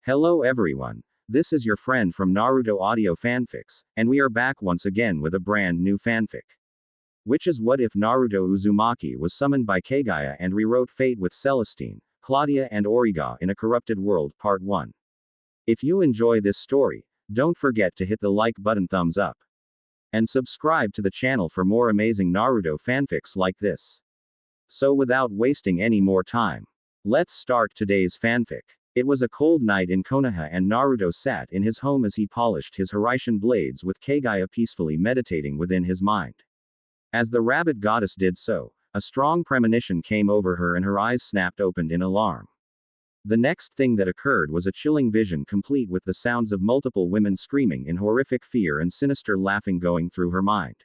Hello everyone. This is your friend from Naruto Audio Fanfics, and we are back once again with a brand new fanfic. Which is what if Naruto Uzumaki was summoned by Kaguya and rewrote fate with Celestine, Claudia and Origa in a corrupted world part 1. If you enjoy this story, don't forget to hit the like button, thumbs up, and subscribe to the channel for more amazing Naruto fanfics like this. So without wasting any more time, let's start today's fanfic. It was a cold night in Konoha and Naruto sat in his home as he polished his Hiraishin blades with Kaguya peacefully meditating within his mind. As the rabbit goddess did so, a strong premonition came over her and her eyes snapped open in alarm. The next thing that occurred was a chilling vision complete with the sounds of multiple women screaming in horrific fear and sinister laughing going through her mind.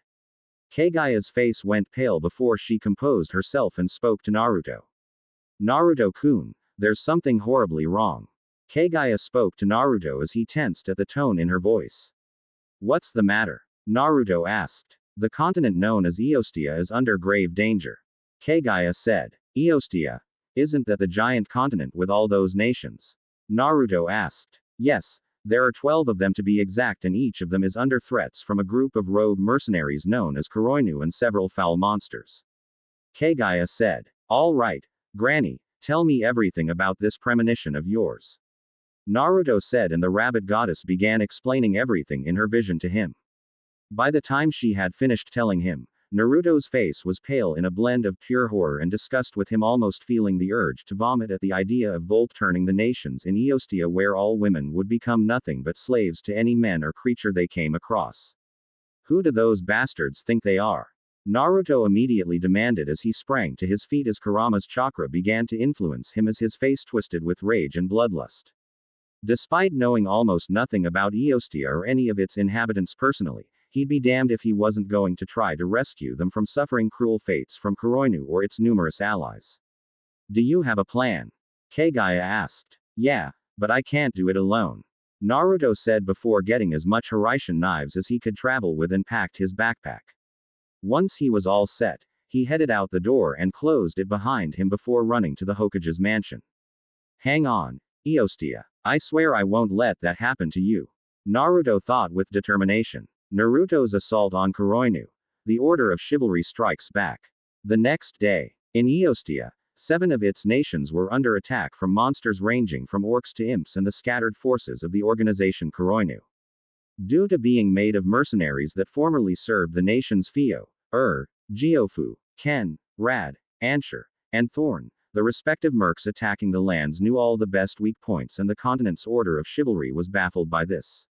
Kaguya's face went pale before she composed herself and spoke to Naruto. Naruto-kun, there's something horribly wrong. Kaguya spoke to Naruto as he tensed at the tone in her voice. What's the matter? Naruto asked. The continent known as Eostia is under grave danger. Kaguya said. Eostia? Isn't that the giant continent with all those nations? Naruto asked. Yes, there are 12 of them to be exact, and each of them is under threats from a group of rogue mercenaries known as Coronu and several foul monsters. Kaguya said. All right, Granny, tell me everything about this premonition of yours. Naruto said, and the rabbit goddess began explaining everything in her vision to him. By the time she had finished telling him, Naruto's face was pale in a blend of pure horror and disgust, with him almost feeling the urge to vomit at the idea of Volt turning the nations in Eostia, where all women would become nothing but slaves to any men or creature they came across. Who do those bastards think they are? Naruto immediately demanded as he sprang to his feet as Kurama's chakra began to influence him as his face twisted with rage and bloodlust. Despite knowing almost nothing about Eostia or any of its inhabitants personally, he'd be damned if he wasn't going to try to rescue them from suffering cruel fates from Coronu or its numerous allies. Do you have a plan? Kaguya asked. Yeah, but I can't do it alone, Naruto said before getting as much Hiraishin knives as he could travel with and packed his backpack. Once he was all set, he headed out the door and closed it behind him before running to the Hokage's mansion. Hang on, Eostia. I swear I won't let that happen to you, Naruto thought with determination. Naruto's assault on Coronu. The Order of Chivalry strikes back. The next day, in Eostia, 7 of its nations were under attack from monsters ranging from orcs to imps and the scattered forces of the organization Coronu. Due to being made of mercenaries that formerly served the nations Fio, Geofu, Ken, Rad, Ansher, and Thorn, the respective mercs attacking the lands knew all the best weak points, and the continent's Order of Chivalry was baffled by this.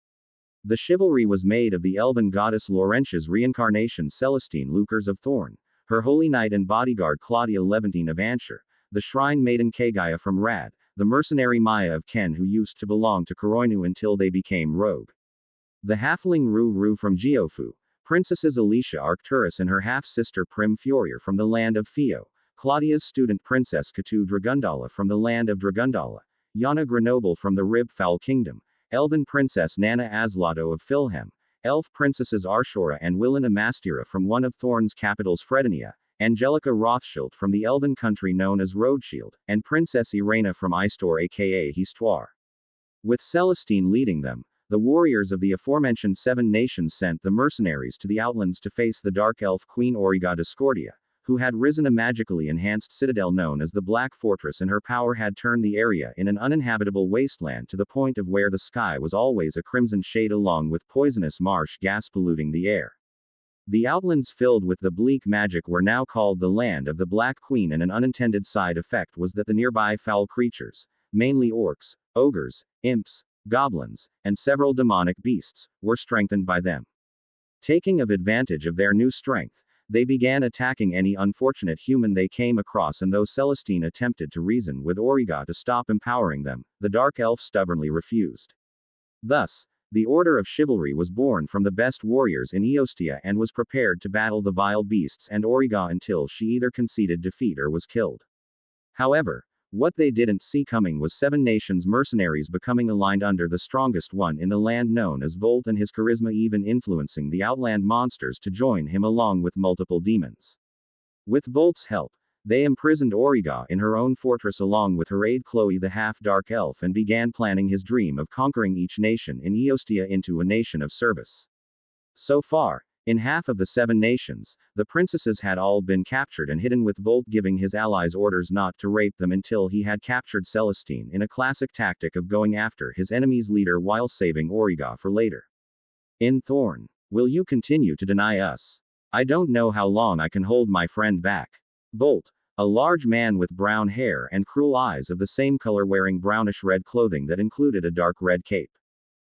The chivalry was made of the elven goddess Laurentia's reincarnation Celestine Lucas of Thorn, her holy knight and bodyguard Claudia Levantine of Ansher, the shrine maiden Kaguya from Rad, the mercenary Maya of Ken who used to belong to Coronu until they became rogue, the halfling Ru from Geofu, princesses Alicia Arcturus and her half-sister Prim Furier from the land of Fio, Claudia's student princess Katu Dragundala from the land of Dragundala, Yana Grenoble from the Rib-Fowl Kingdom, Elven Princess Nana Aslato of Philhem, Elf Princesses Arshora and Willina Mastira from one of Thorn's capitals Fredenia, Angelica Rothschild from the Elven country known as Roadshield, and Princess Irena from Istor aka Histoire. With Celestine leading them, the warriors of the aforementioned 7 nations sent the mercenaries to the Outlands to face the Dark Elf Queen Origa Discordia, who had risen a magically enhanced citadel known as the Black Fortress, and her power had turned the area in an uninhabitable wasteland to the point of where the sky was always a crimson shade along with poisonous marsh gas polluting the air. The Outlands filled with the bleak magic were now called the Land of the Black Queen, and an unintended side effect was that the nearby foul creatures, mainly orcs, ogres, imps, goblins, and several demonic beasts, were strengthened by them. Taking advantage of their new strength, they began attacking any unfortunate human they came across, and though Celestine attempted to reason with Origa to stop empowering them, the Dark Elf stubbornly refused. Thus, the Order of Chivalry was born from the best warriors in Eostia and was prepared to battle the vile beasts and Origa until she either conceded defeat or was killed. However, what they didn't see coming was 7 nations mercenaries becoming aligned under the strongest one in the land known as Volt, and his charisma even influencing the Outland monsters to join him along with multiple demons. With Volt's help, They imprisoned Origa in her own fortress along with her aide Chloe the half-dark elf and began planning his dream of conquering each nation in Eostia into a nation of service. So far, in half of the 7 nations, the princesses had all been captured and hidden, with Volt giving his allies orders not to rape them until he had captured Celestine, in a classic tactic of going after his enemy's leader while saving Origa for later. In Thorn, will you continue to deny us? I don't know how long I can hold my friend back. Volt, a large man with brown hair and cruel eyes of the same color, wearing brownish-red clothing that included a dark red cape.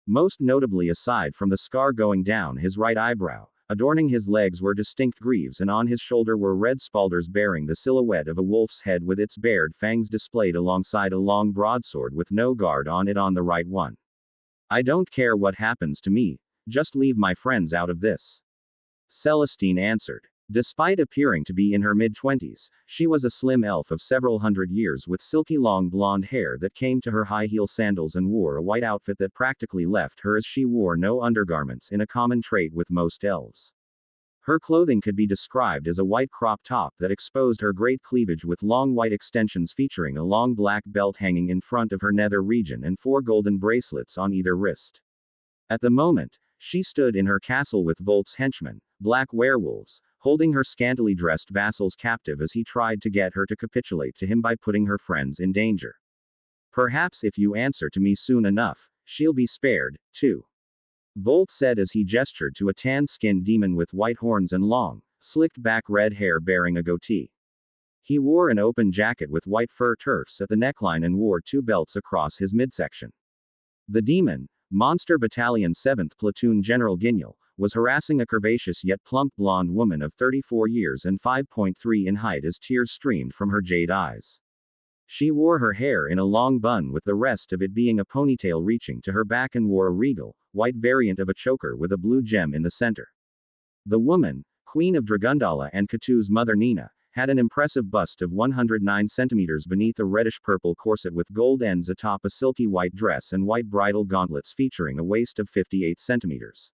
Most notably, aside from the scar going down his right eyebrow, adorning his legs were distinct greaves, and on his shoulder were red spalders bearing the silhouette of a wolf's head with its bared fangs displayed alongside a long broadsword with no guard on it on the right one. I don't care what happens to me, just leave my friends out of this. Celestine answered. Despite appearing to be in her mid-20s, she was a slim elf of several hundred years with silky long blonde hair that came to her high-heel sandals and wore a white outfit that practically left her, as she wore no undergarments, in a common trait with most elves. Her clothing could be described as a white crop top that exposed her great cleavage with long white extensions featuring a long black belt hanging in front of her nether region and 4 golden bracelets on either wrist. At the moment, she stood in her castle with Volt's henchmen, black werewolves, holding her scantily dressed vassals captive as he tried to get her to capitulate to him by putting her friends in danger. Perhaps if you answer to me soon enough, she'll be spared, too. Volt said as he gestured to a tan-skinned demon with white horns and long, slicked-back red hair bearing a goatee. He wore an open jacket with white fur turfs at the neckline and wore 2 belts across his midsection. The demon, Monster Battalion 7th Platoon General Ginyal, was harassing a curvaceous yet plump blonde woman of 34 years and 5.3 in height as tears streamed from her jade eyes. She wore her hair in a long bun, with the rest of it being a ponytail reaching to her back, and wore a regal, white variant of a choker with a blue gem in the center. The woman, Queen of Dragundala and Katu's mother Nina, had an impressive bust of 109 centimeters beneath a reddish-purple corset with gold ends atop a silky white dress and white bridal gauntlets featuring a waist of 58 centimeters.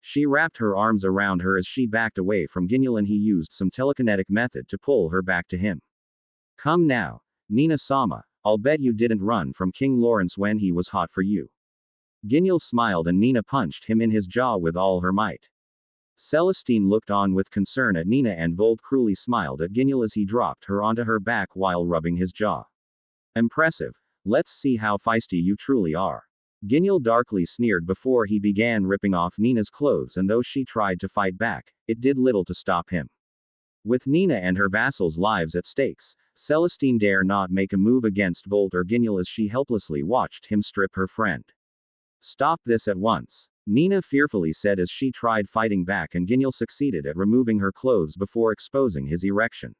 She wrapped her arms around her as she backed away from Ginyal, and he used some telekinetic method to pull her back to him. Come now, Nina-sama, I'll bet you didn't run from King Lawrence when he was hot for you. Ginyal smiled and Nina punched him in his jaw with all her might. Celestine looked on with concern at Nina, and Volt cruelly smiled at Ginyal as he dropped her onto her back while rubbing his jaw. Impressive. Let's see how feisty you truly are. Ginyal darkly sneered before he began ripping off Nina's clothes, and though she tried to fight back, it did little to stop him. With Nina and her vassals' lives at stakes, Celestine dare not make a move against Volt or Ginyal as she helplessly watched him strip her friend. Stop this at once, Nina fearfully said as she tried fighting back, and Ginyal succeeded at removing her clothes before exposing his erection.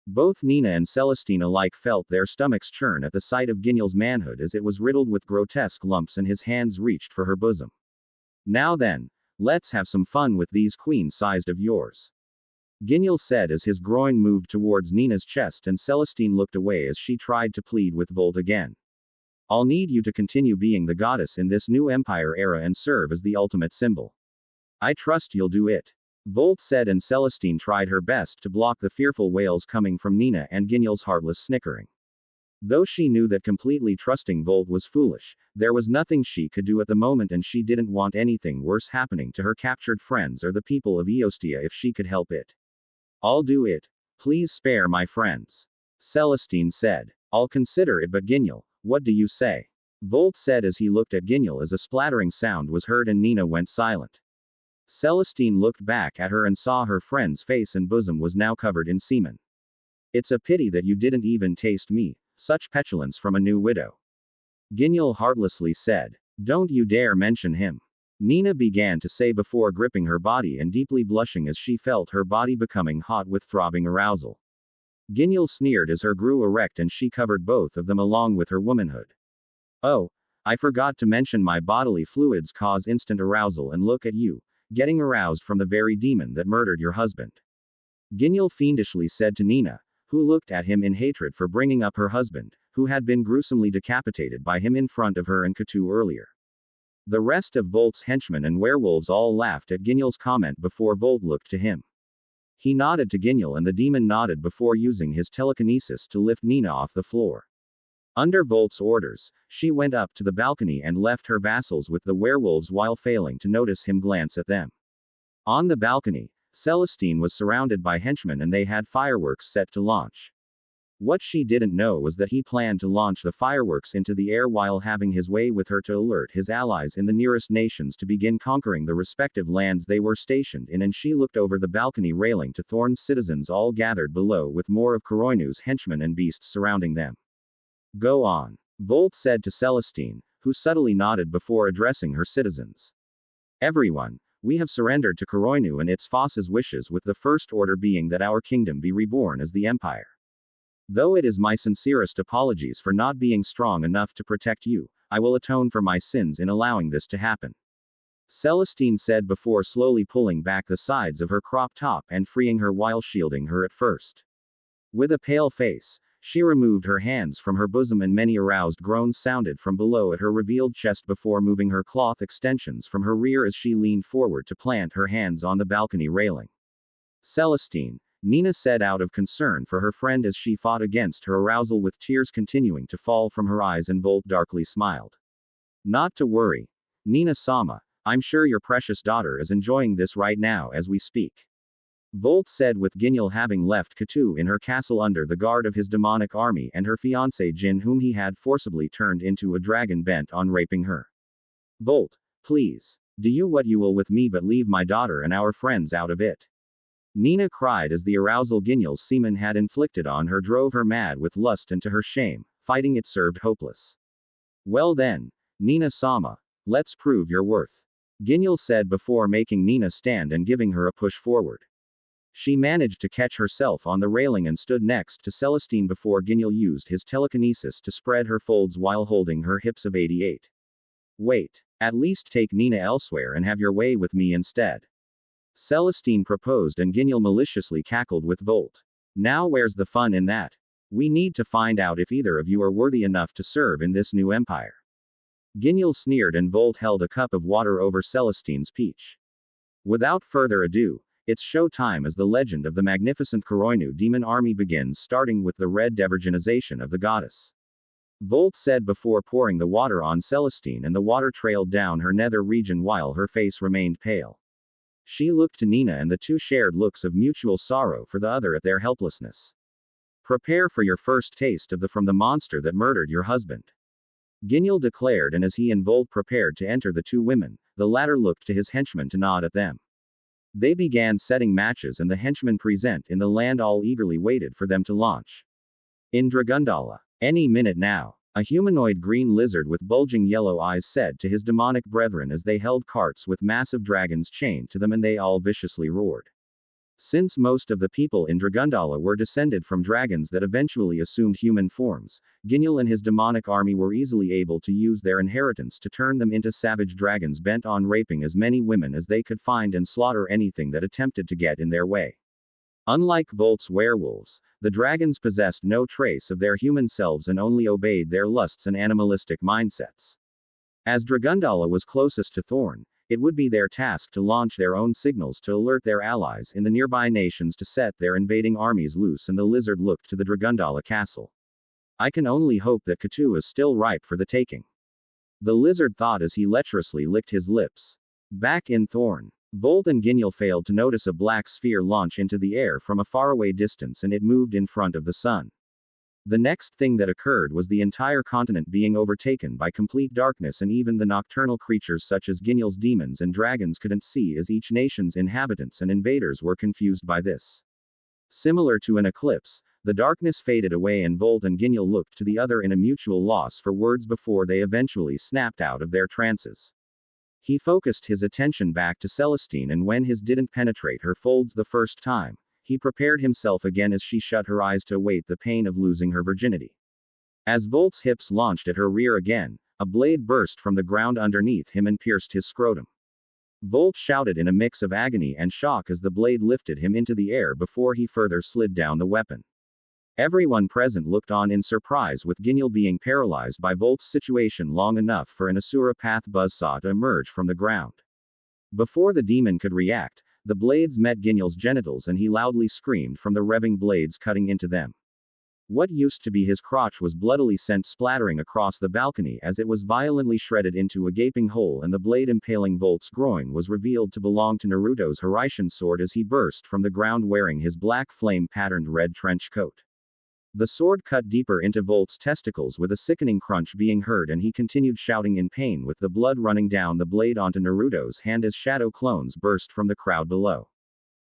Both Nina and Celestine alike felt their stomachs churn at the sight of Ginyal's manhood, as it was riddled with grotesque lumps, and his hands reached for her bosom. Now then, let's have some fun with these queen-sized of yours, Ginyal said as his groin moved towards Nina's chest, and Celestine looked away as she tried to plead with Volt again. I'll need you to continue being the goddess in this new empire era and serve as the ultimate symbol. I trust you'll do it, Volt said, and Celestine tried her best to block the fearful wails coming from Nina and Ginyal's heartless snickering. Though she knew that completely trusting Volt was foolish, there was nothing she could do at the moment, and she didn't want anything worse happening to her captured friends or the people of Eostia if she could help it. I'll do it. Please spare my friends, Celestine said. I'll consider it, but Ginyal, what do you say? Volt said as he looked at Ginyal as a splattering sound was heard and Nina went silent. Celestine looked back at her and saw her friend's face and bosom was now covered in semen. It's a pity that you didn't even taste me, such petulance from a new widow, Ginyal heartlessly said. Don't you dare mention him, Nina began to say before gripping her body and deeply blushing as she felt her body becoming hot with throbbing arousal. Ginyal sneered as her grew erect and she covered both of them along with her womanhood. Oh, I forgot to mention my bodily fluids cause instant arousal, and look at you, getting aroused from the very demon that murdered your husband, Ginyal fiendishly said to Nina, who looked at him in hatred for bringing up her husband, who had been gruesomely decapitated by him in front of her and Katu earlier. The rest of Volt's henchmen and werewolves all laughed at Ginyal's comment before Volt looked to him. He nodded to Ginyal and the demon nodded before using his telekinesis to lift Nina off the floor. Under Volt's orders, she went up to the balcony and left her vassals with the werewolves while failing to notice him glance at them. On the balcony, Celestine was surrounded by henchmen and they had fireworks set to launch. What she didn't know was that he planned to launch the fireworks into the air while having his way with her to alert his allies in the nearest nations to begin conquering the respective lands they were stationed in, and she looked over the balcony railing to Thorn's citizens all gathered below with more of Coronu's henchmen and beasts surrounding them. Go on, Volt said to Celestine, who subtly nodded before addressing her citizens. Everyone, we have surrendered to Coronu and its Foss's wishes, with the first order being that our kingdom be reborn as the Empire. Though it is my sincerest apologies for not being strong enough to protect you, I will atone for my sins in allowing this to happen. Celestine said before slowly pulling back the sides of her crop top and freeing her while shielding her at first. With a pale face, she removed her hands from her bosom and many aroused groans sounded from below at her revealed chest before moving her cloth extensions from her rear as she leaned forward to plant her hands on the balcony railing. Celestine, Nina said out of concern for her friend as she fought against her arousal with tears continuing to fall from her eyes, and Volt darkly smiled. Not to worry, Nina-sama, I'm sure your precious daughter is enjoying this right now as we speak. Volt said with Ginyal having left Katu in her castle under the guard of his demonic army and her fiancé Jin, whom he had forcibly turned into a dragon bent on raping her. Volt, please, do what you will with me, but leave my daughter and our friends out of it. Nina cried as the arousal Ginyal's semen had inflicted on her drove her mad with lust, and to her shame, fighting it served hopeless. Well then, Nina-sama, let's prove your worth. Ginyal said before making Nina stand and giving her a push forward. She managed to catch herself on the railing and stood next to Celestine before Ginyal used his telekinesis to spread her folds while holding her hips of 88. Wait, at least take Nina elsewhere and have your way with me instead. Celestine proposed, and Ginyal maliciously cackled with Volt. Now where's the fun in that? We need to find out if either of you are worthy enough to serve in this new empire. Ginyal sneered, and Volt held a cup of water over Celestine's peach. Without further ado, it's show time as the legend of the magnificent Coronu demon army begins, starting with the red divergenization of the goddess. Volt said before pouring the water on Celestine, and the water trailed down her nether region while her face remained pale. She looked to Nina, and the two shared looks of mutual sorrow for the other at their helplessness. Prepare for your first taste of from the monster that murdered your husband. Ginyal declared, and as he and Volt prepared to enter, the two women, the latter looked to his henchmen to nod at them. They began setting matches, and the henchmen present in the land all eagerly waited for them to launch. In Dragundala, any minute now, a humanoid green lizard with bulging yellow eyes said to his demonic brethren as they held carts with massive dragons chained to them, and they all viciously roared. Since most of the people in Dragundala were descended from dragons that eventually assumed human forms, Ginyal and his demonic army were easily able to use their inheritance to turn them into savage dragons bent on raping as many women as they could find and slaughter anything that attempted to get in their way. Unlike Volt's werewolves, the dragons possessed no trace of their human selves and only obeyed their lusts and animalistic mindsets. As Dragundala was closest to Thorn, it would be their task to launch their own signals to alert their allies in the nearby nations to set their invading armies loose, and the lizard looked to the Dragundala castle. I can only hope that Katu is still ripe for the taking. The lizard thought as he lecherously licked his lips. Back in Thorn, Volt and Ginyal failed to notice a black sphere launch into the air from a faraway distance, and it moved in front of the sun. The next thing that occurred was the entire continent being overtaken by complete darkness, and even the nocturnal creatures such as Ginyal's demons and dragons couldn't see, as each nation's inhabitants and invaders were confused by this. Similar to an eclipse, the darkness faded away, and Volt and Ginyal looked to the other in a mutual loss for words before they eventually snapped out of their trances. He focused his attention back to Celestine, and when his didn't penetrate her folds the first time, he prepared himself again as she shut her eyes to await the pain of losing her virginity. As Volt's hips launched at her rear again, a blade burst from the ground underneath him and pierced his scrotum. Volt shouted in a mix of agony and shock as the blade lifted him into the air before he further slid down the weapon. Everyone present looked on in surprise, with Ginyal being paralyzed by Volt's situation long enough for an Asura Path buzzsaw to emerge from the ground. Before the demon could react, The blades met Ginyo's genitals and he loudly screamed from the revving blades cutting into them. What used to be his crotch was bloodily sent splattering across the balcony as it was violently shredded into a gaping hole, and the blade impaling Volt's groin was revealed to belong to Naruto's Hiraishin sword as he burst from the ground wearing his black flame-patterned red trench coat. The sword cut deeper into Volt's testicles with a sickening crunch being heard, and he continued shouting in pain with the blood running down the blade onto Naruto's hand as shadow clones burst from the crowd below.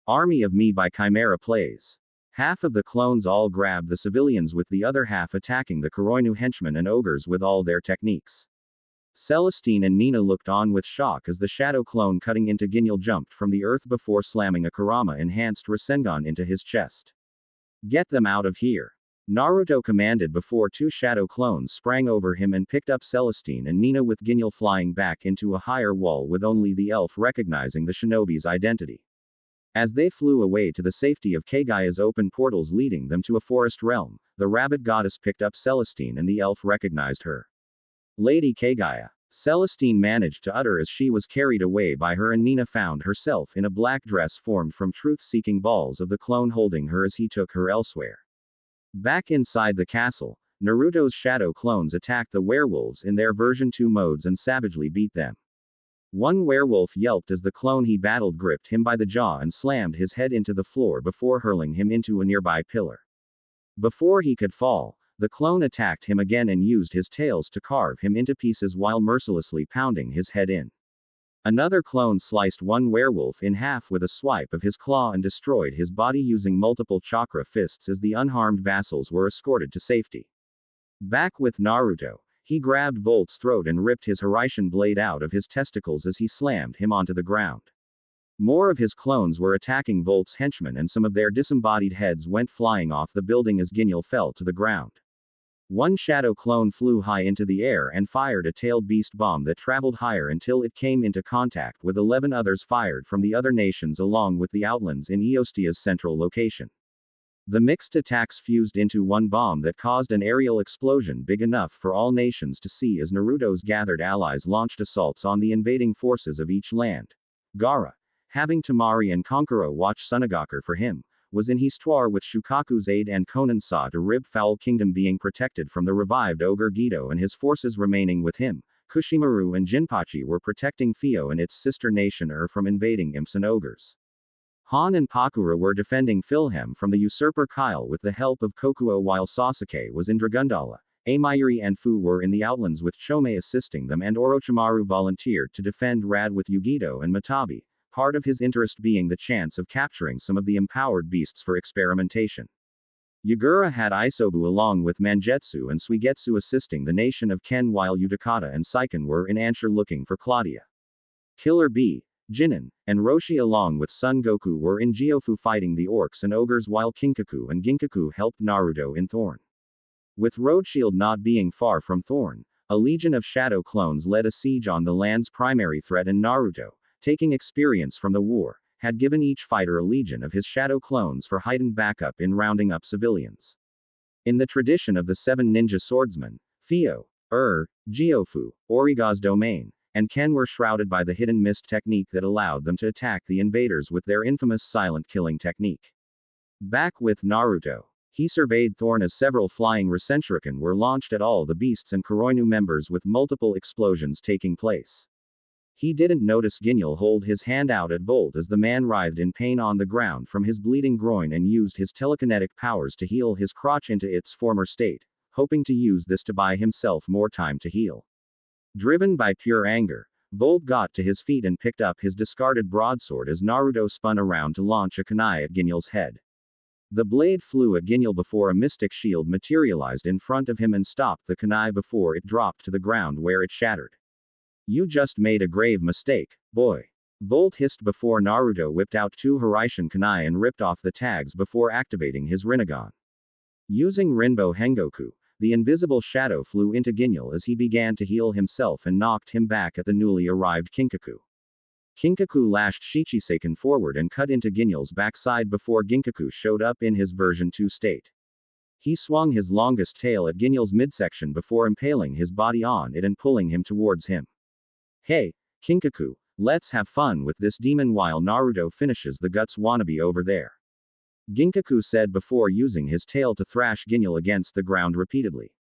Army of Me by Chimera plays. Half of the clones all grabbed the civilians with the other half attacking the Coronu henchmen and ogres with all their techniques. Celestine and Nina looked on with shock as the shadow clone cutting into Ginyo jumped from the earth before slamming a Kurama-enhanced Rasengan into his chest. Get them out of here. Naruto commanded before two shadow clones sprang over him and picked up Celestine and Nina with Ginyo flying back into a higher wall with only the elf recognizing the shinobi's identity. As they flew away to the safety of Kaguya's open portals leading them to a forest realm, the rabbit goddess picked up Celestine and the elf recognized her. Lady Kaguya. Celestine managed to utter as she was carried away by her, and Nina found herself in a black dress formed from truth-seeking balls of the clone holding her as he took her elsewhere. Back inside the castle, Naruto's shadow clones attacked the werewolves in their version 2 modes and savagely beat them. One werewolf yelped as the clone he battled gripped him by the jaw and slammed his head into the floor before hurling him into a nearby pillar. Before he could fall, the clone attacked him again and used his tails to carve him into pieces while mercilessly pounding his head in. Another clone sliced one werewolf in half with a swipe of his claw and destroyed his body using multiple chakra fists as the unharmed vassals were escorted to safety. Back with Naruto, he grabbed Volt's throat and ripped his Hiraishin blade out of his testicles as he slammed him onto the ground. More of his clones were attacking Volt's henchmen and some of their disembodied heads went flying off the building as Ginyo fell to the ground. One shadow clone flew high into the air and fired a tailed beast bomb that traveled higher until it came into contact with 11 others fired from the other nations along with the outlands in Eostia's central location. The mixed attacks fused into one bomb that caused an aerial explosion big enough for all nations to see as Naruto's gathered allies launched assaults on the invading forces of each land. Gaara, having Tamari and Kankuro watch Sunagaku for him, was in Histoire with Shukaku's aid and Konan saw to Rib Foul Kingdom being protected from the revived ogre Gido and his forces remaining with him. Kushimaru and Jinpachi were protecting Fio and its sister nation from invading imps and ogres. Han and Pakura were defending Philhem from the usurper Kyle with the help of Kokuo, while Sasuke was in Dragundala. Amayuri and Fu were in the outlands with Chome assisting them, and Orochimaru volunteered to defend Rad with Yugito and Matabi, part of his interest being the chance of capturing some of the empowered beasts for experimentation. Yagura had Isobu along with Mangetsu and Suigetsu assisting the nation of Ken, while Utakata and Saiken were in Ansher looking for Claudia. Killer Bee, Jinin, and Roshi along with Son Goku were in Geofu fighting the orcs and ogres, while Kinkaku and Ginkaku helped Naruto in Thorn. With Roadshield not being far from Thorn, a legion of shadow clones led a siege on the land's primary threat, and Naruto, taking experience from the war, had given each fighter a legion of his shadow clones for heightened backup in rounding up civilians. In the tradition of the 7 ninja swordsmen, Fio, Geofu, Origa's domain, and Ken were shrouded by the hidden mist technique that allowed them to attack the invaders with their infamous silent killing technique. Back with Naruto, he surveyed Thorn as several flying Rasenshuriken were launched at all the beasts and Coronu members with multiple explosions taking place. He didn't notice Ginyo hold his hand out at Volt as the man writhed in pain on the ground from his bleeding groin and used his telekinetic powers to heal his crotch into its former state, hoping to use this to buy himself more time to heal. Driven by pure anger, Volt got to his feet and picked up his discarded broadsword as Naruto spun around to launch a kunai at Ginyo's head. The blade flew at Ginyo before a mystic shield materialized in front of him and stopped the kunai before it dropped to the ground where it shattered. You just made a grave mistake, boy. Volt hissed before Naruto whipped out 2 Hiraishin kunai and ripped off the tags before activating his Rinnegan. Using Rinbo Hengoku, the invisible shadow flew into Ginyo as he began to heal himself and knocked him back at the newly arrived Kinkaku. Kinkaku lashed Shichiseiken forward and cut into Ginyo's backside before Ginkaku showed up in his version 2 state. He swung his longest tail at Ginyo's midsection before impaling his body on it and pulling him towards him. Hey, Kinkaku, Let's have fun with this demon while Naruto finishes the guts wannabe over there. Ginkaku said before using his tail to thrash Ginyu against the ground repeatedly.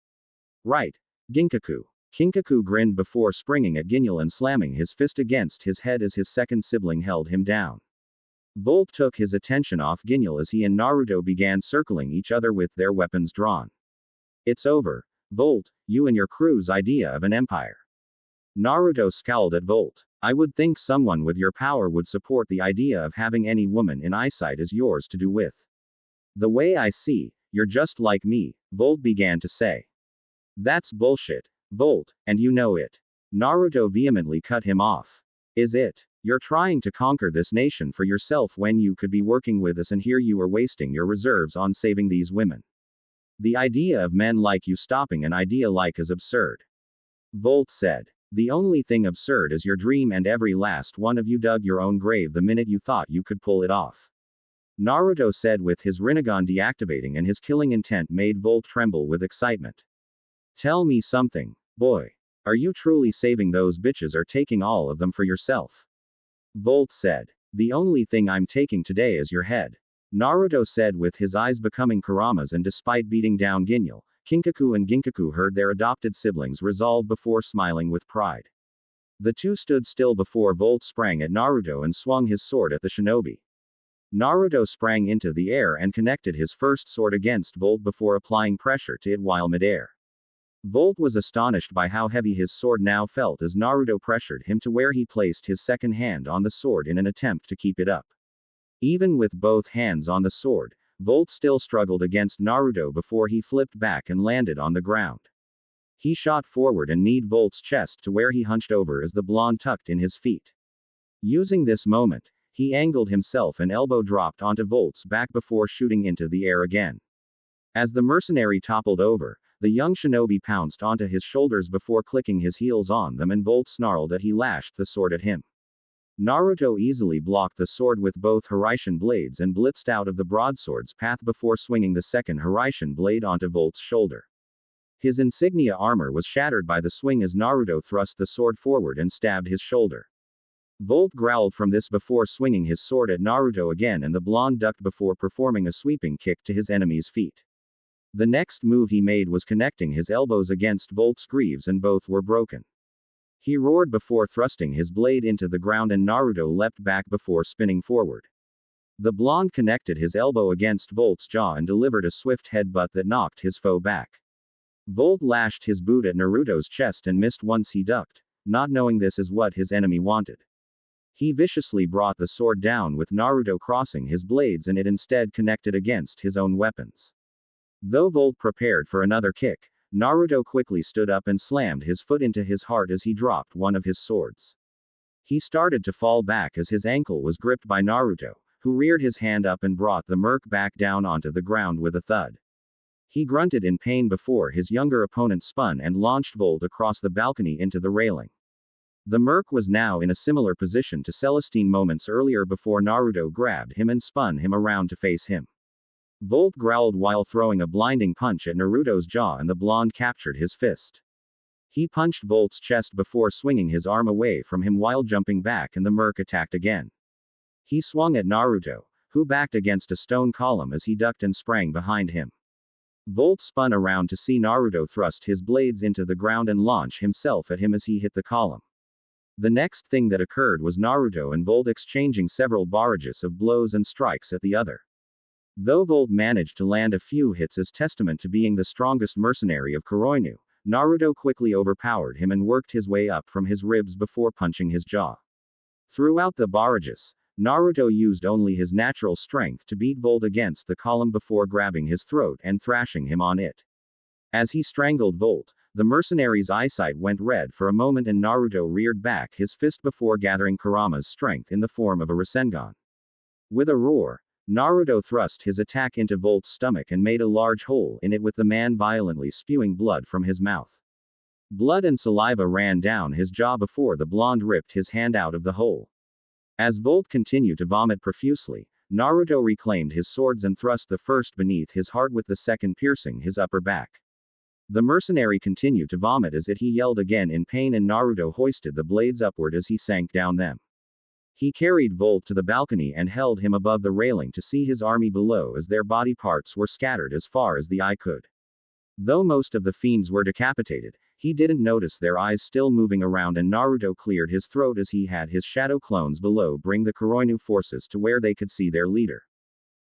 Right. Ginkaku. Kinkaku grinned before springing at Ginyu and slamming his fist against his head as his second sibling held him down. Volt took his attention off Ginyu as he and Naruto began circling each other with their weapons drawn. It's over, Volt, you and your crew's idea of an empire. Naruto scowled at Volt. I would think someone with your power would support the idea of having any woman in eyesight as yours to do with. The way I see, you're just like me, Volt began to say. That's bullshit, Volt, and you know it. Naruto vehemently cut him off. Is it? You're trying to conquer this nation for yourself when you could be working with us, and here you are wasting your reserves on saving these women. The idea of men like you stopping an idea like is absurd. Volt said. The only thing absurd is your dream, and every last one of you dug your own grave the minute you thought you could pull it off. Naruto said with his Rinnegan deactivating, and his killing intent made Volt tremble with excitement. Tell me something, boy. Are you truly saving those bitches or taking all of them for yourself? Volt said. The only thing I'm taking today is your head. Naruto said with his eyes becoming Kurama's, and despite beating down Ginyu, Kinkaku and Ginkaku heard their adopted siblings resolve before smiling with pride. The two stood still before Volt sprang at Naruto and swung his sword at the shinobi. Naruto sprang into the air and connected his first sword against Volt before applying pressure to it while midair. Volt was astonished by how heavy his sword now felt as Naruto pressured him to where he placed his second hand on the sword in an attempt to keep it up. Even with both hands on the sword, Volt still struggled against Naruto before he flipped back and landed on the ground. He shot forward and kneed Volt's chest to where he hunched over as the blonde tucked in his feet. Using this moment, he angled himself and elbow dropped onto Volt's back before shooting into the air again. As the mercenary toppled over, the young shinobi pounced onto his shoulders before clicking his heels on them, and Volt snarled as he lashed the sword at him. Naruto easily blocked the sword with both Hiraishin blades and blitzed out of the broadsword's path before swinging the second Hiraishin blade onto Volt's shoulder. His insignia armor was shattered by the swing as Naruto thrust the sword forward and stabbed his shoulder. Volt growled from this before swinging his sword at Naruto again, and the blonde ducked before performing a sweeping kick to his enemy's feet. The next move he made was connecting his elbows against Volt's greaves, and both were broken. He roared before thrusting his blade into the ground, and Naruto leapt back before spinning forward. The blonde connected his elbow against Volt's jaw and delivered a swift headbutt that knocked his foe back. Volt lashed his boot at Naruto's chest and missed once he ducked, not knowing this is what his enemy wanted. He viciously brought the sword down with Naruto crossing his blades, and it instead connected against his own weapons. Though Volt prepared for another kick, Naruto quickly stood up and slammed his foot into his heart as he dropped one of his swords. He started to fall back as his ankle was gripped by Naruto, who reared his hand up and brought the merc back down onto the ground with a thud. He grunted in pain before his younger opponent spun and launched Volt across the balcony into the railing. The merc was now in a similar position to Celestine moments earlier before Naruto grabbed him and spun him around to face him. Volt growled while throwing a blinding punch at Naruto's jaw, and the blonde captured his fist. He punched Volt's chest before swinging his arm away from him while jumping back, and the merc attacked again. He swung at Naruto, who backed against a stone column as he ducked and sprang behind him. Volt spun around to see Naruto thrust his blades into the ground and launch himself at him as he hit the column. The next thing that occurred was Naruto and Volt exchanging several barrages of blows and strikes at the other. Though Volt managed to land a few hits as testament to being the strongest mercenary of Coronu, Naruto quickly overpowered him and worked his way up from his ribs before punching his jaw. Throughout the barrages, Naruto used only his natural strength to beat Volt against the column before grabbing his throat and thrashing him on it. As he strangled Volt, the mercenary's eyesight went red for a moment, and Naruto reared back his fist before gathering Kurama's strength in the form of a Rasengan. With a roar, Naruto thrust his attack into Volt's stomach and made a large hole in it, with the man violently spewing blood from his mouth. Blood and saliva ran down his jaw before the blonde ripped his hand out of the hole. As Volt continued to vomit profusely, Naruto reclaimed his swords and thrust the first beneath his heart with the second piercing his upper back. The mercenary continued to vomit as he yelled again in pain, and Naruto hoisted the blades upward as he sank down them. He carried Volt to the balcony and held him above the railing to see his army below as their body parts were scattered as far as the eye could. Though most of the fiends were decapitated, he didn't notice their eyes still moving around, and Naruto cleared his throat as he had his shadow clones below bring the Coronu forces to where they could see their leader.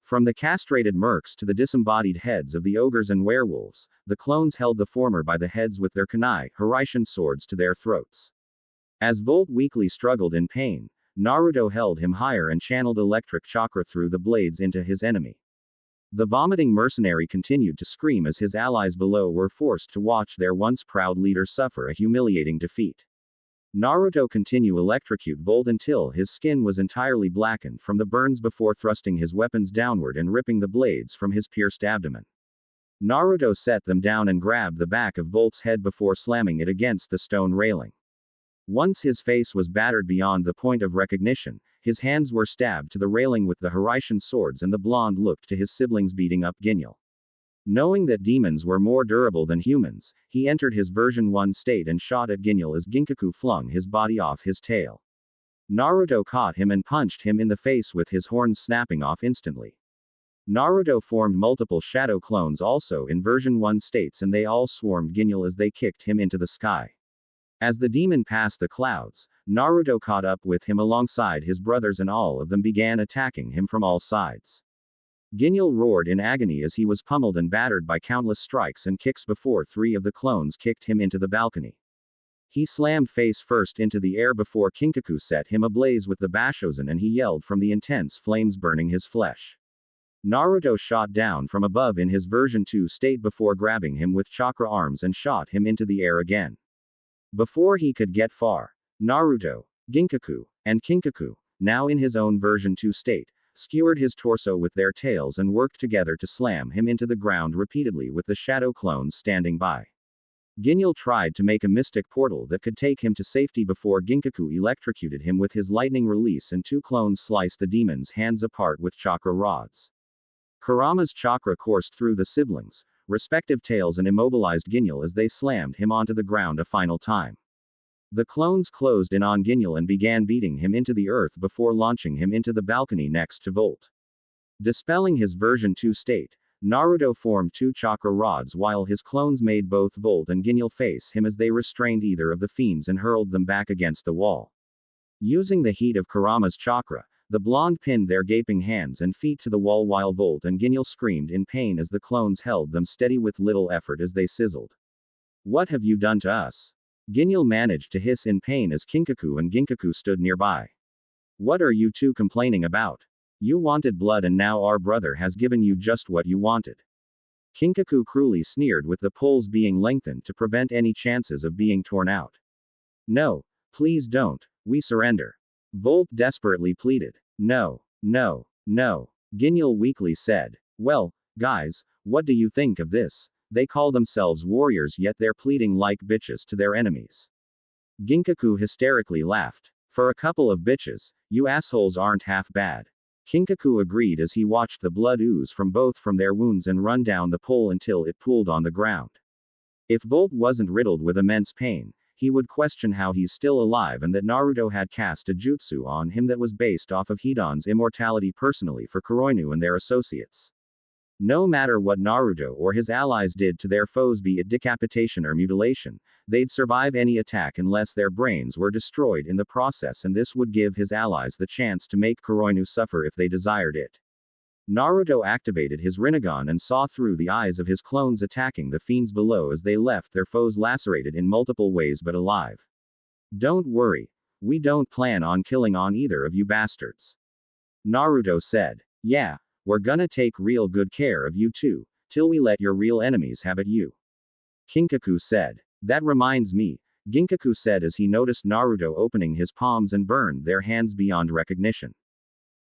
From the castrated mercs to the disembodied heads of the ogres and werewolves, the clones held the former by the heads with their kunai, Hiraishin swords to their throats. As Volt weakly struggled in pain, Naruto held him higher and channeled electric chakra through the blades into his enemy. The vomiting mercenary continued to scream as his allies below were forced to watch their once proud leader suffer a humiliating defeat. Naruto continued electrocute Volt until his skin was entirely blackened from the burns before thrusting his weapons downward and ripping the blades from his pierced abdomen. Naruto set them down and grabbed the back of Volt's head before slamming it against the stone railing. Once his face was battered beyond the point of recognition, his hands were stabbed to the railing with the Hiraishin swords, and the blonde looked to his siblings beating up Ginyu. Knowing that demons were more durable than humans, he entered his version 1 state and shot at Ginyu as Ginkaku flung his body off his tail. Naruto caught him and punched him in the face with his horns snapping off instantly. Naruto formed multiple shadow clones also in version 1 states, and they all swarmed Ginyu as they kicked him into the sky. As the demon passed the clouds, Naruto caught up with him alongside his brothers, and all of them began attacking him from all sides. Ginyu roared in agony as he was pummeled and battered by countless strikes and kicks before 3 of the clones kicked him into the balcony. He slammed face first into the air before Kinkaku set him ablaze with the Bashozen, and he yelled from the intense flames burning his flesh. Naruto shot down from above in his version 2 state before grabbing him with chakra arms and shot him into the air again. Before he could get far, Naruto, Ginkaku, and Kinkaku, now in his own version 2 state, skewered his torso with their tails and worked together to slam him into the ground repeatedly with the shadow clones standing by. Ginyu tried to make a mystic portal that could take him to safety before Ginkaku electrocuted him with his lightning release, and 2 clones sliced the demon's hands apart with chakra rods. Kurama's chakra coursed through the siblings' respective tails and immobilized Ginyu as they slammed him onto the ground a final time. The clones closed in on Ginyu and began beating him into the earth before launching him into the balcony next to Volt. Dispelling his version 2 state, Naruto formed 2 chakra rods while his clones made both Volt and Ginyu face him as they restrained either of the fiends and hurled them back against the wall. Using the heat of Kurama's chakra, the blonde pinned their gaping hands and feet to the wall while Volt and Ginyu screamed in pain as the clones held them steady with little effort as they sizzled. "What have you done to us?" Ginyu managed to hiss in pain as Kinkaku and Ginkaku stood nearby. "What are you 2 complaining about? You wanted blood and now our brother has given you just what you wanted." Kinkaku cruelly sneered, with the poles being lengthened to prevent any chances of being torn out. "No, please don't, we surrender." Volt desperately pleaded. "No, no, no," Ginyu weakly said. "Well, guys, what do you think of this? They call themselves warriors yet they're pleading like bitches to their enemies." Ginkaku hysterically laughed. "For a couple of bitches, you assholes aren't half bad." Kinkaku agreed as he watched the blood ooze from their wounds and run down the pole until it pooled on the ground. If Volt wasn't riddled with immense pain, he would question how he's still alive and that Naruto had cast a jutsu on him that was based off of Hidan's immortality personally for Coronu and their associates. No matter what Naruto or his allies did to their foes, be it decapitation or mutilation, they'd survive any attack unless their brains were destroyed in the process, and this would give his allies the chance to make Coronu suffer if they desired it. Naruto activated his Rinnegan and saw through the eyes of his clones attacking the fiends below as they left their foes lacerated in multiple ways but alive. "Don't worry. We don't plan on killing on either of you bastards," Naruto said. "Yeah, we're gonna take real good care of you too, till we let your real enemies have it you," Kinkaku said. "That reminds me," Ginkaku said as he noticed Naruto opening his palms and burned their hands beyond recognition.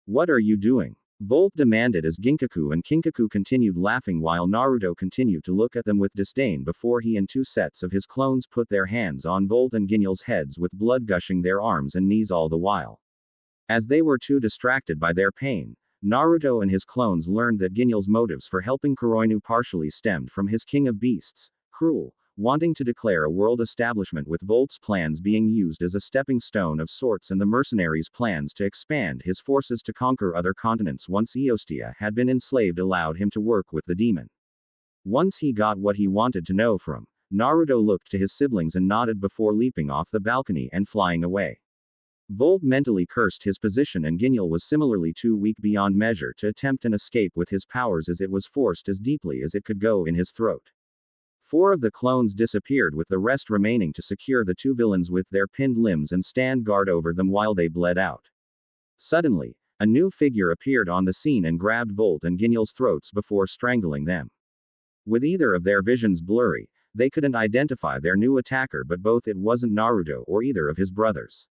"What are you doing?" Volt demanded as Ginkaku and Kinkaku continued laughing while Naruto continued to look at them with disdain before he and 2 sets of his clones put their hands on Volt and Ginyu's heads with blood gushing their arms and knees all the while. As they were too distracted by their pain, Naruto and his clones learned that Ginyu's motives for helping Coronu partially stemmed from his king of beasts, cruel, wanting to declare a world establishment with Volt's plans being used as a stepping stone of sorts and the mercenaries' plans to expand his forces to conquer other continents once Eostia had been enslaved allowed him to work with the demon. Once he got what he wanted to know from Naruto looked to his siblings and nodded before leaping off the balcony and flying away. Volt mentally cursed his position and Ginyal was similarly too weak beyond measure to attempt an escape with his powers as it was forced as deeply as it could go in his throat. 4 of the clones disappeared with the rest remaining to secure the 2 villains with their pinned limbs and stand guard over them while they bled out. Suddenly, a new figure appeared on the scene and grabbed Volt and Ginyal's throats before strangling them. With either of their visions blurry, they couldn't identify their new attacker, but both it wasn't Naruto or either of his brothers.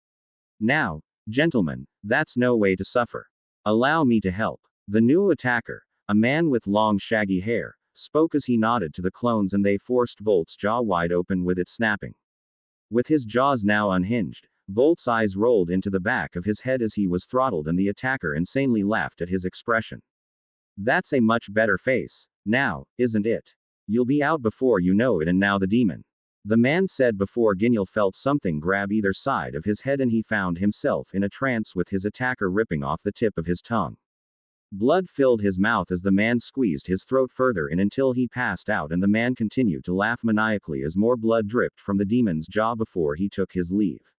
Now, gentlemen, that's no way to suffer. Allow me to help. The new attacker, a man with long shaggy hair, spoke as he nodded to the clones and they forced Volt's jaw wide open with it snapping. With his jaws now unhinged, Volt's eyes rolled into the back of his head as he was throttled and the attacker insanely laughed at his expression. That's a much better face, now, isn't it? You'll be out before you know it and now the demon. The man said before Ginyal felt something grab either side of his head and he found himself in a trance with his attacker ripping off the tip of his tongue. Blood filled his mouth as the man squeezed his throat further in until he passed out and the man continued to laugh maniacally as more blood dripped from the demon's jaw before he took his leave.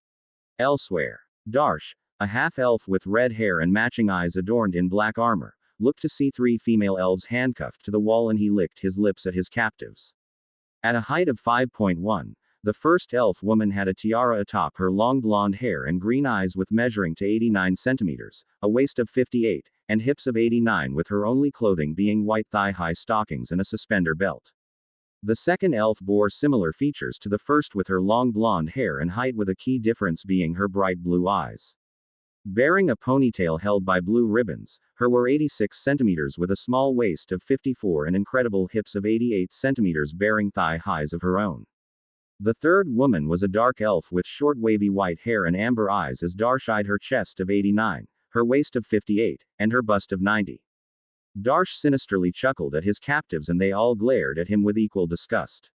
Elsewhere, Darsh, a half-elf with red hair and matching eyes adorned in black armor, looked to see 3 female elves handcuffed to the wall and he licked his lips at his captives. At a height of 5.1, the first elf woman had a tiara atop her long blonde hair and green eyes with measuring to 89 centimeters, a waist of 58, and hips of 89 with her only clothing being white thigh-high stockings and a suspender belt. The second elf bore similar features to the first with her long blonde hair and height with a key difference being her bright blue eyes. Bearing a ponytail held by blue ribbons, her were 86 centimeters with a small waist of 54 and incredible hips of 88 centimeters bearing thigh highs of her own. The third woman was a dark elf with short wavy white hair and amber eyes as Darsh eyed her chest of 89, her waist of 58, and her bust of 90. Darsh sinisterly chuckled at his captives and they all glared at him with equal disgust.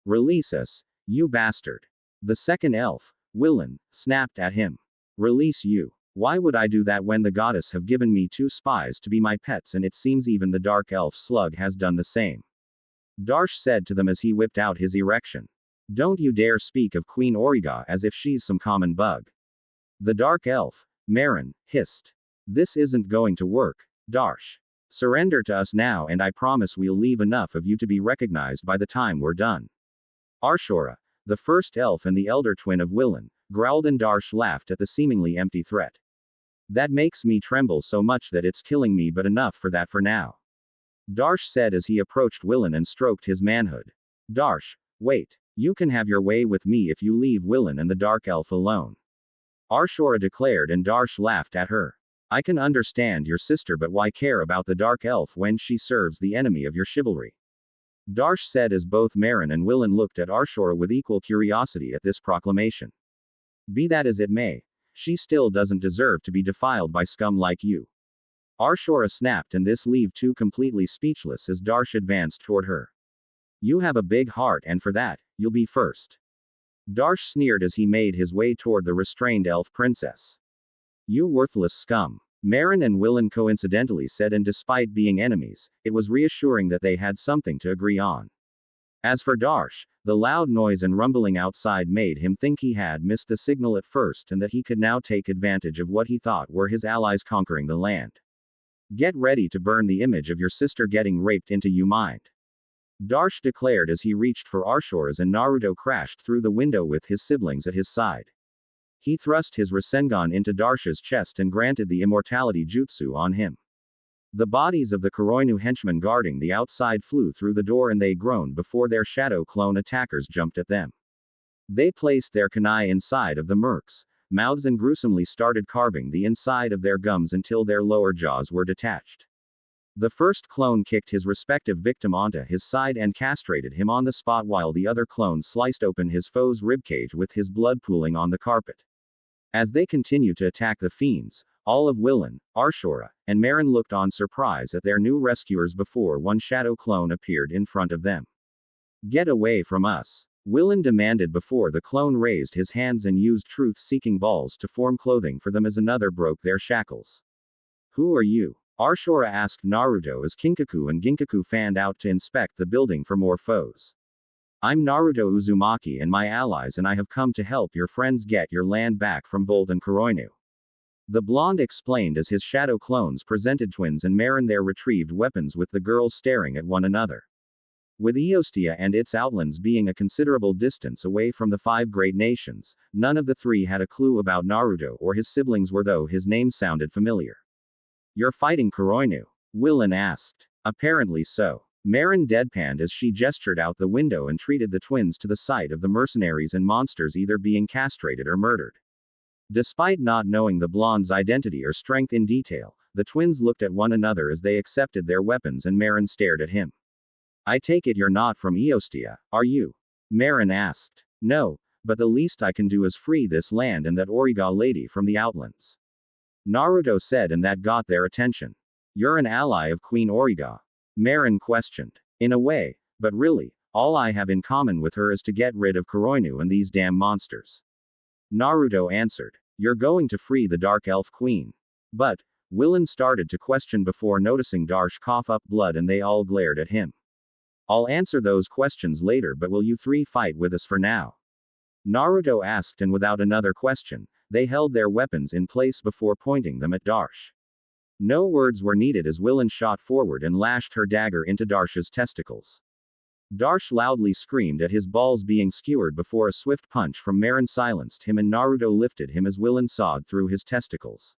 "Release us, you bastard." The second elf, Willan, snapped at him. "Release you. Why would I do that when the goddess have given me 2 spies to be my pets and it seems even the dark elf slug has done the same?" Darsh said to them as he whipped out his erection. "Don't you dare speak of Queen Origa as if she's some common bug." The dark elf, Marin, hissed. "This isn't going to work, Darsh. Surrender to us now and I promise we'll leave enough of you to be recognized by the time we're done." Arshora, the first elf and the elder twin of Willan, growled and Darsh laughed at the seemingly empty threat. "That makes me tremble so much that it's killing me, but enough for that for now," Darsh said as he approached Willan and stroked his manhood. "Darsh, wait. You can have your way with me if you leave Willan and the dark elf alone," Arshora declared and Darsh laughed at her. "I can understand your sister, but why care about the dark elf when she serves the enemy of your chivalry?" Darsh said as both Marin and Willan looked at Arshora with equal curiosity at this proclamation. "Be that as it may, she still doesn't deserve to be defiled by scum like you," Arshora snapped and this leave 2 completely speechless as Darsh advanced toward her. "You have a big heart and for that, you'll be first," Darsh sneered as he made his way toward the restrained elf princess. "You worthless scum," Marin and Willan coincidentally said and despite being enemies, it was reassuring that they had something to agree on. As for Darsh, the loud noise and rumbling outside made him think he had missed the signal at first and that he could now take advantage of what he thought were his allies conquering the land. "Get ready to burn the image of your sister getting raped into your mind," Darsh declared as he reached for Arshora's and Naruto crashed through the window with his siblings at his side. He thrust his Rasengan into Darsh's chest and granted the immortality jutsu on him. The bodies of the Coronu henchmen guarding the outside flew through the door and they groaned before their shadow clone attackers jumped at them. They placed their kunai inside of the mercs' mouths and gruesomely started carving the inside of their gums until their lower jaws were detached. The first clone kicked his respective victim onto his side and castrated him on the spot while the other clone sliced open his foe's ribcage with his blood pooling on the carpet. As they continued to attack the fiends, all of Willan, Arshora, and Marin looked on surprise at their new rescuers before one shadow clone appeared in front of them. Get away from us. Willen demanded before the clone raised his hands and used truth-seeking balls to form clothing for them as another broke their shackles. Who are you? Arshura asked Naruto as Kinkaku and Ginkaku fanned out to inspect the building for more foes. I'm Naruto Uzumaki and my allies, and I have come to help your friends get your land back from Bold and Coronu. The blonde explained as his shadow clones presented twins and Marin their retrieved weapons, with the girls staring at one another. With Eostia and its outlands being a considerable distance away from the five great nations, none of the three had a clue about Naruto or his siblings were, though his name sounded familiar. You're fighting Coronu? Willen asked. Apparently so. Marin deadpanned as she gestured out the window and treated the twins to the sight of the mercenaries and monsters either being castrated or murdered. Despite not knowing the blonde's identity or strength in detail, the twins looked at one another as they accepted their weapons, and Marin stared at him. I take it you're not from Eostia, are you? Marin asked. No, but the least I can do is free this land and that Origa lady from the outlands. Naruto said, and that got their attention. You're an ally of Queen Origa? Marin questioned. In a way, but really, all I have in common with her is to get rid of Coronu and these damn monsters. Naruto answered. You're going to free the Dark Elf Queen. But, Willen started to question before noticing Darsh cough up blood, and they all glared at him. I'll answer those questions later, but will you three fight with us for now? Naruto asked, and without another question, they held their weapons in place before pointing them at Darsh. No words were needed as Willen shot forward and lashed her dagger into Darsh's testicles. Darsh loudly screamed at his balls being skewered before a swift punch from Marin silenced him, and Naruto lifted him as Willen sawed through his testicles.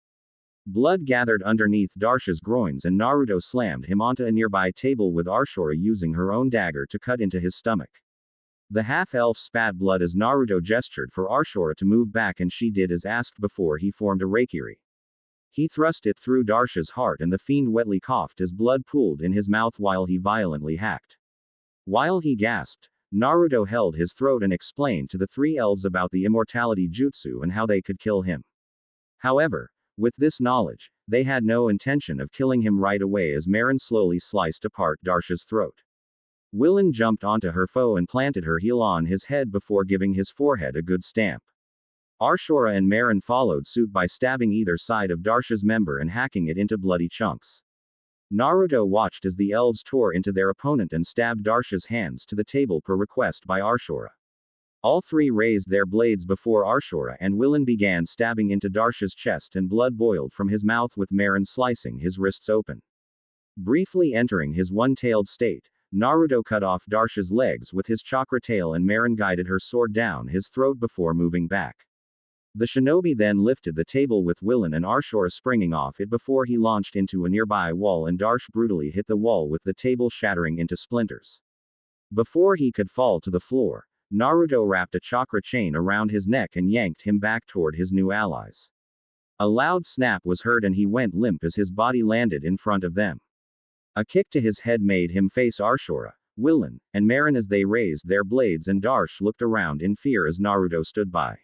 Blood gathered underneath Darsh's groins, and Naruto slammed him onto a nearby table with Arshura using her own dagger to cut into his stomach. The half-elf spat blood as Naruto gestured for Arshura to move back, and she did as asked before he formed a Raikiri. He thrust it through Darsh's heart, and the fiend wetly coughed as blood pooled in his mouth while he violently hacked. While he gasped, Naruto held his throat and explained to the three elves about the immortality jutsu and how they could kill him. However, with this knowledge, they had no intention of killing him right away as Marin slowly sliced apart Darsh's throat. Willen jumped onto her foe and planted her heel on his head before giving his forehead a good stamp. Arshura and Marin followed suit by stabbing either side of Darsh's member and hacking it into bloody chunks. Naruto watched as the elves tore into their opponent and stabbed Darsh's hands to the table per request by Arshura. All three raised their blades before Arshura and Willen began stabbing into Darsh's chest, and blood boiled from his mouth with Marin slicing his wrists open. Briefly entering his one-tailed state, Naruto cut off Darsh's legs with his chakra tail, and Marin guided her sword down his throat before moving back. The shinobi then lifted the table with Willen and Arshura springing off it before he launched into a nearby wall, and Darsh brutally hit the wall with the table shattering into splinters. Before he could fall to the floor, Naruto wrapped a chakra chain around his neck and yanked him back toward his new allies. A loud snap was heard and he went limp as his body landed in front of them. A kick to his head made him face Arshura, Willen, and Marin as they raised their blades, and Darsh looked around in fear as Naruto stood by.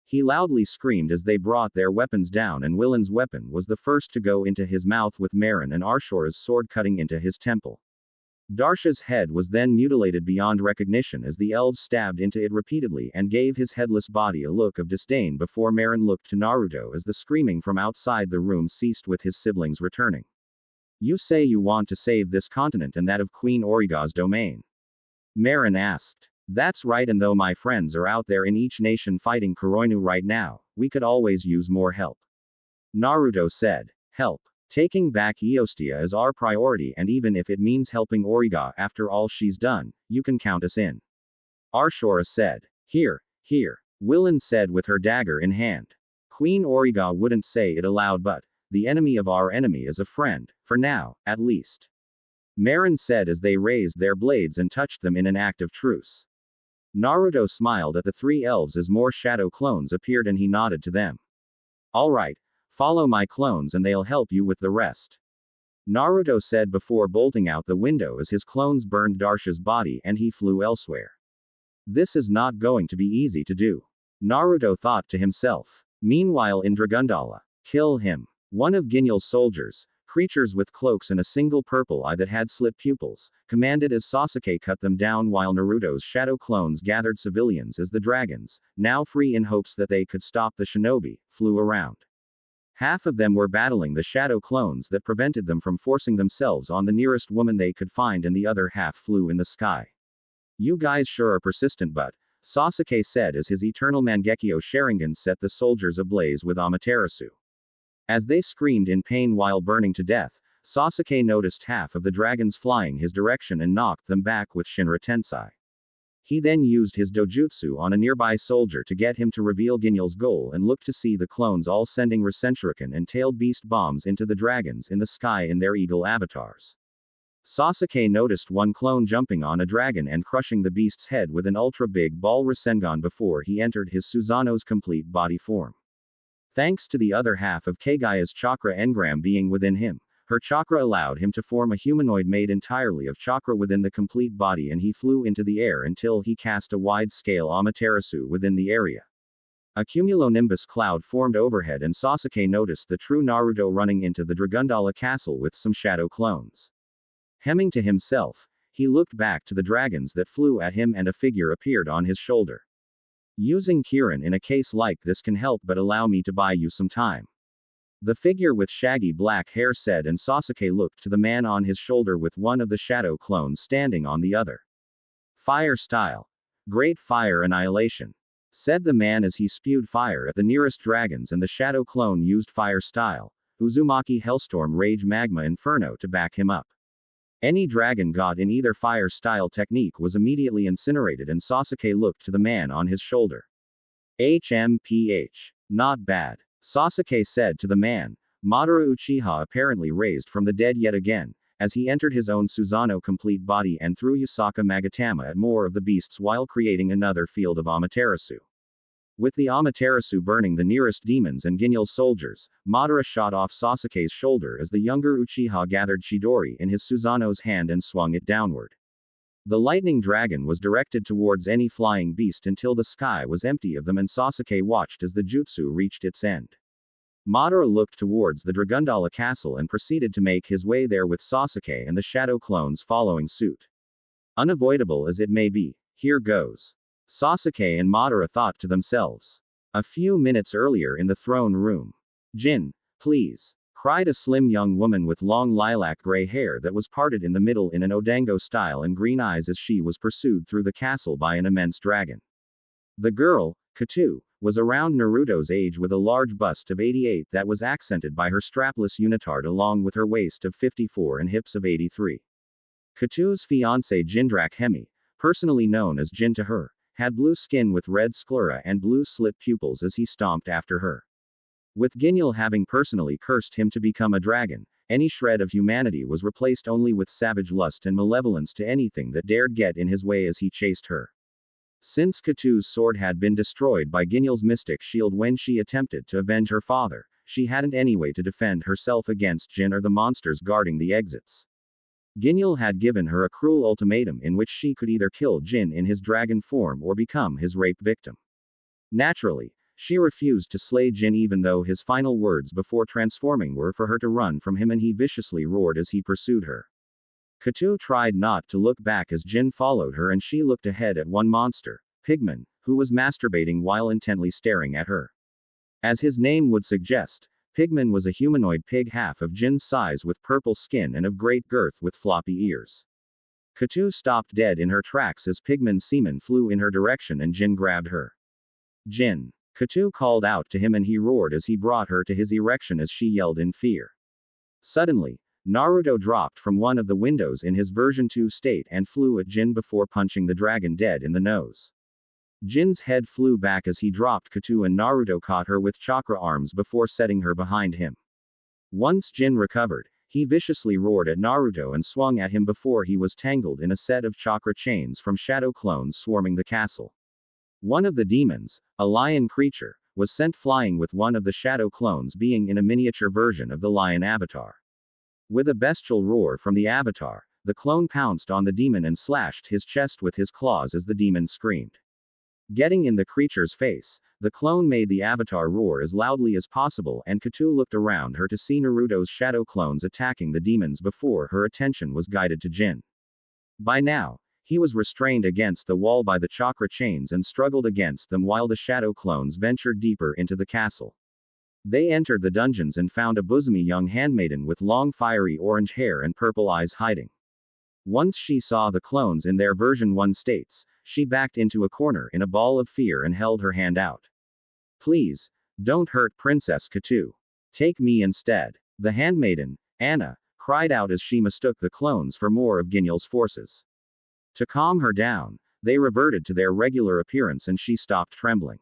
He loudly screamed as they brought their weapons down, and Willen's weapon was the first to go into his mouth, with Marin and Arshura's sword cutting into his temple. Darsh's head was then mutilated beyond recognition as the elves stabbed into it repeatedly and gave his headless body a look of disdain before Marin looked to Naruto as the screaming from outside the room ceased, with his siblings returning. You say you want to save this continent and that of Queen Origa's domain? Marin asked. That's right, and though my friends are out there in each nation fighting Coronu right now, we could always use more help. Naruto said. Help. Taking back Eostia is our priority, and even if it means helping Origa after all she's done, you can count us in. Arshura said. Here, Willen said with her dagger in hand. Queen Origa wouldn't say it aloud, but the enemy of our enemy is a friend, for now, at least. Marin said as they raised their blades and touched them in an act of truce. Naruto smiled at the three elves as more shadow clones appeared, and he nodded to them. All right, follow my clones and they'll help you with the rest. Naruto said before bolting out the window as his clones burned Darsh's body and he flew elsewhere. This is not going to be easy to do. Naruto thought to himself. Meanwhile in Dragundala. Kill him. One of Ginel's soldiers, creatures with cloaks and a single purple eye that had slit pupils, commanded as Sasuke cut them down while Naruto's shadow clones gathered civilians as the dragons, now free in hopes that they could stop the shinobi, flew around. Half of them were battling the shadow clones that prevented them from forcing themselves on the nearest woman they could find, and the other half flew in the sky. "You guys sure are persistent, but," Sasuke said as his eternal Mangekyo Sharingan set the soldiers ablaze with Amaterasu. As they screamed in pain while burning to death, Sasuke noticed half of the dragons flying his direction and knocked them back with Shinra Tensei. He then used his dojutsu on a nearby soldier to get him to reveal Ginyo's goal and looked to see the clones all sending Rasenshuriken and tailed beast bombs into the dragons in the sky in their eagle avatars. Sasuke noticed one clone jumping on a dragon and crushing the beast's head with an ultra-big ball Rasengan before he entered his Susanoo's complete body form. Thanks to the other half of Kaguya's chakra engram being within him, her chakra allowed him to form a humanoid made entirely of chakra within the complete body, and he flew into the air until he cast a wide-scale Amaterasu within the area. A cumulonimbus cloud formed overhead and Sasuke noticed the true Naruto running into the Dragundala castle with some shadow clones. Hemming to himself, he looked back to the dragons that flew at him and a figure appeared on his shoulder. "Using Kirin in a case like this can help, but allow me to buy you some time," the figure with shaggy black hair said, and Sasuke looked to the man on his shoulder with one of the shadow clones standing on the other. "Fire style. Great fire annihilation," said the man as he spewed fire at the nearest dragons, and the shadow clone used fire style, Uzumaki Hellstorm Rage Magma Inferno to back him up. Any dragon god in either fire style technique was immediately incinerated, and Sasuke looked to the man on his shoulder. "HMPH. Not bad," Sasuke said to the man, Madara Uchiha apparently raised from the dead yet again, as he entered his own Susanoo complete body and threw Yusaka Magatama at more of the beasts while creating another field of Amaterasu. With the Amaterasu burning the nearest demons and Ginyo's soldiers, Madara shot off Sasuke's shoulder as the younger Uchiha gathered Chidori in his Susanoo's hand and swung it downward. The lightning dragon was directed towards any flying beast until the sky was empty of them, and Sasuke watched as the jutsu reached its end. Madara looked towards the Dragundala castle and proceeded to make his way there with Sasuke and the shadow clones following suit. Unavoidable as it may be, here goes, Sasuke and Madara thought to themselves. A few minutes earlier in the throne room. "Jin, please," cried a slim young woman with long lilac gray hair that was parted in the middle in an Odango style and green eyes as she was pursued through the castle by an immense dragon. The girl, Katu, was around Naruto's age with a large bust of 88 that was accented by her strapless unitard along with her waist of 54 and hips of 83. Katu's fiancé Jindrak Hemi, personally known as Jin to her, had blue skin with red sclera and blue slit pupils as he stomped after her. With Ginyo having personally cursed him to become a dragon, any shred of humanity was replaced only with savage lust and malevolence to anything that dared get in his way as he chased her. Since Katu's sword had been destroyed by Ginyo's mystic shield when she attempted to avenge her father, she hadn't any way to defend herself against Jin or the monsters guarding the exits. Ginyo had given her a cruel ultimatum in which she could either kill Jin in his dragon form or become his rape victim. Naturally, she refused to slay Jin even though his final words before transforming were for her to run from him, and he viciously roared as he pursued her. Katu tried not to look back as Jin followed her, and she looked ahead at one monster, Pigman, who was masturbating while intently staring at her. As his name would suggest, Pigman was a humanoid pig half of Jin's size with purple skin and of great girth with floppy ears. Katu stopped dead in her tracks as Pigman's semen flew in her direction and Jin grabbed her. "Jin!" Katu called out to him, and he roared as he brought her to his erection as she yelled in fear. Suddenly, Naruto dropped from one of the windows in his version 2 state and flew at Jin before punching the dragon dead in the nose. Jin's head flew back as he dropped Katu, and Naruto caught her with chakra arms before setting her behind him. Once Jin recovered, he viciously roared at Naruto and swung at him before he was tangled in a set of chakra chains from shadow clones swarming the castle. One of the demons, a lion creature, was sent flying with one of the shadow clones being in a miniature version of the lion avatar. With a bestial roar from the avatar, the clone pounced on the demon and slashed his chest with his claws as the demon screamed. Getting in the creature's face, The clone made the avatar roar as loudly as possible, and Katu looked around her to see Naruto's shadow clones attacking the demons before her attention was guided to Jin. By now, he was restrained against the wall by the chakra chains and struggled against them while the shadow clones ventured deeper into the castle. They entered the dungeons and found a bosomy young handmaiden with long fiery orange hair and purple eyes hiding. Once she saw the clones in their version 1 states, she backed into a corner in a ball of fear and held her hand out. Please, don't hurt Princess Katu. Take me instead. The handmaiden, Anna, cried out as she mistook the clones for more of Ginel's forces. To calm her down, they reverted to their regular appearance and she stopped trembling.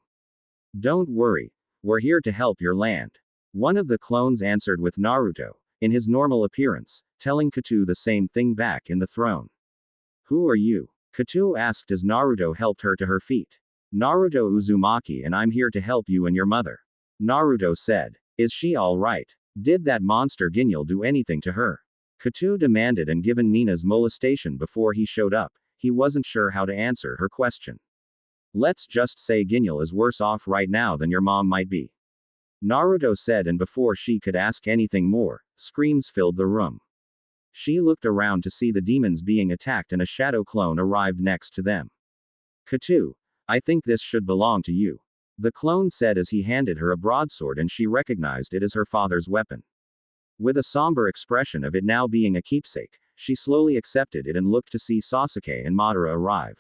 Don't worry, we're here to help your land. One of the clones answered with Naruto, in his normal appearance, telling Katu the same thing back in the throne. Who are you? Katu asked as Naruto helped her to her feet. Naruto Uzumaki, and I'm here to help you and your mother. Naruto said. Is she alright? Did that monster Ginel do anything to her? Katu demanded, and given Nina's molestation before he showed up, he wasn't sure how to answer her question. Let's just say Ginel is worse off right now than your mom might be. Naruto said, and before she could ask anything more, screams filled the room. She looked around to see the demons being attacked and a shadow clone arrived next to them. Katu, I think this should belong to you. The clone said as he handed her a broadsword, and she recognized it as her father's weapon. With a somber expression of it now being a keepsake, she slowly accepted it and looked to see Sasuke and Madara arrive.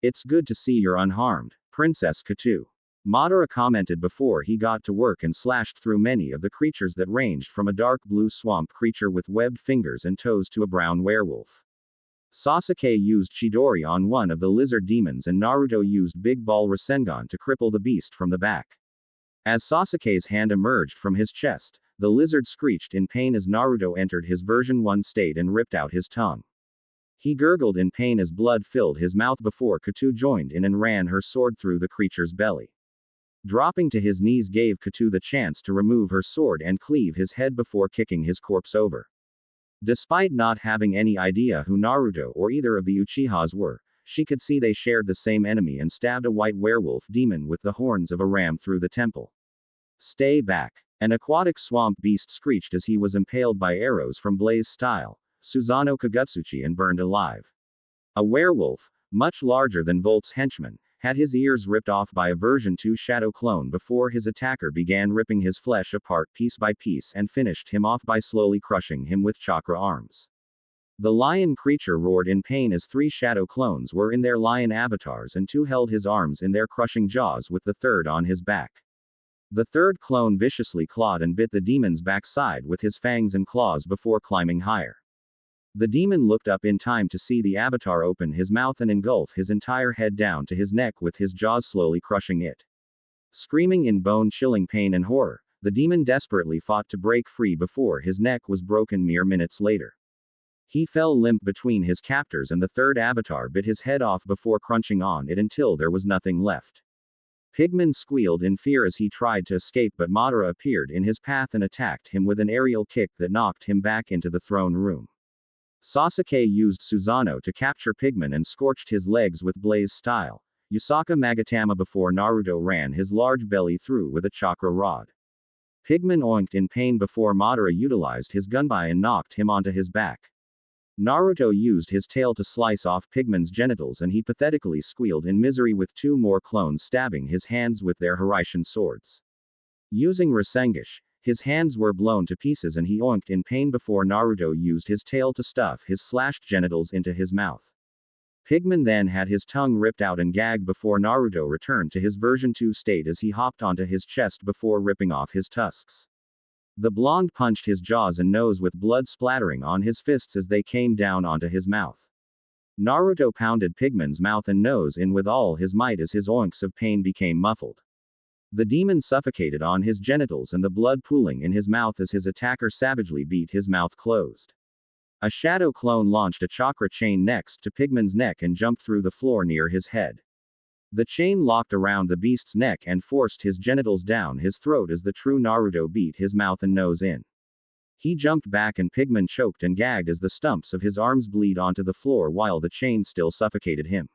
It's good to see you're unharmed, Princess Katu. Madara commented before he got to work and slashed through many of the creatures that ranged from a dark blue swamp creature with webbed fingers and toes to a brown werewolf. Sasuke used Chidori on one of the lizard demons and Naruto used Big Ball Rasengan to cripple the beast from the back. As Sasuke's hand emerged from his chest, the lizard screeched in pain as Naruto entered his version 1 state and ripped out his tongue. He gurgled in pain as blood filled his mouth before Katu joined in and ran her sword through the creature's belly. Dropping to his knees gave Katu the chance to remove her sword and cleave his head before kicking his corpse over. Despite not having any idea who Naruto or either of the Uchihas were, she could see they shared the same enemy and stabbed a white werewolf demon with the horns of a ram through the temple. Stay back. An aquatic swamp beast screeched as he was impaled by arrows from Blaze Style, Susanoo Kagutsuchi, and burned alive. A werewolf, much larger than Volt's henchman, had his ears ripped off by a version 2 shadow clone before his attacker began ripping his flesh apart piece by piece and finished him off by slowly crushing him with chakra arms. The lion creature roared in pain as 3 shadow clones were in their lion avatars and 2 held his arms in their crushing jaws with the third on his back. The third clone viciously clawed and bit the demon's backside with his fangs and claws before climbing higher. The demon looked up in time to see the avatar open his mouth and engulf his entire head down to his neck with his jaws slowly crushing it. Screaming in bone-chilling pain and horror, the demon desperately fought to break free before his neck was broken mere minutes later. He fell limp between his captors and the third avatar bit his head off before crunching on it until there was nothing left. Pigman squealed in fear as he tried to escape, but Madara appeared in his path and attacked him with an aerial kick that knocked him back into the throne room. Sasuke used Susanoo to capture Pigman and scorched his legs with Blaze Style, Yusaka Magatama before Naruto ran his large belly through with a chakra rod. Pigman oinked in pain before Madara utilized his gunbai and knocked him onto his back. Naruto used his tail to slice off Pigman's genitals and he pathetically squealed in misery with 2 more clones stabbing his hands with their Hiraishin swords. Using Rasengan, his hands were blown to pieces and he oinked in pain before Naruto used his tail to stuff his slashed genitals into his mouth. Pigman then had his tongue ripped out and gagged before Naruto returned to his version 2 state as he hopped onto his chest before ripping off his tusks. The blonde punched his jaws and nose with blood splattering on his fists as they came down onto his mouth. Naruto pounded Pigman's mouth and nose in with all his might as his oinks of pain became muffled. The demon suffocated on his genitals and the blood pooling in his mouth as his attacker savagely beat his mouth closed. A shadow clone launched a chakra chain next to Pigman's neck and jumped through the floor near his head. The chain locked around the beast's neck and forced his genitals down his throat as the true Naruto beat his mouth and nose in. He jumped back and Pigman choked and gagged as the stumps of his arms bleed onto the floor while the chain still suffocated him.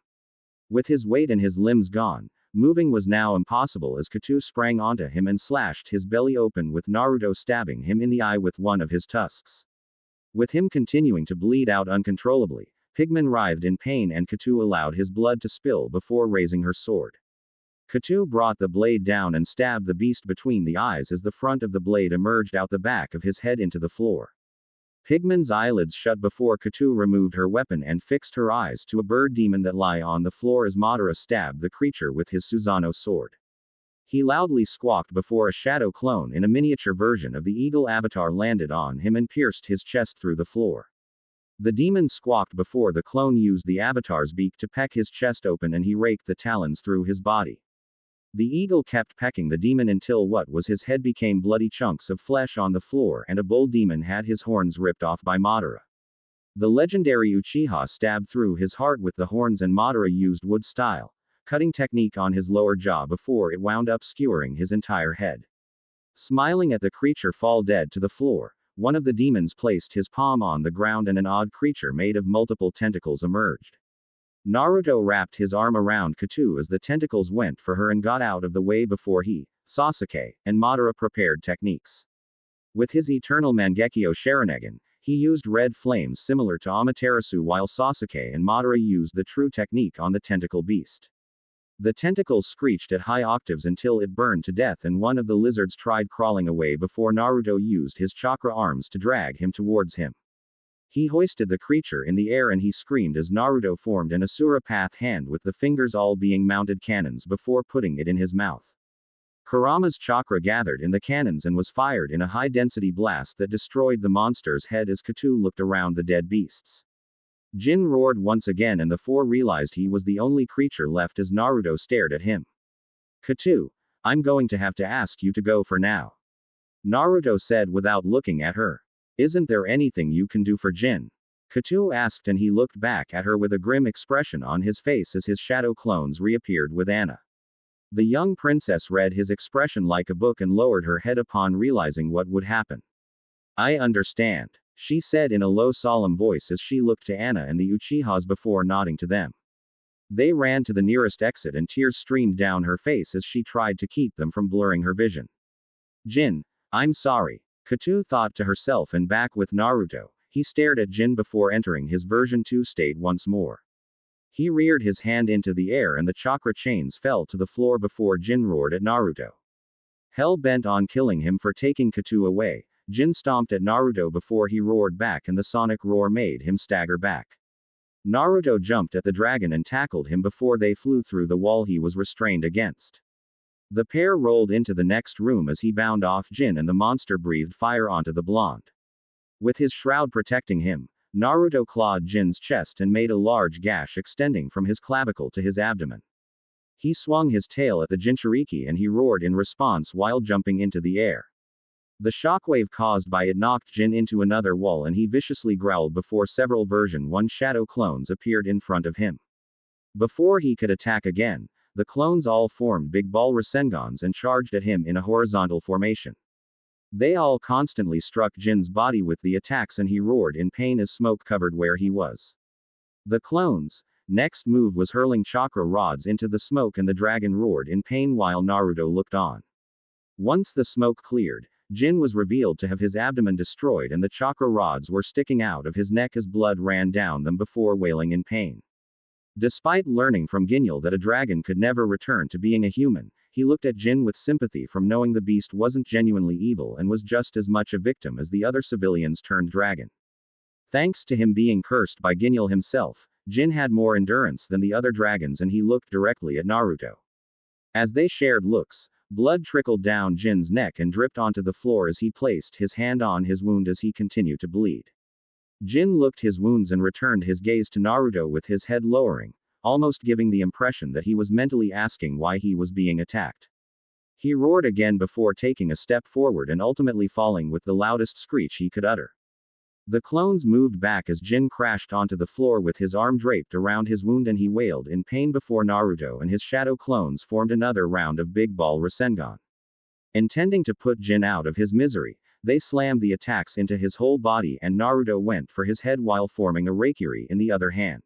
With his weight and his limbs gone, Moving was now impossible as Kato sprang onto him and slashed his belly open with Naruto stabbing him in the eye with one of his tusks. With him continuing to bleed out uncontrollably, Pigman writhed in pain and Kato allowed his blood to spill before raising her sword. Kato brought the blade down and stabbed the beast between the eyes as the front of the blade emerged out the back of his head into the floor. Pigman's eyelids shut before Kato removed her weapon and fixed her eyes to a bird demon that lay on the floor as Madara stabbed the creature with his Susanoo sword. He loudly squawked before a shadow clone in a miniature version of the eagle avatar landed on him and pierced his chest through the floor. The demon squawked before the clone used the avatar's beak to peck his chest open and he raked the talons through his body. The eagle kept pecking the demon until what was his head became bloody chunks of flesh on the floor and a bull demon had his horns ripped off by Madara. The legendary Uchiha stabbed through his heart with the horns and Madara used wood style cutting technique on his lower jaw before it wound up skewering his entire head. Smiling at the creature fall dead to the floor, one of the demons placed his palm on the ground and an odd creature made of multiple tentacles emerged. Naruto wrapped his arm around Kato as the tentacles went for her and got out of the way before he, Sasuke, and Madara prepared techniques. With his eternal Mangekyo Sharingan, he used red flames similar to Amaterasu while Sasuke and Madara used the true technique on the tentacle beast. The tentacles screeched at high octaves until it burned to death and one of the lizards tried crawling away before Naruto used his chakra arms to drag him towards him. He hoisted the creature in the air and he screamed as Naruto formed an Asura Path hand with the fingers all being mounted cannons before putting it in his mouth. Kurama's chakra gathered in the cannons and was fired in a high-density blast that destroyed the monster's head as Kato looked around the dead beasts. Jin roared once again and the four realized he was the only creature left as Naruto stared at him. Kato, I'm going to have to ask you to go for now. Naruto said without looking at her. Isn't there anything you can do for Jin? Kato asked and he looked back at her with a grim expression on his face as his shadow clones reappeared with Anna. The young princess read his expression like a book and lowered her head upon realizing what would happen. I understand, she said in a low solemn voice as she looked to Anna and the Uchihas before nodding to them. They ran to the nearest exit and tears streamed down her face as she tried to keep them from blurring her vision. Jin, I'm sorry. Kato thought to herself and back with Naruto, he stared at Jin before entering his version 2 state once more. He reared his hand into the air and the chakra chains fell to the floor before Jin roared at Naruto. Hell bent on killing him for taking Kato away, Jin stomped at Naruto before he roared back and the sonic roar made him stagger back. Naruto jumped at the dragon and tackled him before they flew through the wall he was restrained against. The pair rolled into the next room as he bound off Jin and the monster breathed fire onto the blonde. With his shroud protecting him, Naruto clawed Jin's chest and made a large gash extending from his clavicle to his abdomen. He swung his tail at the Jinchuriki and he roared in response while jumping into the air. The shockwave caused by it knocked Jin into another wall and he viciously growled before several version 1 shadow clones appeared in front of him. Before he could attack again, the clones all formed big ball Rasengans and charged at him in a horizontal formation. They all constantly struck Jin's body with the attacks and he roared in pain as smoke covered where he was. The clones' next move was hurling chakra rods into the smoke and the dragon roared in pain while Naruto looked on. Once the smoke cleared, Jin was revealed to have his abdomen destroyed and the chakra rods were sticking out of his neck as blood ran down them before wailing in pain. Despite learning from Ginyu that a dragon could never return to being a human, he looked at Jin with sympathy from knowing the beast wasn't genuinely evil and was just as much a victim as the other civilians turned dragon. Thanks to him being cursed by Ginyu himself, Jin had more endurance than the other dragons and he looked directly at Naruto. As they shared looks, blood trickled down Jin's neck and dripped onto the floor as he placed his hand on his wound as he continued to bleed. Jin looked his wounds and returned his gaze to Naruto with his head lowering, almost giving the impression that he was mentally asking why he was being attacked. He roared again before taking a step forward and ultimately falling with the loudest screech he could utter. The clones moved back as Jin crashed onto the floor with his arm draped around his wound and he wailed in pain before Naruto and his shadow clones formed another round of big ball Rasengan. Intending to put Jin out of his misery, they slammed the attacks into his whole body and Naruto went for his head while forming a Raikiri in the other hand.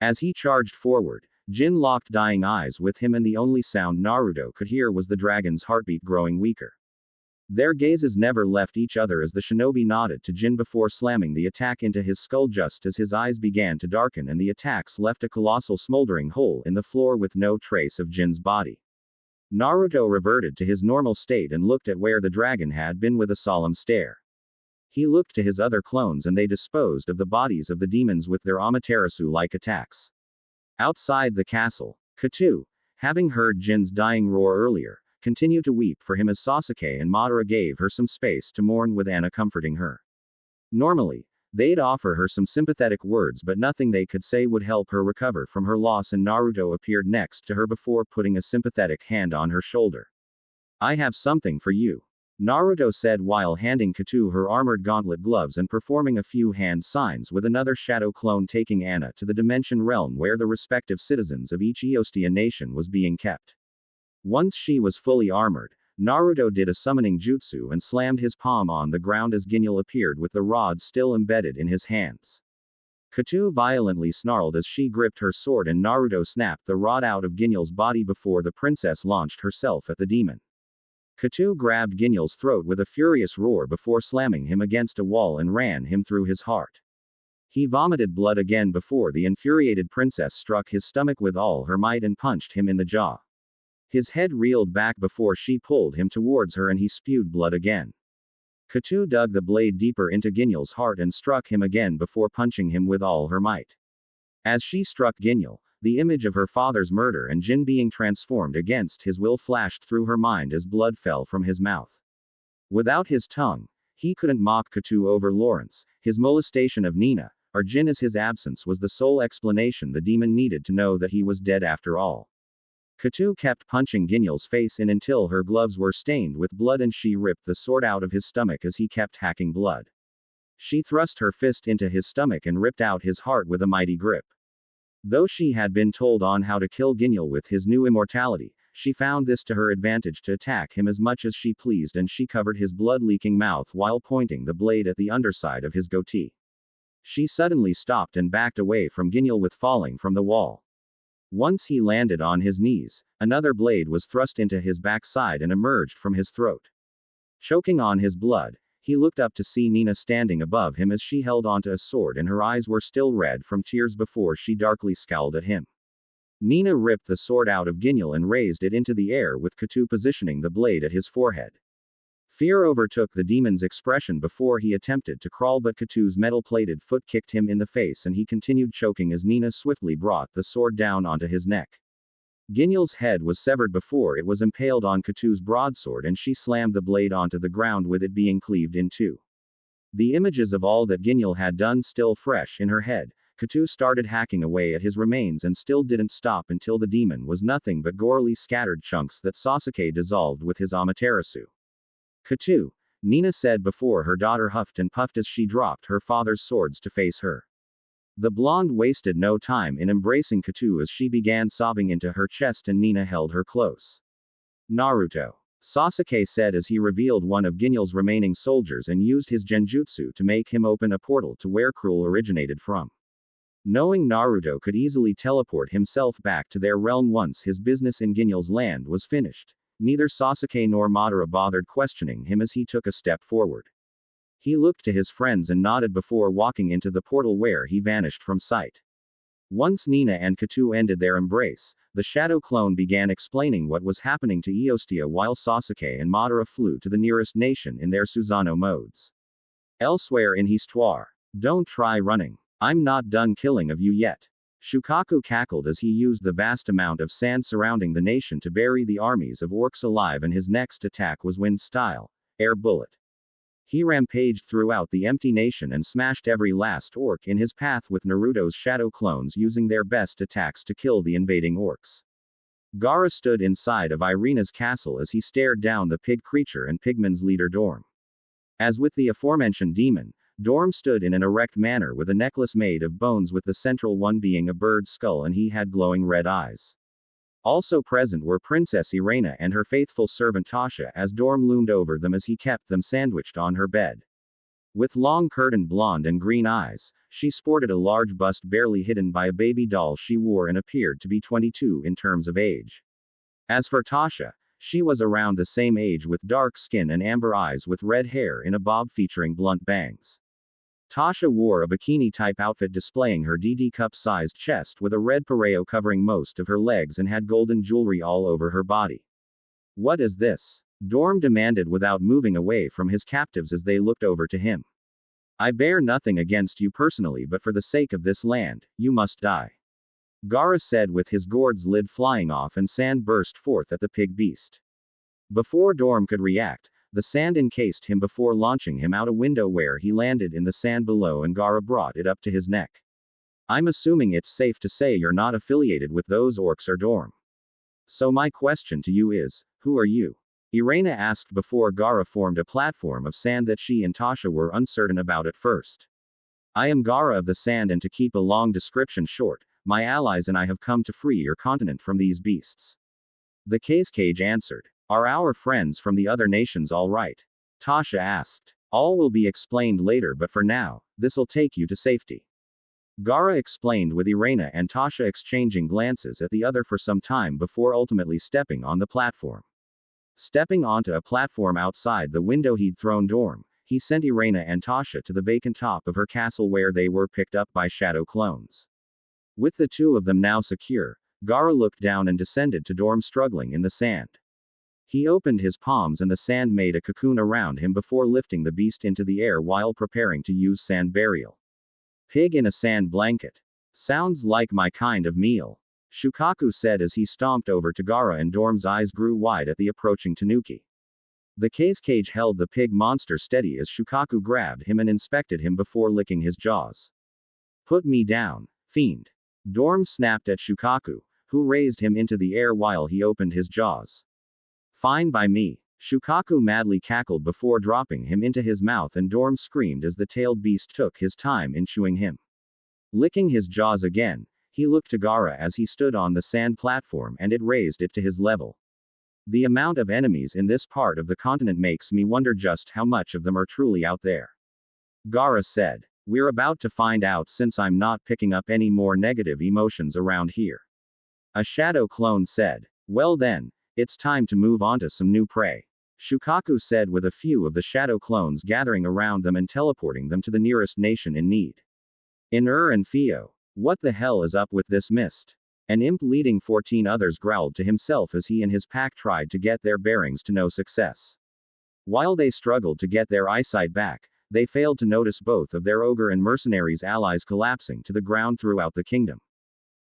As he charged forward, Jin locked dying eyes with him, and the only sound Naruto could hear was the dragon's heartbeat growing weaker. Their gazes never left each other as the shinobi nodded to Jin before slamming the attack into his skull just as his eyes began to darken and the attacks left a colossal smoldering hole in the floor with no trace of Jin's body. Naruto reverted to his normal state and looked at where the dragon had been with a solemn stare. He looked to his other clones and they disposed of the bodies of the demons with their Amaterasu-like attacks. Outside the castle, Katu, having heard Jin's dying roar earlier, continued to weep for him as Sasuke and Madara gave her some space to mourn with Anna comforting her. Normally, they'd offer her some sympathetic words but nothing they could say would help her recover from her loss, and Naruto appeared next to her before putting a sympathetic hand on her shoulder. "I have something for you," Naruto said while handing Katu her armored gauntlet gloves and performing a few hand signs with another shadow clone, taking Anna to the dimension realm where the respective citizens of each Eostia nation was being kept. Once she was fully armored, Naruto did a summoning jutsu and slammed his palm on the ground as Ginyl appeared with the rod still embedded in his hands. Katu violently snarled as she gripped her sword and Naruto snapped the rod out of Ginyl's body before the princess launched herself at the demon. Katu grabbed Ginyl's throat with a furious roar before slamming him against a wall and ran him through his heart. He vomited blood again before the infuriated princess struck his stomach with all her might and punched him in the jaw. His head reeled back before she pulled him towards her and he spewed blood again. Katu dug the blade deeper into Ginyl's heart and struck him again before punching him with all her might. As she struck Ginyl, the image of her father's murder and Jin being transformed against his will flashed through her mind as blood fell from his mouth. Without his tongue, he couldn't mock Katu over Lawrence, his molestation of Nina, or Jin, as his absence was the sole explanation the demon needed to know that he was dead after all. Katu kept punching Ginyl's face in until her gloves were stained with blood and she ripped the sword out of his stomach as he kept hacking blood. She thrust her fist into his stomach and ripped out his heart with a mighty grip. Though she had been told on how to kill Ginyl with his new immortality, she found this to her advantage to attack him as much as she pleased, and she covered his blood-leaking mouth while pointing the blade at the underside of his goatee. She suddenly stopped and backed away from Ginyl with falling from the wall. Once he landed on his knees, another blade was thrust into his backside and emerged from his throat. Choking on his blood, he looked up to see Nina standing above him as she held onto a sword and her eyes were still red from tears before she darkly scowled at him. Nina ripped the sword out of Ginyl and raised it into the air with Katu positioning the blade at his forehead. Fear overtook the demon's expression before he attempted to crawl, but Katu's metal-plated foot kicked him in the face and he continued choking as Nina swiftly brought the sword down onto his neck. Ginyl's head was severed before it was impaled on Katu's broadsword and she slammed the blade onto the ground with it being cleaved in two. The images of all that Ginyl had done still fresh in her head, Katu started hacking away at his remains and still didn't stop until the demon was nothing but gorily scattered chunks that Sasuke dissolved with his Amaterasu. "Katu," Nina said before her daughter huffed and puffed as she dropped her father's swords to face her. The blonde wasted no time in embracing Katu as she began sobbing into her chest and Nina held her close. "Naruto," Sasuke said as he revealed one of Ginyl's remaining soldiers and used his genjutsu to make him open a portal to where Cruel originated from. Knowing Naruto could easily teleport himself back to their realm once his business in Ginyl's land was finished, neither Sasuke nor Madara bothered questioning him as he took a step forward. He looked to his friends and nodded before walking into the portal where he vanished from sight. Once Nina and Katu ended their embrace, the shadow clone began explaining what was happening to Eostia while Sasuke and Madara flew to the nearest nation in their Susanoo modes. Elsewhere in Histoire. "Don't try running. I'm not done killing of you yet." Shukaku cackled as he used the vast amount of sand surrounding the nation to bury the armies of orcs alive, and his next attack was wind style, air bullet. He rampaged throughout the empty nation and smashed every last orc in his path with Naruto's shadow clones using their best attacks to kill the invading orcs. Gaara stood inside of Irina's castle as he stared down the pig creature and Pigman's leader Dorm. As with the aforementioned demon, Dorm stood in an erect manner with a necklace made of bones, with the central one being a bird's skull, and he had glowing red eyes. Also present were Princess Irina and her faithful servant Tasha as Dorm loomed over them as he kept them sandwiched on her bed. With long curtained blonde and green eyes, she sported a large bust barely hidden by a baby doll she wore and appeared to be 22 in terms of age. As for Tasha, she was around the same age with dark skin and amber eyes with red hair in a bob featuring blunt bangs. Tasha wore a bikini-type outfit displaying her DD cup-sized chest with a red pareo covering most of her legs and had golden jewelry all over her body. "What is this?" Dorm demanded without moving away from his captives as they looked over to him. "I bear nothing against you personally, but for the sake of this land, you must die," Gaara said with his gourd's lid flying off and sand burst forth at the pig beast. Before Dorm could react, the sand encased him before launching him out a window where he landed in the sand below and Gaara brought it up to his neck. "I'm assuming it's safe to say you're not affiliated with those orcs or Dorm. So my question to you is, who are you?" Irena asked before Gaara formed a platform of sand that she and Tasha were uncertain about at first. "I am Gaara of the Sand, and to keep a long description short, my allies and I have come to free your continent from these beasts." The Cage answered. "Are our friends from the other nations all right?" Tasha asked. "All will be explained later, but for now, this'll take you to safety," Gaara explained, with Irena and Tasha exchanging glances at the other for some time before ultimately stepping on the platform. Stepping onto a platform outside the window he'd thrown Dorm, he sent Irena and Tasha to the vacant top of her castle where they were picked up by shadow clones. With the two of them now secure, Gaara looked down and descended to Dorm struggling in the sand. He opened his palms and the sand made a cocoon around him before lifting the beast into the air while preparing to use sand burial. "Pig in a sand blanket. Sounds like my kind of meal," Shukaku said as he stomped over to Gaara, and Dorm's eyes grew wide at the approaching Tanuki. The Cage held the pig monster steady as Shukaku grabbed him and inspected him before licking his jaws. "Put me down, fiend," Dorm snapped at Shukaku, who raised him into the air while he opened his jaws. "Fine by me," Shukaku madly cackled before dropping him into his mouth, and Dorm screamed as the tailed beast took his time in chewing him. Licking his jaws again, he looked to Gaara as he stood on the sand platform and it raised it to his level. "The amount of enemies in this part of the continent makes me wonder just how much of them are truly out there," Gaara said. "We're about to find out, since I'm not picking up any more negative emotions around here," a shadow clone said. "Well then, it's time to move on to some new prey," Shukaku said, with a few of the shadow clones gathering around them and teleporting them to the nearest nation in need. And Fio. "What the hell is up with this mist?" An imp leading 14 others growled to himself as he and his pack tried to get their bearings to no success. While they struggled to get their eyesight back, they failed to notice both of their ogre and mercenaries allies collapsing to the ground throughout the kingdom.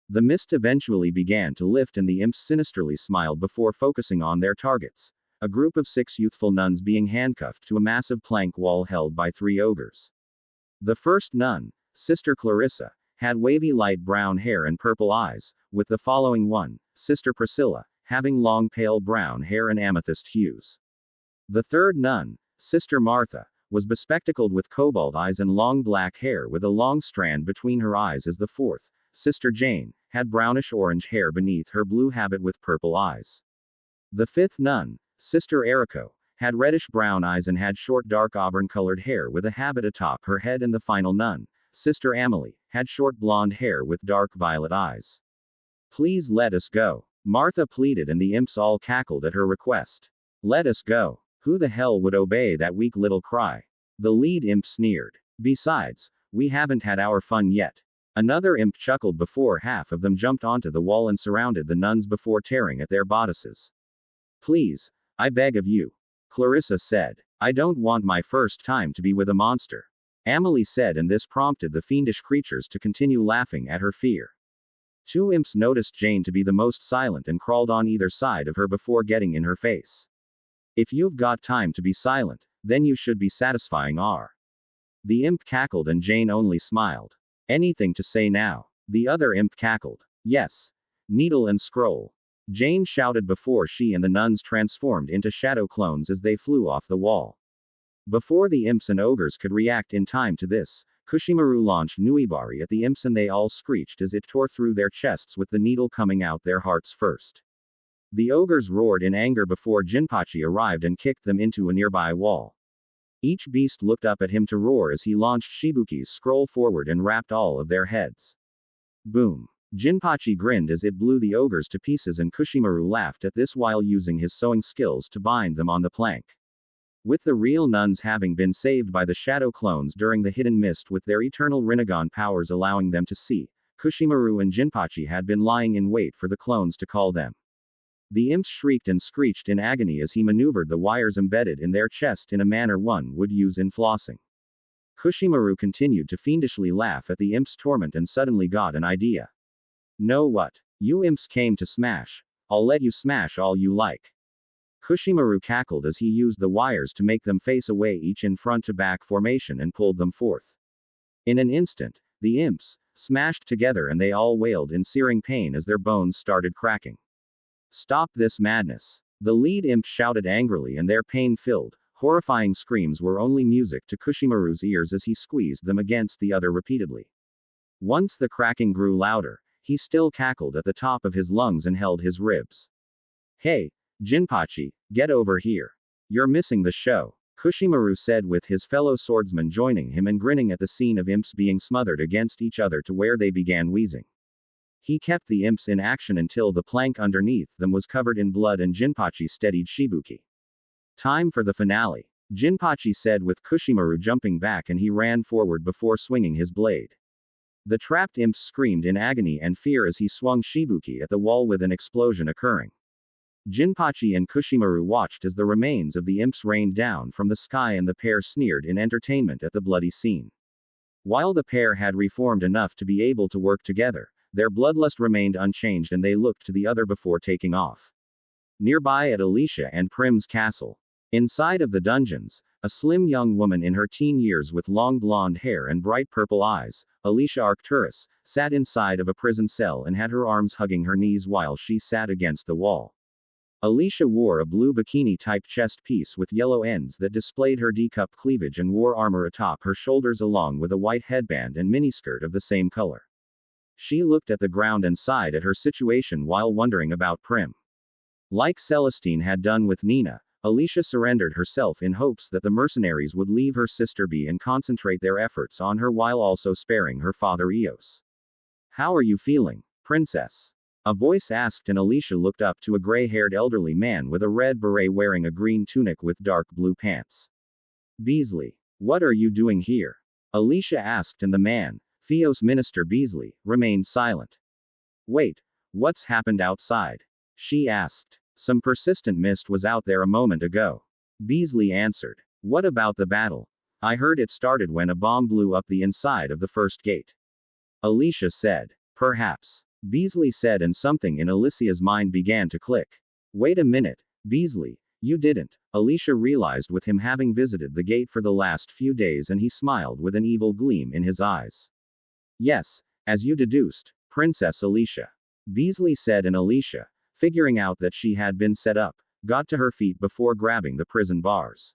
The mist eventually began to lift and the imps sinisterly smiled before focusing on their targets, a group of 6 youthful nuns being handcuffed to a massive plank wall held by 3 ogres. The first nun, Sister Clarissa, had wavy light brown hair and purple eyes, with the following one, Sister Priscilla, having long pale brown hair and amethyst hues. The third nun, Sister Martha, was bespectacled with cobalt eyes and long black hair with a long strand between her eyes, as the fourth, Sister Jane, had brownish orange hair beneath her blue habit with purple eyes. The fifth nun, Sister Eriko, had reddish brown eyes and had short dark auburn colored hair with a habit atop her head, and the final nun, Sister Amelie, had short blonde hair with dark violet eyes. "Please let us go," Martha pleaded, and the imps all cackled at her request. "Let us go. Who the hell would obey that weak little cry?" The lead imp sneered. "Besides, we haven't had our fun yet." Another imp chuckled before half of them jumped onto the wall and surrounded the nuns before tearing at their bodices. "Please, I beg of you," Clarissa said. "I don't want my first time to be with a monster," Amelie said, and this prompted the fiendish creatures to continue laughing at her fear. 2 imps noticed Jane to be the most silent and crawled on either side of her before getting in her face. "If you've got time to be silent, then you should be satisfying our." The imp cackled and Jane only smiled. "Anything to say now?" The other imp cackled. "Yes. Needle and scroll," Jane shouted before she and the nuns transformed into shadow clones as they flew off the wall. Before the imps and ogres could react in time to this, Kushimaru launched Nuibari at the imps and they all screeched as it tore through their chests, with the needle coming out their hearts first. The ogres roared in anger before Jinpachi arrived and kicked them into a nearby wall. Each beast looked up at him to roar as he launched Shibuki's scroll forward and wrapped all of their heads. Boom. Jinpachi grinned as it blew the ogres to pieces, and Kushimaru laughed at this while using his sewing skills to bind them on the plank. With the real nuns having been saved by the shadow clones during the hidden mist with their eternal Rinnegan powers allowing them to see, Kushimaru and Jinpachi had been lying in wait for the clones to call them. The imps shrieked and screeched in agony as he maneuvered the wires embedded in their chest in a manner one would use in flossing. Kushimaru continued to fiendishly laugh at the imps' torment and suddenly got an idea. Know what? You imps came to smash. I'll let you smash all you like. Kushimaru cackled as he used the wires to make them face away each in front-to-back formation and pulled them forth. In an instant, the imps smashed together and they all wailed in searing pain as their bones started cracking. Stop this madness. The lead imp shouted angrily, and their pain-filled, horrifying screams were only music to Kushimaru's ears as he squeezed them against the other repeatedly. Once the cracking grew louder, he still cackled at the top of his lungs and held his ribs. Hey, Jinpachi, get over here. You're missing the show, Kushimaru said with his fellow swordsman joining him and grinning at the scene of imps being smothered against each other to where they began wheezing. He kept the imps in action until the plank underneath them was covered in blood and Jinpachi steadied Shibuki. Time for the finale, Jinpachi said with Kushimaru jumping back, and he ran forward before swinging his blade. The trapped imps screamed in agony and fear as he swung Shibuki at the wall with an explosion occurring. Jinpachi and Kushimaru watched as the remains of the imps rained down from the sky and the pair sneered in entertainment at the bloody scene. While the pair had reformed enough to be able to work together, their bloodlust remained unchanged and they looked to the other before taking off. Nearby at Alicia and Prim's castle. Inside of the dungeons, a slim young woman in her teen years with long blonde hair and bright purple eyes, Alicia Arcturus, sat inside of a prison cell and had her arms hugging her knees while she sat against the wall. Alicia wore a blue bikini-type chest piece with yellow ends that displayed her D-cup cleavage and wore armor atop her shoulders along with a white headband and miniskirt of the same color. She looked at the ground and sighed at her situation while wondering about Prim. Like Celestine had done with Nina, Alicia surrendered herself in hopes that the mercenaries would leave her sister be and concentrate their efforts on her while also sparing her father Eos. How are you feeling, princess? A voice asked, and Alicia looked up to a gray-haired elderly man with a red beret wearing a green tunic with dark blue pants. Beasley, what are you doing here? Alicia asked, and the man, Theos Minister Beasley, remained silent. Wait, what's happened outside? She asked. Some persistent mist was out there a moment ago. Beasley answered. What about the battle? I heard it started when a bomb blew up the inside of the first gate. Alicia said. Perhaps. Beasley said, and something in Alicia's mind began to click. Wait a minute, Beasley, you didn't. Alicia realized with him having visited the gate for the last few days, and he smiled with an evil gleam in his eyes. Yes, as you deduced, Princess Alicia. Beasley said, and Alicia, figuring out that she had been set up, got to her feet before grabbing the prison bars.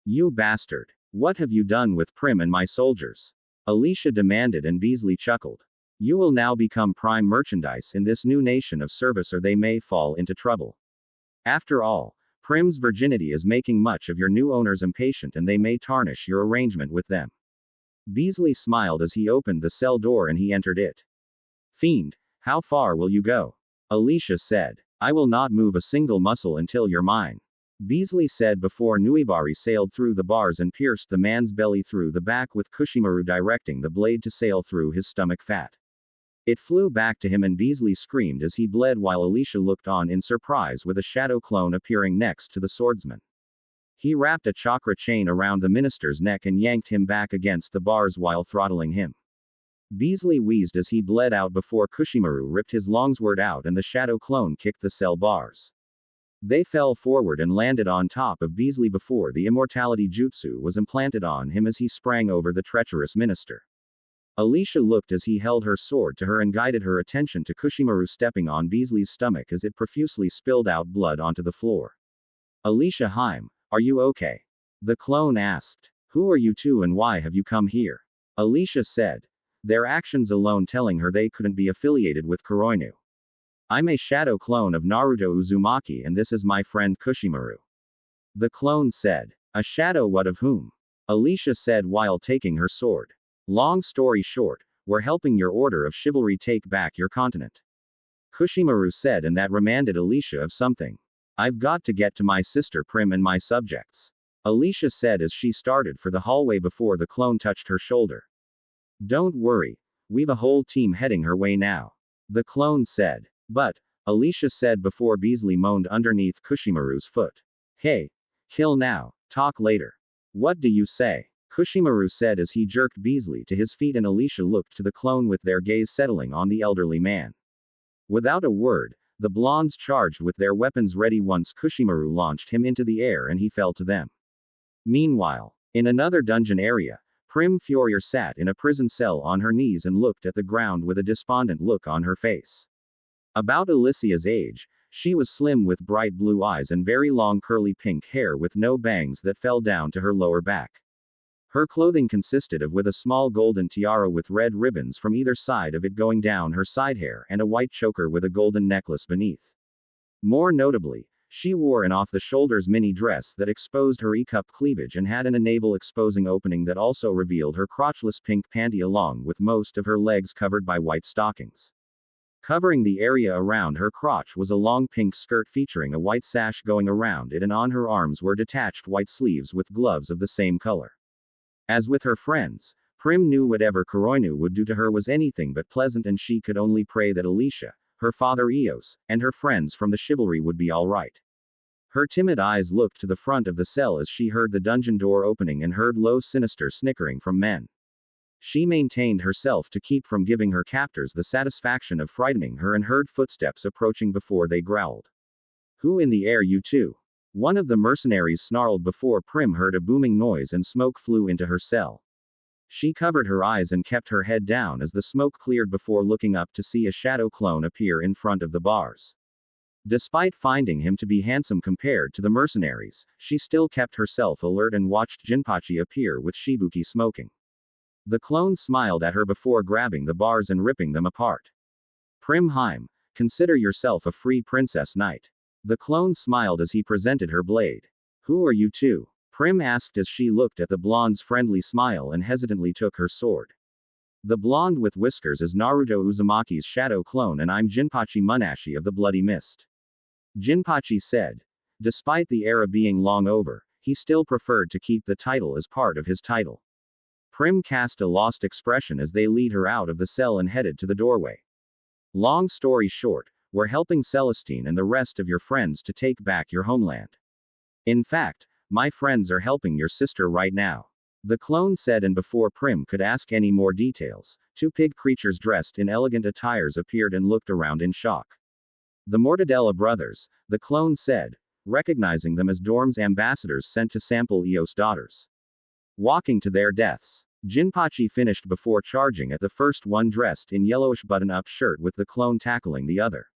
You bastard. What have you done with Prim and my soldiers? Alicia demanded, and Beasley chuckled. You will now become prime merchandise in this new nation of service, or they may fall into trouble. After all, Prim's virginity is making much of your new owners impatient, and they may tarnish your arrangement with them. Beasley smiled as he opened the cell door and he entered it. Fiend, how far will you go? Alicia said. I will not move a single muscle until you're mine. Beasley said before Nuibari sailed through the bars and pierced the man's belly through the back, with Kushimaru directing the blade to sail through his stomach fat. It flew back to him and Beasley screamed as he bled while Alicia looked on in surprise, with a shadow clone appearing next to the swordsman. He wrapped a chakra chain around the minister's neck and yanked him back against the bars while throttling him. Beasley wheezed as he bled out before Kushimaru ripped his longsword out and the shadow clone kicked the cell bars. They fell forward and landed on top of Beasley before the immortality jutsu was implanted on him as he sprang over the treacherous minister. Alicia looked as he held her sword to her and guided her attention to Kushimaru stepping on Beasley's stomach as it profusely spilled out blood onto the floor. Alicia Heim, are you okay? The clone asked. Who are you two and why have you come here? Alicia said. Their actions alone telling her they couldn't be affiliated with Coronu. I'm a shadow clone of Naruto Uzumaki and this is my friend Kushimaru. The clone said. A shadow what of whom? Alicia said while taking her sword. Long story short, we're helping your order of chivalry take back your continent. Kushimaru said, and that reminded Alicia of something. I've got to get to my sister Prim and my subjects. Alicia said as she started for the hallway before the clone touched her shoulder. Don't worry. We've a whole team heading her way now. The clone said. But, Alicia said before Beasley moaned underneath Kushimaru's foot. Hey. Kill now. Talk later. What do you say? Kushimaru said as he jerked Beasley to his feet, and Alicia looked to the clone with their gaze settling on the elderly man. Without a word, the blondes charged with their weapons ready once Kushimaru launched him into the air and he fell to them. Meanwhile, in another dungeon area, Prim Furier sat in a prison cell on her knees and looked at the ground with a despondent look on her face. About Alicia's age, she was slim with bright blue eyes and very long curly pink hair with no bangs that fell down to her lower back. Her clothing consisted of with a small golden tiara with red ribbons from either side of it going down her side hair and a white choker with a golden necklace beneath. More notably, she wore an off-the-shoulders mini dress that exposed her E-cup cleavage and had a navel-exposing opening that also revealed her crotchless pink panty along with most of her legs covered by white stockings. Covering the area around her crotch was a long pink skirt featuring a white sash going around it, and on her arms were detached white sleeves with gloves of the same color. As with her friends, Prim knew whatever Coronu would do to her was anything but pleasant, and she could only pray that Alicia, her father Eos, and her friends from the chivalry would be all right. Her timid eyes looked to the front of the cell as she heard the dungeon door opening and heard low sinister snickering from men. She maintained herself to keep from giving her captors the satisfaction of frightening her and heard footsteps approaching before they growled. Who in the air, you two? One of the mercenaries snarled before Prim heard a booming noise and smoke flew into her cell. She covered her eyes and kept her head down as the smoke cleared before looking up to see a shadow clone appear in front of the bars. Despite finding him to be handsome compared to the mercenaries, she still kept herself alert and watched Jinpachi appear with Shibuki smoking. The clone smiled at her before grabbing the bars and ripping them apart. Prim Heim, consider yourself a free princess knight. The clone smiled as he presented her blade. Who are you two? Prim asked as she looked at the blonde's friendly smile and hesitantly took her sword. The blonde with whiskers is Naruto Uzumaki's shadow clone, and I'm Jinpachi Munashi of the Bloody Mist. Jinpachi said. Despite the era being long over, he still preferred to keep the title as part of his title. Prim cast a lost expression as they lead her out of the cell and headed to the doorway. Long story short, we're helping Celestine and the rest of your friends to take back your homeland. In fact, my friends are helping your sister right now. The clone said, and before Prim could ask any more details, two pig creatures dressed in elegant attires appeared and looked around in shock. The Mortadella brothers, the clone said, recognizing them as Dorm's ambassadors sent to sample Eos' daughters. Walking to their deaths. Jinpachi finished before charging at the first one dressed in yellowish button-up shirt with the clone tackling the other.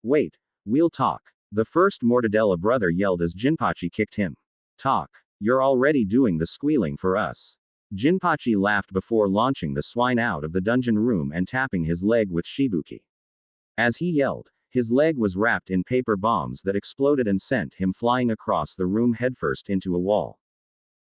Wait, we'll talk. The first Mortadella brother yelled as Jinpachi kicked him. Talk. You're already doing the squealing for us. Jinpachi laughed before launching the swine out of the dungeon room and tapping his leg with Shibuki. As he yelled, his leg was wrapped in paper bombs that exploded and sent him flying across the room headfirst into a wall.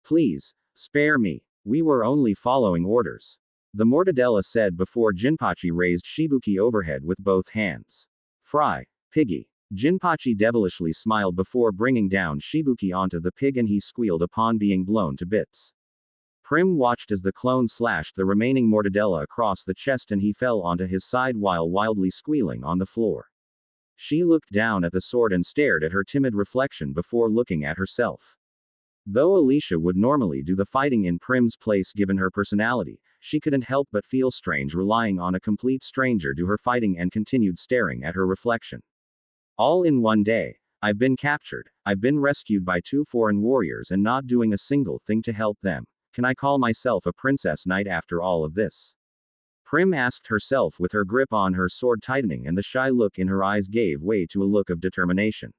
Please, spare me. We were only following orders. The Mortadella said before Jinpachi raised Shibuki overhead with both hands. Fry, piggy. Jinpachi devilishly smiled before bringing down Shibuki onto the pig, and he squealed upon being blown to bits. Prim watched as the clone slashed the remaining Mortadella across the chest and he fell onto his side while wildly squealing on the floor. She looked down at the sword and stared at her timid reflection before looking at herself. Though Alicia would normally do the fighting in Prim's place given her personality, she couldn't help but feel strange relying on a complete stranger do her fighting and continued staring at her reflection. All in one day. I've been captured, I've been rescued by two foreign warriors and not doing a single thing to help them. Can I call myself a princess knight after all of this? Prim asked herself with her grip on her sword tightening, and the shy look in her eyes gave way to a look of determination.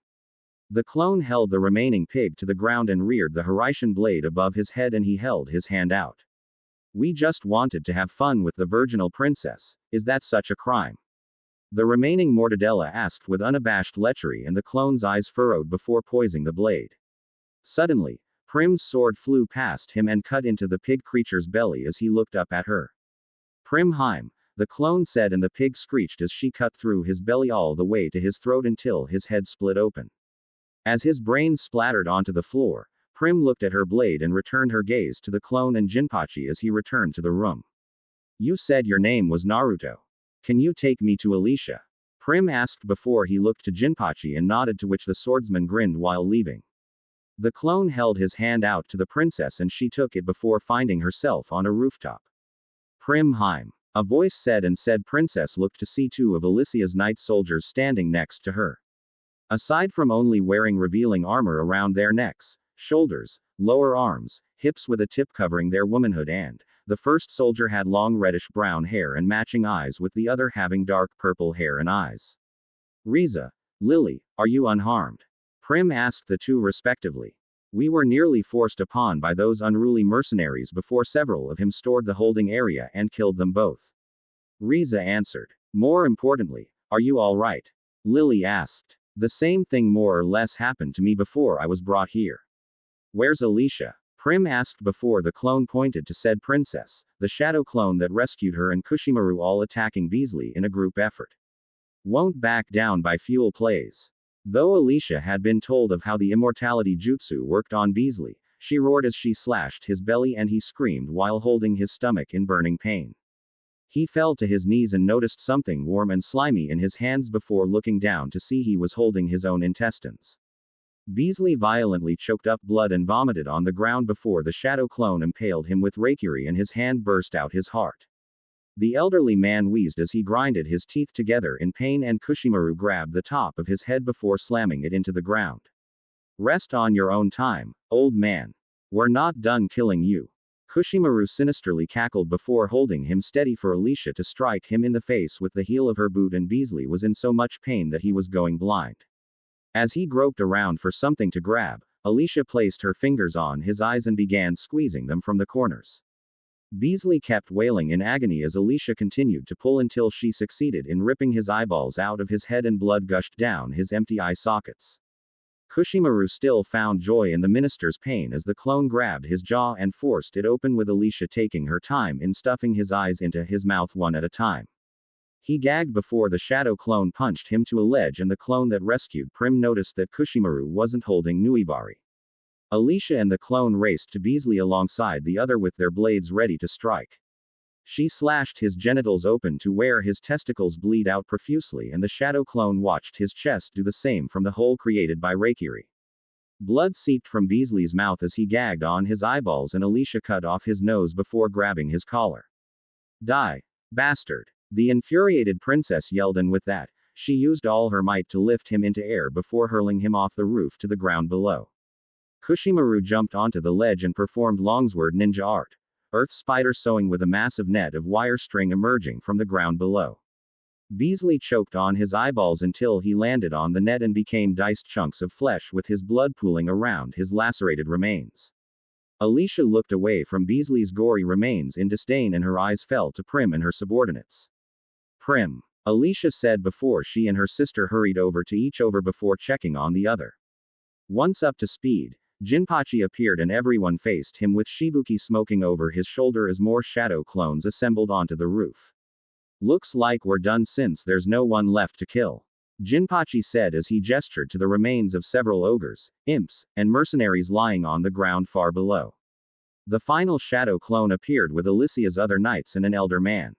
The clone held the remaining pig to the ground and reared the Horician blade above his head, and he held his hand out. We just wanted to have fun with the virginal princess. Is that such a crime? The remaining Mortadella asked with unabashed lechery, and the clone's eyes furrowed before poising the blade. Suddenly, Prim's sword flew past him and cut into the pig creature's belly as he looked up at her. Prim Heim, the clone said, and the pig screeched as she cut through his belly all the way to his throat until his head split open. As his brains splattered onto the floor, Prim looked at her blade and returned her gaze to the clone and Jinpachi as he returned to the room. You said your name was Naruto. Can you take me to Alicia? Prim asked before he looked to Jinpachi and nodded, to which the swordsman grinned while leaving. The clone held his hand out to the princess and she took it before finding herself on a rooftop. Prim Heim, a voice said, and said princess looked to see two of Alicia's knight soldiers standing next to her. Aside from only wearing revealing armor around their necks, shoulders, lower arms, hips with a tip covering their womanhood, and the first soldier had long reddish-brown hair and matching eyes, with the other having dark purple hair and eyes. Riza, Lily, are you unharmed? Prim asked the two respectively. We were nearly forced upon by those unruly mercenaries before several of them stored the holding area and killed them both. Riza answered. More importantly, are you all right? Lily asked. The same thing more or less happened to me before I was brought here. Where's Alicia? Prim asked before the clone pointed to said princess, the shadow clone that rescued her and Kushimaru, all attacking Beasley in a group effort. Won't back down by fuel plays. Though Alicia had been told of how the immortality jutsu worked on Beasley, she roared as she slashed his belly and he screamed while holding his stomach in burning pain. He fell to his knees and noticed something warm and slimy in his hands before looking down to see he was holding his own intestines. Beasley violently choked up blood and vomited on the ground before the shadow clone impaled him with Reikiri and his hand burst out his heart. The elderly man wheezed as he grinded his teeth together in pain, and Kushimaru grabbed the top of his head before slamming it into the ground. Rest on your own time, old man. We're not done killing you. Kushimaru sinisterly cackled before holding him steady for Alicia to strike him in the face with the heel of her boot, and Beasley was in so much pain that he was going blind. As he groped around for something to grab, Alicia placed her fingers on his eyes and began squeezing them from the corners. Beasley kept wailing in agony as Alicia continued to pull until she succeeded in ripping his eyeballs out of his head and blood gushed down his empty eye sockets. Kushimaru still found joy in the minister's pain as the clone grabbed his jaw and forced it open, with Alicia taking her time in stuffing his eyes into his mouth one at a time. He gagged before the shadow clone punched him to a ledge, and the clone that rescued Prim noticed that Kushimaru wasn't holding Nuibari. Alicia and the clone raced to Beasley alongside the other with their blades ready to strike. She slashed his genitals open to where his testicles bleed out profusely, and the shadow clone watched his chest do the same from the hole created by Reikiri. Blood seeped from Beasley's mouth as he gagged on his eyeballs, and Alicia cut off his nose before grabbing his collar. Die, bastard! The infuriated princess yelled, and with that, she used all her might to lift him into air before hurling him off the roof to the ground below. Kushimaru jumped onto the ledge and performed longsword ninja art, earth spider sewing with a massive net of wire string emerging from the ground below. Beasley choked on his eyeballs until he landed on the net and became diced chunks of flesh, with his blood pooling around his lacerated remains. Alicia looked away from Beasley's gory remains in disdain, and her eyes fell to Prim and her subordinates. Prim, Alicia said before she and her sister hurried over to each over before checking on the other. Once up to speed, Jinpachi appeared and everyone faced him with Shibuki smoking over his shoulder as more shadow clones assembled onto the roof. Looks like we're done since there's no one left to kill, Jinpachi said as he gestured to the remains of several ogres, imps, and mercenaries lying on the ground far below. The final shadow clone appeared with Alicia's other knights and an elder man.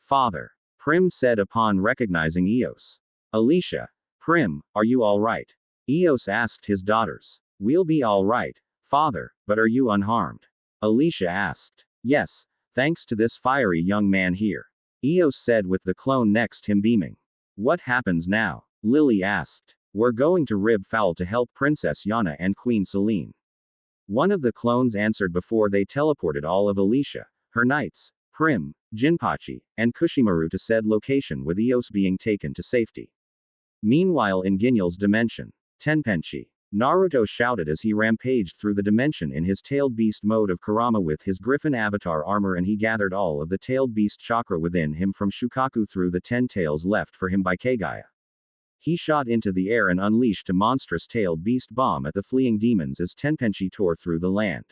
Father, Prim said upon recognizing Eos. Alicia, Prim, are you all right? Eos asked his daughters. We'll be all right, father, but are you unharmed? Alicia asked. Yes, thanks to this fiery young man here, Eos said with the clone next him beaming. What happens now? Lily asked. We're going to rib foul to help Princess Yana and Queen Celine. One of the clones answered before they teleported all of Alicia, her knights, Prim, Jinpachi, and Kushimaru to said location, with Eos being taken to safety. Meanwhile, in Ginyal's dimension, Tenpenchi, Naruto shouted as he rampaged through the dimension in his tailed beast mode of Kurama with his griffin avatar armor, and he gathered all of the tailed beast chakra within him from Shukaku through the 10 tails left for him by Kaguya. He shot into the air and unleashed a monstrous tailed beast bomb at the fleeing demons as Tenpenchi tore through the land.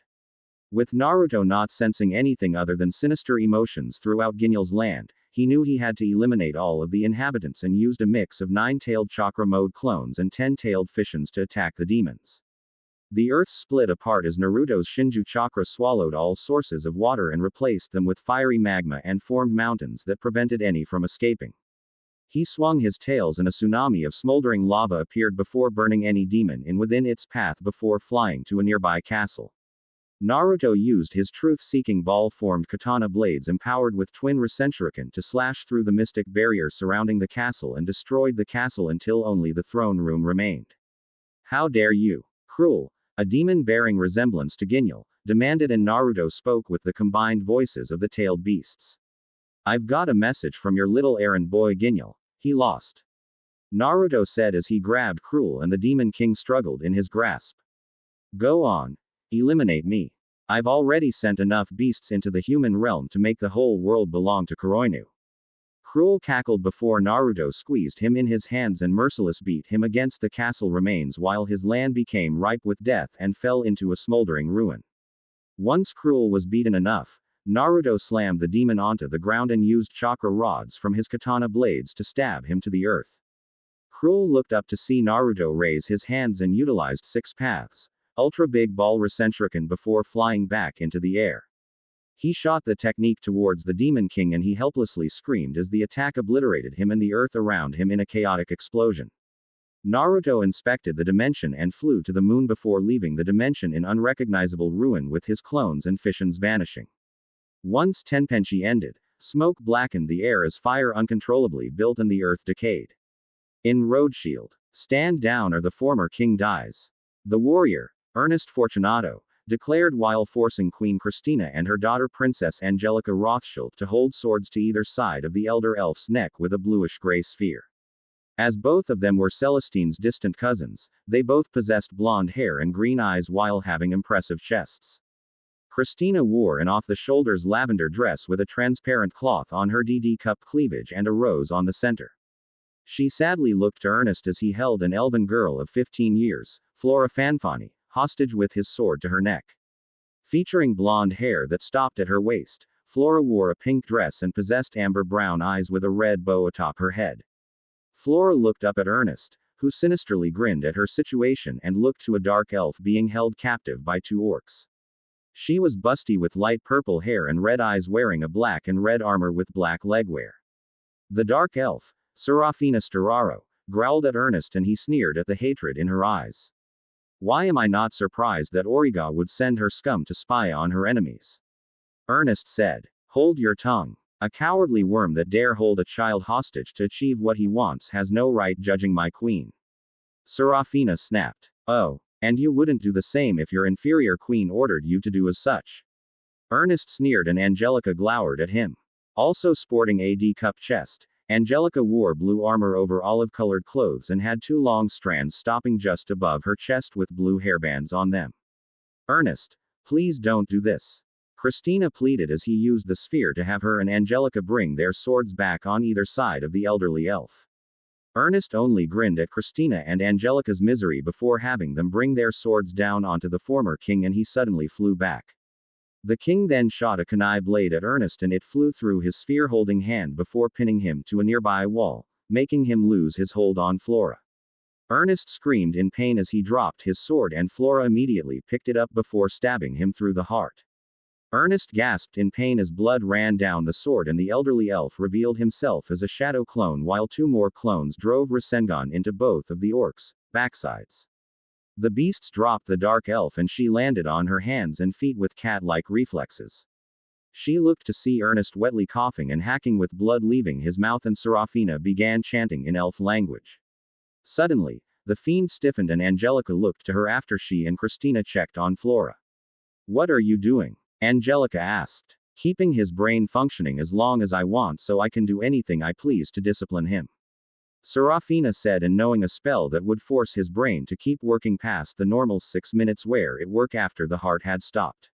With Naruto not sensing anything other than sinister emotions throughout Ginel's land, he knew he had to eliminate all of the inhabitants and used a mix of 9-tailed chakra mode clones and 10-tailed fissions to attack the demons. The earth split apart as Naruto's Shinju chakra swallowed all sources of water and replaced them with fiery magma and formed mountains that prevented any from escaping. He swung his tails and a tsunami of smoldering lava appeared before burning any demon in within its path before flying to a nearby castle. Naruto used his truth-seeking ball-formed katana blades empowered with twin Rasenshuriken to slash through the mystic barrier surrounding the castle and destroyed the castle until only the throne room remained. How dare you! Cruel! A demon bearing resemblance to Ginel, demanded, and Naruto spoke with the combined voices of the tailed beasts. I've got a message from your little errand boy Ginel. He lost. Naruto said as he grabbed Cruel and the Demon King struggled in his grasp. Go on. Eliminate me. I've already sent enough beasts into the human realm to make the whole world belong to Coronu. Cruel cackled before Naruto squeezed him in his hands and merciless beat him against the castle remains while his land became ripe with death and fell into a smoldering ruin. Once Cruel was beaten enough, Naruto slammed the demon onto the ground and used chakra rods from his katana blades to stab him to the earth. Cruel looked up to see Naruto raise his hands and utilized 6 paths, ultra big ball Rasenshuriken before flying back into the air. He shot the technique towards the Demon King and he helplessly screamed as the attack obliterated him and the earth around him in a chaotic explosion. Naruto inspected the dimension and flew to the moon before leaving the dimension in unrecognizable ruin with his clones and fissions vanishing. Once Tenpenchi ended, smoke blackened the air as fire uncontrollably built and the earth decayed. In Road Shield, stand down or the former king dies. The warrior, Ernest Fortunato, declared while forcing Queen Christina and her daughter Princess Angelica Rothschild to hold swords to either side of the elder elf's neck with a bluish-gray sphere. As both of them were Celestine's distant cousins, they both possessed blonde hair and green eyes while having impressive chests. Christina wore an off-the-shoulders lavender dress with a transparent cloth on her DD-cup cleavage and a rose on the center. She sadly looked to Ernest as he held an elven girl of 15 years, Flora Fanfani, hostage with his sword to her neck. Featuring blonde hair that stopped at her waist, Flora wore a pink dress and possessed amber-brown eyes with a red bow atop her head. Flora looked up at Ernest, who sinisterly grinned at her situation and looked to a dark elf being held captive by 2 orcs. She was busty with light purple hair and red eyes wearing a black and red armor with black legwear. The dark elf, Serafina Steraro, growled at Ernest and he sneered at the hatred in her eyes. Why am I not surprised that Origa would send her scum to spy on her enemies? Ernest said. Hold your tongue. A cowardly worm that dare hold a child hostage to achieve what he wants has no right judging my queen. Serafina snapped. Oh. And you wouldn't do the same if your inferior queen ordered you to do as such. Ernest sneered and Angelica glowered at him. Also sporting a D-cup chest, Angelica wore blue armor over olive-colored clothes and had 2 long strands stopping just above her chest with blue hairbands on them. Ernest, please don't do this. Christina pleaded as he used the sphere to have her and Angelica bring their swords back on either side of the elderly elf. Ernest only grinned at Christina and Angelica's misery before having them bring their swords down onto the former king and he suddenly flew back. The king then shot a kunai blade at Ernest and it flew through his sphere-holding hand before pinning him to a nearby wall, making him lose his hold on Flora. Ernest screamed in pain as he dropped his sword and Flora immediately picked it up before stabbing him through the heart. Ernest gasped in pain as blood ran down the sword and the elderly elf revealed himself as a shadow clone while 2 more clones drove Rasengan into both of the orcs' backsides. The beasts dropped the dark elf and she landed on her hands and feet with cat-like reflexes. She looked to see Ernest wetly coughing and hacking with blood leaving his mouth and Serafina began chanting in elf language. Suddenly, the fiend stiffened and Angelica looked to her after she and Christina checked on Flora. What are you doing? Angelica asked. Keeping his brain functioning as long as I want so I can do anything I please to discipline him. Serafina said, and knowing a spell that would force his brain to keep working past the normal 6 minutes where it worked after the heart had stopped.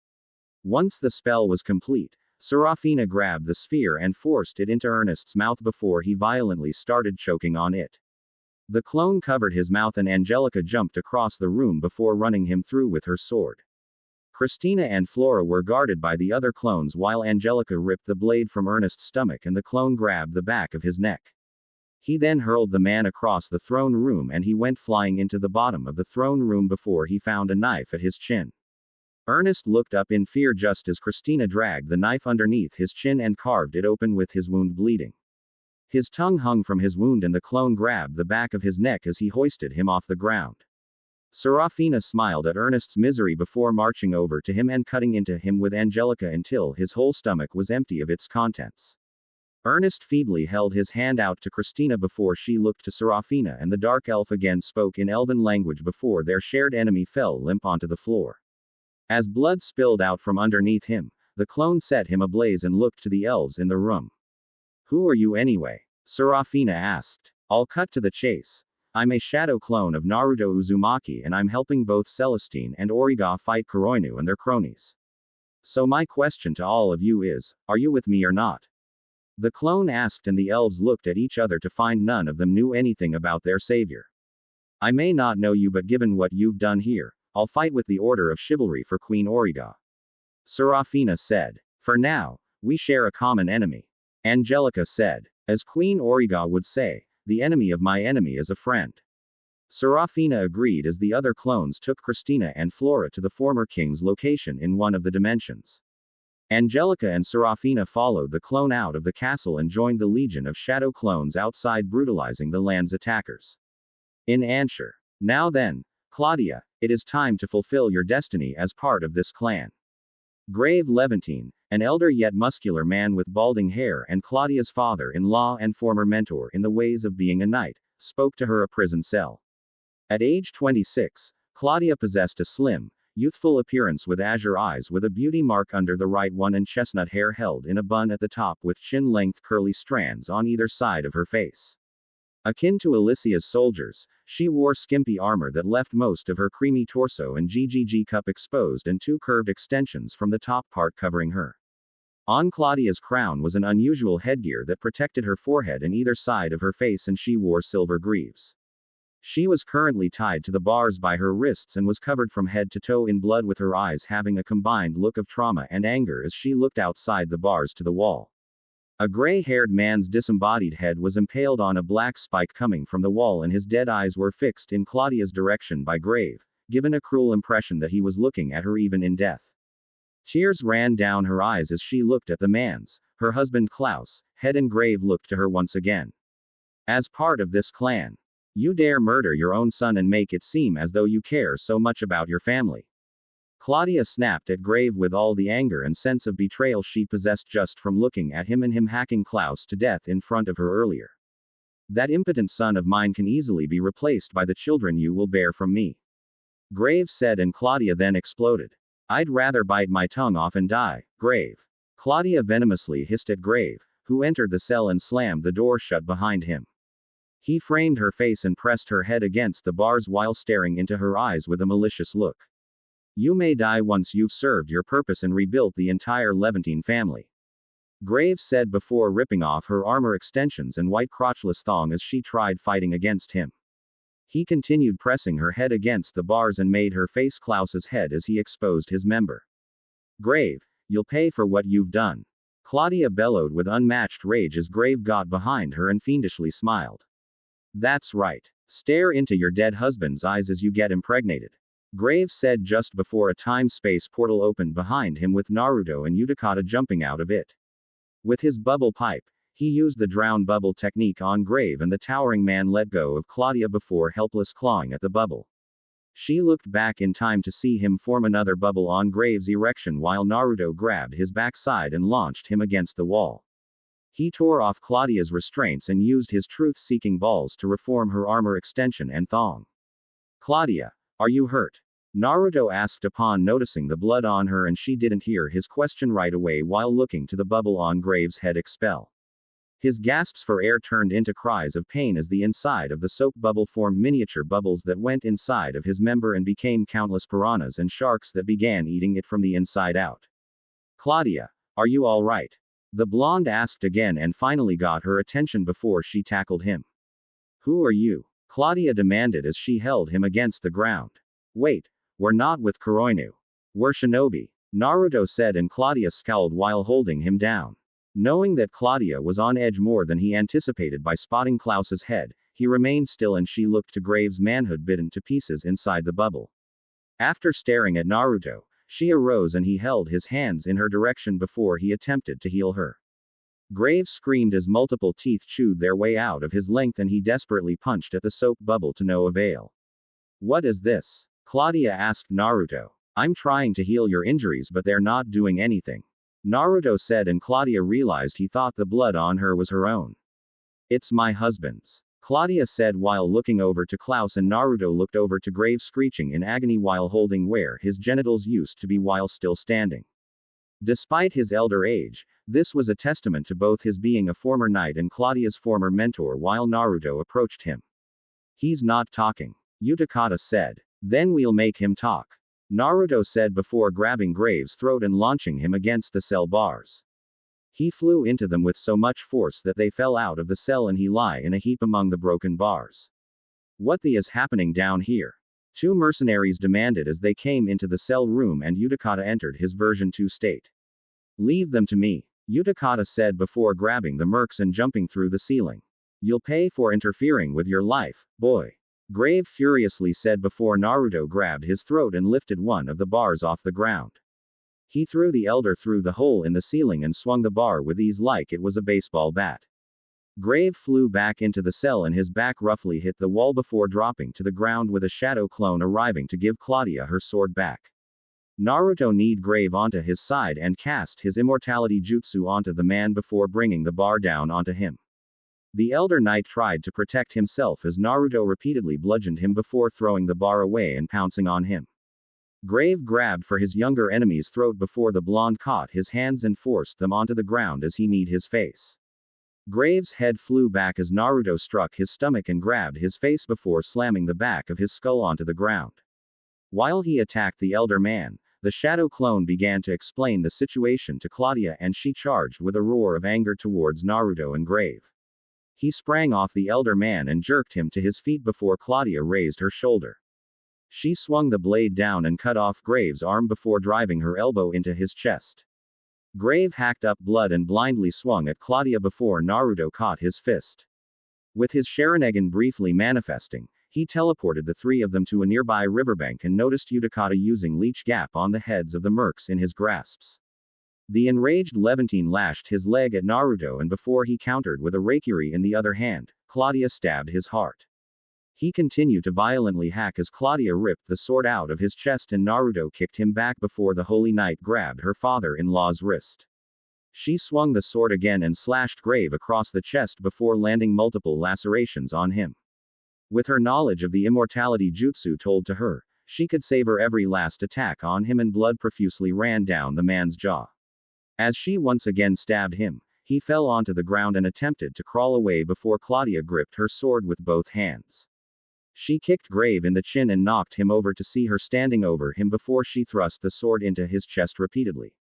Once the spell was complete, Serafina grabbed the sphere and forced it into Ernest's mouth before he violently started choking on it. The clone covered his mouth and Angelica jumped across the room before running him through with her sword. Christina and Flora were guarded by the other clones while Angelica ripped the blade from Ernest's stomach and the clone grabbed the back of his neck. He then hurled the man across the throne room and he went flying into the bottom of the throne room before he found a knife at his chin. Ernest looked up in fear just as Christina dragged the knife underneath his chin and carved it open with his wound bleeding. His tongue hung from his wound and the clone grabbed the back of his neck as he hoisted him off the ground. Serafina smiled at Ernest's misery before marching over to him and cutting into him with Angelica until his whole stomach was empty of its contents. Ernest feebly held his hand out to Christina before she looked to Serafina and the dark elf again spoke in elven language before their shared enemy fell limp onto the floor. As blood spilled out from underneath him, the clone set him ablaze and looked to the elves in the room. "Who are you anyway?" Serafina asked. "I'll cut to the chase. I'm a shadow clone of Naruto Uzumaki and I'm helping both Celestine and Origa fight Coronu and their cronies. So my question to all of you is, are you with me or not?" The clone asked and the elves looked at each other to find none of them knew anything about their savior. "I may not know you but given what you've done here, I'll fight with the Order of Chivalry for Queen Origa," Serafina said. "For now, we share a common enemy," Angelica said. "As Queen Origa would say, the enemy of my enemy is a friend." Serafina agreed as the other clones took Christina and Flora to the former king's location in one of the dimensions. Angelica and Serafina followed the clone out of the castle and joined the legion of shadow clones outside brutalizing the land's attackers. In Ansher. "Now then, Claudia, it is time to fulfill your destiny as part of this clan." Grave Levantine, an elder yet muscular man with balding hair and Claudia's father-in-law and former mentor in the ways of being a knight, spoke to her a prison cell. At age 26, Claudia possessed a slim, youthful appearance with azure eyes with a beauty mark under the right one and chestnut hair held in a bun at the top with chin-length curly strands on either side of her face. Akin to Alicia's soldiers, she wore skimpy armor that left most of her creamy torso and GGG cup exposed and two curved extensions from the top part covering her. On Claudia's crown was an unusual headgear that protected her forehead and either side of her face and she wore silver greaves. She was currently tied to the bars by her wrists and was covered from head to toe in blood with her eyes having a combined look of trauma and anger as she looked outside the bars to the wall. A gray-haired man's disembodied head was impaled on a black spike coming from the wall and his dead eyes were fixed in Claudia's direction by Grave, given a cruel impression that he was looking at her even in death. Tears ran down her eyes as she looked at the man's, her husband Klaus, head and Grave looked to her once again. "As part of this clan, you dare murder your own son and make it seem as though you care so much about your family." Claudia snapped at Grave with all the anger and sense of betrayal she possessed just from looking at him and him hacking Klaus to death in front of her earlier. "That impotent son of mine can easily be replaced by the children you will bear from me," Grave said and Claudia then exploded. "I'd rather bite my tongue off and die, Grave." Claudia venomously hissed at Grave, who entered the cell and slammed the door shut behind him. He framed her face and pressed her head against the bars while staring into her eyes with a malicious look. "You may die once you've served your purpose and rebuilt the entire Levantine family," Graves said before ripping off her armor extensions and white crotchless thong as she tried fighting against him. He continued pressing her head against the bars and made her face Klaus's head as he exposed his member. "Grave, you'll pay for what you've done," Claudia bellowed with unmatched rage as Grave got behind her and fiendishly smiled. "That's right. Stare into your dead husband's eyes as you get impregnated," Graves said just before a time-space portal opened behind him with Naruto and Utakata jumping out of it. With his bubble pipe, he used the drown bubble technique on Grave and the towering man let go of Claudia before helpless clawing at the bubble. She looked back in time to see him form another bubble on Graves' erection while Naruto grabbed his backside and launched him against the wall. He tore off Claudia's restraints and used his truth-seeking balls to reform her armor extension and thong. "Claudia, are you hurt?" Naruto asked upon noticing the blood on her and she didn't hear his question right away while looking to the bubble on Graves' head expel. His gasps for air turned into cries of pain as the inside of the soap bubble formed miniature bubbles that went inside of his member and became countless piranhas and sharks that began eating it from the inside out. "Claudia, are you all right?" The blonde asked again and finally got her attention before she tackled him. "Who are you?" Claudia demanded as she held him against the ground. Wait, we're not with Coronu. We're shinobi, Naruto said, and Claudia scowled while holding him down. Knowing that Claudia was on edge more than he anticipated by spotting Klaus's head, he remained still and she looked to Graves' manhood bitten to pieces inside the bubble. After staring at Naruto, she arose and he held his hands in her direction before he attempted to heal her. Graves screamed as multiple teeth chewed their way out of his length and he desperately punched at the soap bubble to no avail. What is this? Claudia asked Naruto. I'm trying to heal your injuries but they're not doing anything, Naruto said, and Claudia realized he thought the blood on her was her own. It's my husband's, Claudia said while looking over to Klaus, and Naruto looked over to Graves screeching in agony while holding where his genitals used to be while still standing. Despite his elder age, this was a testament to both his being a former knight and Claudia's former mentor while Naruto approached him. He's not talking, Utakata said. Then we'll make him talk, Naruto said before grabbing Graves' throat and launching him against the cell bars. He flew into them with so much force that they fell out of the cell and he lay in a heap among the broken bars. What the is happening down here? Two mercenaries demanded as they came into the cell room and Utakata entered his version 2 state. Leave them to me, Utakata said before grabbing the mercs and jumping through the ceiling. You'll pay for interfering with your life, boy, Grave furiously said before Naruto grabbed his throat and lifted one of the bars off the ground. He threw the elder through the hole in the ceiling and swung the bar with ease like it was a baseball bat. Grave flew back into the cell and his back roughly hit the wall before dropping to the ground with a shadow clone arriving to give Claudia her sword back. Naruto kneed Grave onto his side and cast his immortality jutsu onto the man before bringing the bar down onto him. The elder knight tried to protect himself as Naruto repeatedly bludgeoned him before throwing the bar away and pouncing on him. Grave grabbed for his younger enemy's throat before the blonde caught his hands and forced them onto the ground as he kneed his face. Graves' head flew back as Naruto struck his stomach and grabbed his face before slamming the back of his skull onto the ground. While he attacked the elder man, the shadow clone began to explain the situation to Claudia and she charged with a roar of anger towards Naruto and Grave. He sprang off the elder man and jerked him to his feet before Claudia raised her shoulder. She swung the blade down and cut off Graves' arm before driving her elbow into his chest. Grave hacked up blood and blindly swung at Claudia before Naruto caught his fist. With his Sharingan briefly manifesting, he teleported the three of them to a nearby riverbank and noticed Utakata using leech gap on the heads of the mercs in his grasps. The enraged Levantine lashed his leg at Naruto and before he countered with a Reikiri in the other hand, Claudia stabbed his heart. He continued to violently hack as Claudia ripped the sword out of his chest and Naruto kicked him back before the Holy Knight grabbed her father-in-law's wrist. She swung the sword again and slashed Grave across the chest before landing multiple lacerations on him. With her knowledge of the immortality jutsu told to her, she could savor every last attack on him and blood profusely ran down the man's jaw. As she once again stabbed him, he fell onto the ground and attempted to crawl away before Claudia gripped her sword with both hands. She kicked Grave in the chin and knocked him over to see her standing over him before she thrust the sword into his chest repeatedly.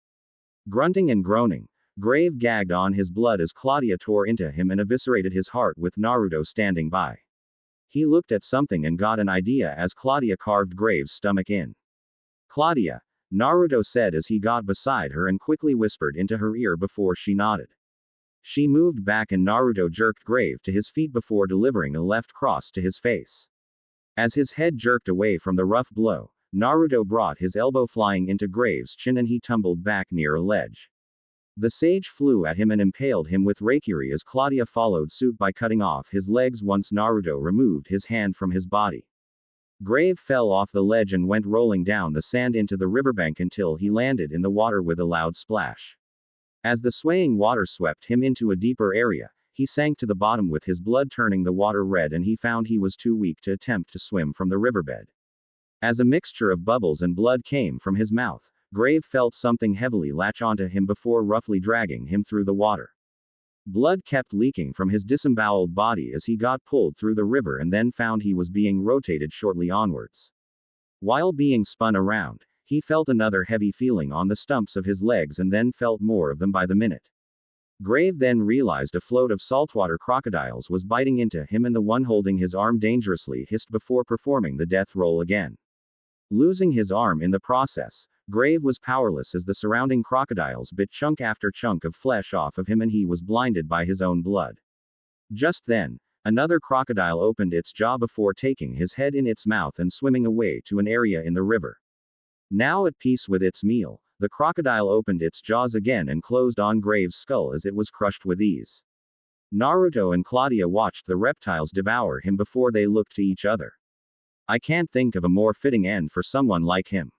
Grunting and groaning, Grave gagged on his blood as Claudia tore into him and eviscerated his heart with Naruto standing by. He looked at something and got an idea as Claudia carved Grave's stomach in. Claudia, Naruto said as he got beside her and quickly whispered into her ear before she nodded. She moved back and Naruto jerked Grave to his feet before delivering a left cross to his face. As his head jerked away from the rough blow, Naruto brought his elbow flying into Graves' chin and he tumbled back near a ledge. The sage flew at him and impaled him with Reikiri as Claudia followed suit by cutting off his legs once Naruto removed his hand from his body. Grave fell off the ledge and went rolling down the sand into the riverbank until he landed in the water with a loud splash. As the swaying water swept him into a deeper area, he sank to the bottom with his blood turning the water red and he found he was too weak to attempt to swim from the riverbed. As a mixture of bubbles and blood came from his mouth, Grave felt something heavily latch onto him before roughly dragging him through the water. Blood kept leaking from his disemboweled body as he got pulled through the river and then found he was being rotated shortly onwards. While being spun around, he felt another heavy feeling on the stumps of his legs and then felt more of them by the minute. Grave then realized a float of saltwater crocodiles was biting into him, and the one holding his arm dangerously hissed before performing the death roll again. Losing his arm in the process, Grave was powerless as the surrounding crocodiles bit chunk after chunk of flesh off of him, and he was blinded by his own blood. Just then, another crocodile opened its jaw before taking his head in its mouth and swimming away to an area in the river. Now at peace with its meal, the crocodile opened its jaws again and closed on Grave's skull as it was crushed with ease. Naruto and Claudia watched the reptiles devour him before they looked to each other. I can't think of a more fitting end for someone like him,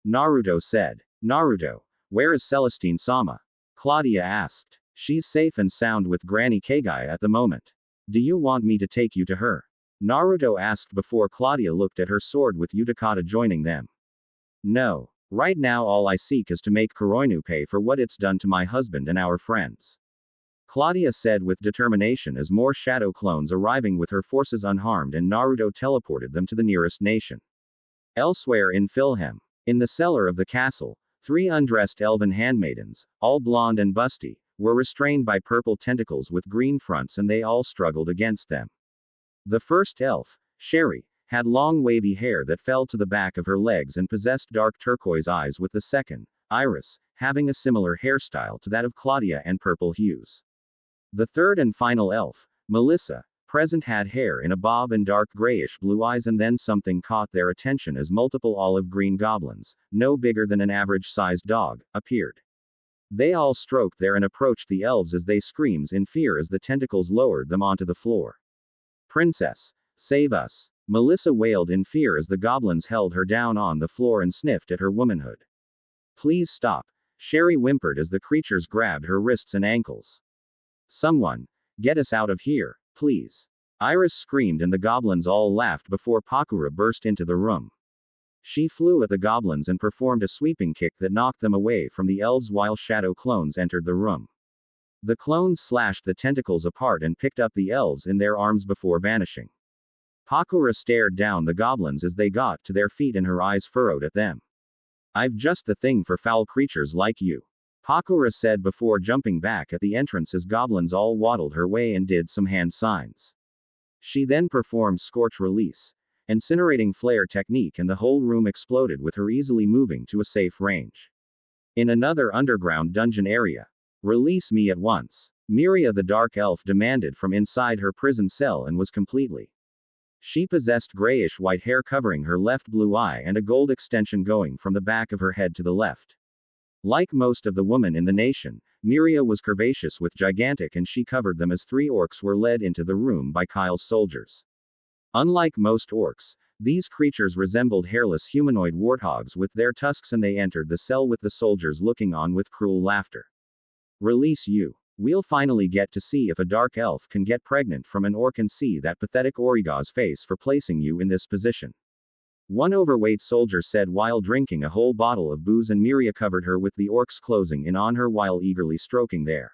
Naruto said. Naruto, where is Celestine-sama? Claudia asked. She's safe and sound with Granny Kaguya at the moment. Do you want me to take you to her? Naruto asked before Claudia looked at her sword with Utakata joining them. No. Right now all I seek is to make Coronu pay for what it's done to my husband and our friends, Claudia said with determination as more shadow clones arriving with her forces unharmed, and Naruto teleported them to the nearest nation. Elsewhere in Philhem, in the cellar of the castle, 3 undressed elven handmaidens, all blonde and busty, were restrained by purple tentacles with green fronts, and they all struggled against them. The first elf, Sherry, had long wavy hair that fell to the back of her legs and possessed dark turquoise eyes, with the second, Iris, having a similar hairstyle to that of Claudia and purple hues. The third and final elf, Melissa, present, had hair in a bob and dark grayish blue eyes, and then something caught their attention as multiple olive green goblins, no bigger than an average-sized dog, appeared. They all stroked there and approached the elves as they screamed in fear as the tentacles lowered them onto the floor. Princess, save us! Melissa wailed in fear as the goblins held her down on the floor and sniffed at her womanhood. Please stop, Sherry whimpered as the creatures grabbed her wrists and ankles. Someone, get us out of here, please. Iris screamed, and the goblins all laughed before Pakura burst into the room. She flew at the goblins and performed a sweeping kick that knocked them away from the elves while shadow clones entered the room. The clones slashed the tentacles apart and picked up the elves in their arms before vanishing. Pakura stared down the goblins as they got to their feet, and her eyes furrowed at them. I've just the thing for foul creatures like you, Pakura said before jumping back at the entrance as goblins all waddled her way and did some hand signs. She then performed Scorch Release, incinerating flare technique, and the whole room exploded with her easily moving to a safe range. In another underground dungeon area. Release me at once, Miria the dark elf demanded from inside her prison cell, and was completely. She possessed grayish-white hair covering her left blue eye and a gold extension going from the back of her head to the left. Like most of the women in the nation, Miria was curvaceous with gigantic, and she covered them as 3 orcs were led into the room by Kyle's soldiers. Unlike most orcs, these creatures resembled hairless humanoid warthogs with their tusks, and they entered the cell with the soldiers looking on with cruel laughter. Release you. We'll finally get to see if a dark elf can get pregnant from an orc and see that pathetic Origa's face for placing you in this position. One overweight soldier said while drinking a whole bottle of booze, and Miria covered her with the orcs closing in on her while eagerly stroking there.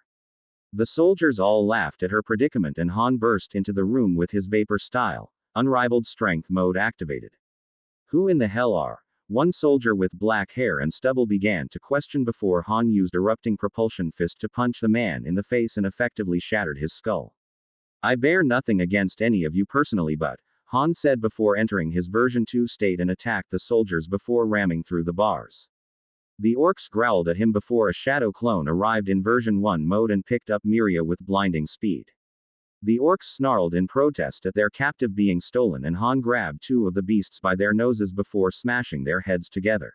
The soldiers all laughed at her predicament, and Han burst into the room with his vapor style, unrivaled strength mode activated. Who in the hell are? One soldier with black hair and stubble began to question before Han used erupting propulsion fist to punch the man in the face and effectively shattered his skull. I bear nothing against any of you personally, but, Han said before entering his version 2 state and attacked the soldiers before ramming through the bars. The orcs growled at him before a shadow clone arrived in version 1 mode and picked up Miria with blinding speed. The orcs snarled in protest at their captive being stolen, and Han grabbed 2 of the beasts by their noses before smashing their heads together.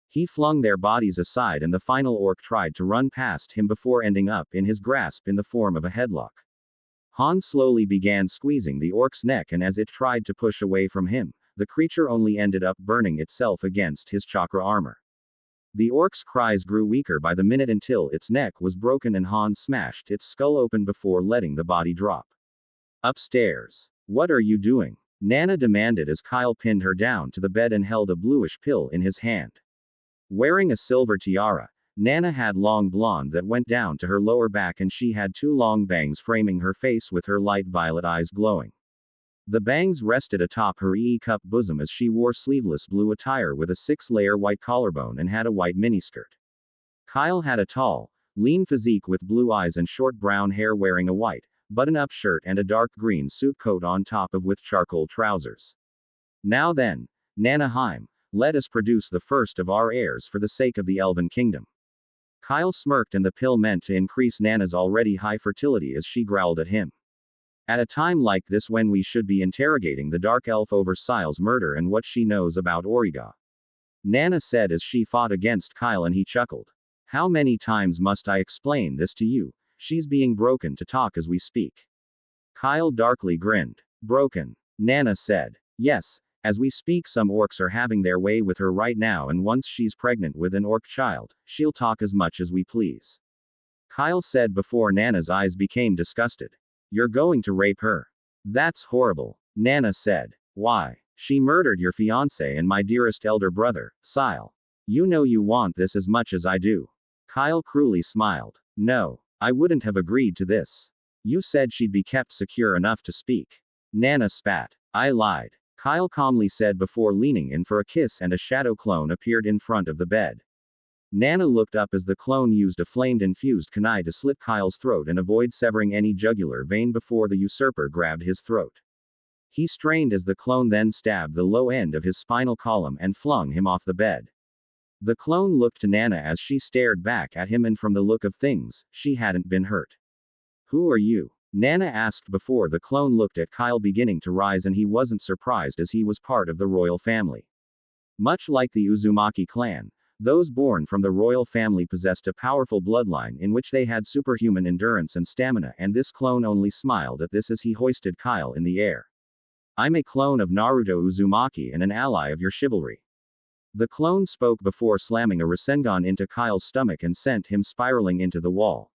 He flung their bodies aside, and the final orc tried to run past him before ending up in his grasp in the form of a headlock. Han slowly began squeezing the orc's neck, and as it tried to push away from him, the creature only ended up burning itself against his chakra armor. The orc's cries grew weaker by the minute until its neck was broken, and Han smashed its skull open before letting the body drop. Upstairs. What are you doing? Nana demanded as Kyle pinned her down to the bed and held a bluish pill in his hand. Wearing a silver tiara, Nana had long blonde that went down to her lower back, and she had 2 long bangs framing her face with her light violet eyes glowing. The bangs rested atop her E-cup bosom as she wore sleeveless blue attire with a 6-layer white collarbone and had a white miniskirt. Kyle had a tall, lean physique with blue eyes and short brown hair, wearing a white, button-up shirt and a dark green suit coat on top of with charcoal trousers. Now then, Nanaheim, let us produce the first of our heirs for the sake of the Elven Kingdom. Kyle smirked, and the pill meant to increase Nana's already high fertility as she growled at him. At a time like this, when we should be interrogating the dark elf over Syle's murder and what she knows about Origa. Nana said as she fought against Kyle, and he chuckled. How many times must I explain this to you? She's being broken to talk as we speak. Kyle darkly grinned. Broken, Nana said. Yes, as we speak some orcs are having their way with her right now, and once she's pregnant with an orc child, she'll talk as much as we please. Kyle said before Nana's eyes became disgusted. You're going to rape her? That's horrible, Nana said. Why? She murdered your fiancé and my dearest elder brother, Syle. You know you want this as much as I do. Kyle cruelly smiled. No, I wouldn't have agreed to this. You said she'd be kept secure enough to speak. Nana spat. I lied, Kyle calmly said before leaning in for a kiss, and a shadow clone appeared in front of the bed. Nana looked up as the clone used a flame-infused kunai to slit Kyle's throat and avoid severing any jugular vein before the usurper grabbed his throat. He strained as the clone then stabbed the low end of his spinal column and flung him off the bed. The clone looked to Nana as she stared back at him, and from the look of things, she hadn't been hurt. Who are you? Nana asked before the clone looked at Kyle beginning to rise, and he wasn't surprised as he was part of the royal family. Much like the Uzumaki clan, those born from the royal family possessed a powerful bloodline in which they had superhuman endurance and stamina, and this clone only smiled at this as he hoisted Kyle in the air. I'm a clone of Naruto Uzumaki and an ally of your chivalry. The clone spoke before slamming a Rasengan into Kyle's stomach and sent him spiraling into the wall.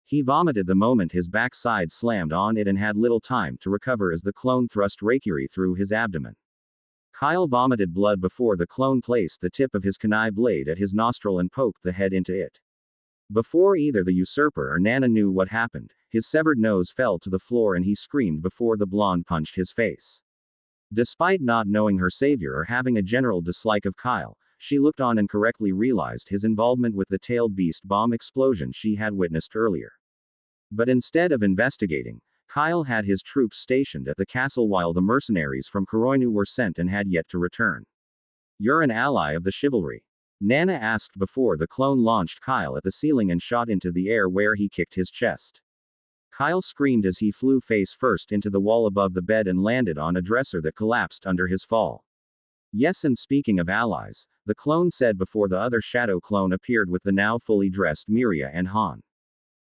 He vomited the moment his backside slammed on it and had little time to recover as the clone thrust Reikiri through his abdomen. Kyle vomited blood before the clone placed the tip of his kunai blade at his nostril and poked the head into it. Before either the usurper or Nana knew what happened, his severed nose fell to the floor and he screamed before the blonde punched his face. Despite not knowing her savior or having a general dislike of Kyle, she looked on and correctly realized his involvement with the tailed beast bomb explosion she had witnessed earlier. But instead of investigating, Kyle had his troops stationed at the castle while the mercenaries from Coronu were sent and had yet to return. You're an ally of the chivalry? Nana asked before the clone launched Kyle at the ceiling and shot into the air where he kicked his chest. Kyle screamed as he flew face first into the wall above the bed and landed on a dresser that collapsed under his fall. Yes, and speaking of allies, the clone said before the other shadow clone appeared with the now fully dressed Miria and Han.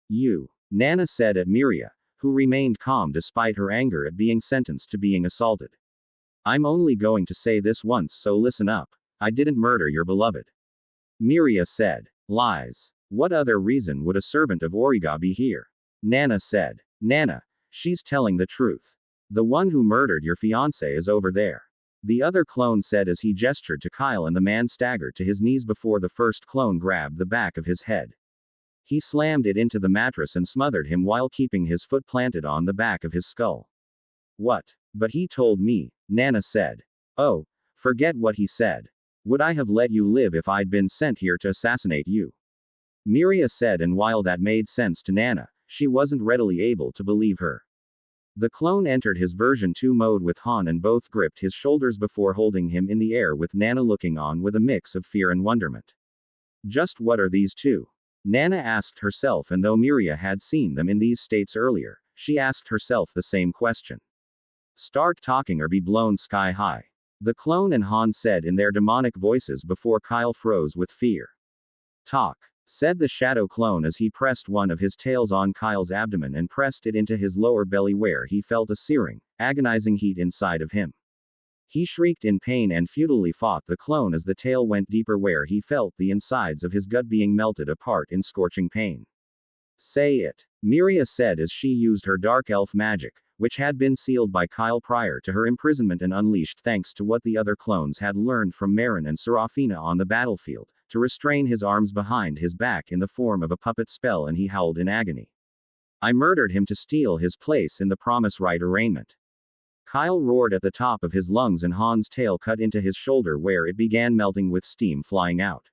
You, Nana said at Miria, who remained calm despite her anger at being sentenced to being assaulted. I'm only going to say this once, so listen up. I didn't murder your beloved. Miria said. Lies. What other reason would a servant of Origa be here? Nana said. Nana, she's telling the truth. The one who murdered your fiancé is over there. The other clone said as he gestured to Kyle, and the man staggered to his knees before the first clone grabbed the back of his head. He slammed it into the mattress and smothered him while keeping his foot planted on the back of his skull. What? But he told me, Nana said. Oh, forget what he said. Would I have let you live if I'd been sent here to assassinate you? Miria said, and while that made sense to Nana, she wasn't readily able to believe her. The clone entered his version 2 mode with Han and both gripped his shoulders before holding him in the air with Nana looking on with a mix of fear and wonderment. Just what are these two? Nana asked herself, and though Miria had seen them in these states earlier, she asked herself the same question. Start talking or be blown sky high. The clone and Han said in their demonic voices before Kyle froze with fear. Talk, said the shadow clone as he pressed one of his tails on Kyle's abdomen and pressed it into his lower belly where he felt a searing, agonizing heat inside of him. He shrieked in pain and futilely fought the clone as the tail went deeper where he felt the insides of his gut being melted apart in scorching pain. Say it, Miria said as she used her dark elf magic, which had been sealed by Kyle prior to her imprisonment and unleashed thanks to what the other clones had learned from Marin and Serafina on the battlefield, to restrain his arms behind his back in the form of a puppet spell, and he howled in agony. I murdered him to steal his place in the promise right arraignment. Kyle roared at the top of his lungs, and Han's tail cut into his shoulder where it began melting with steam flying out.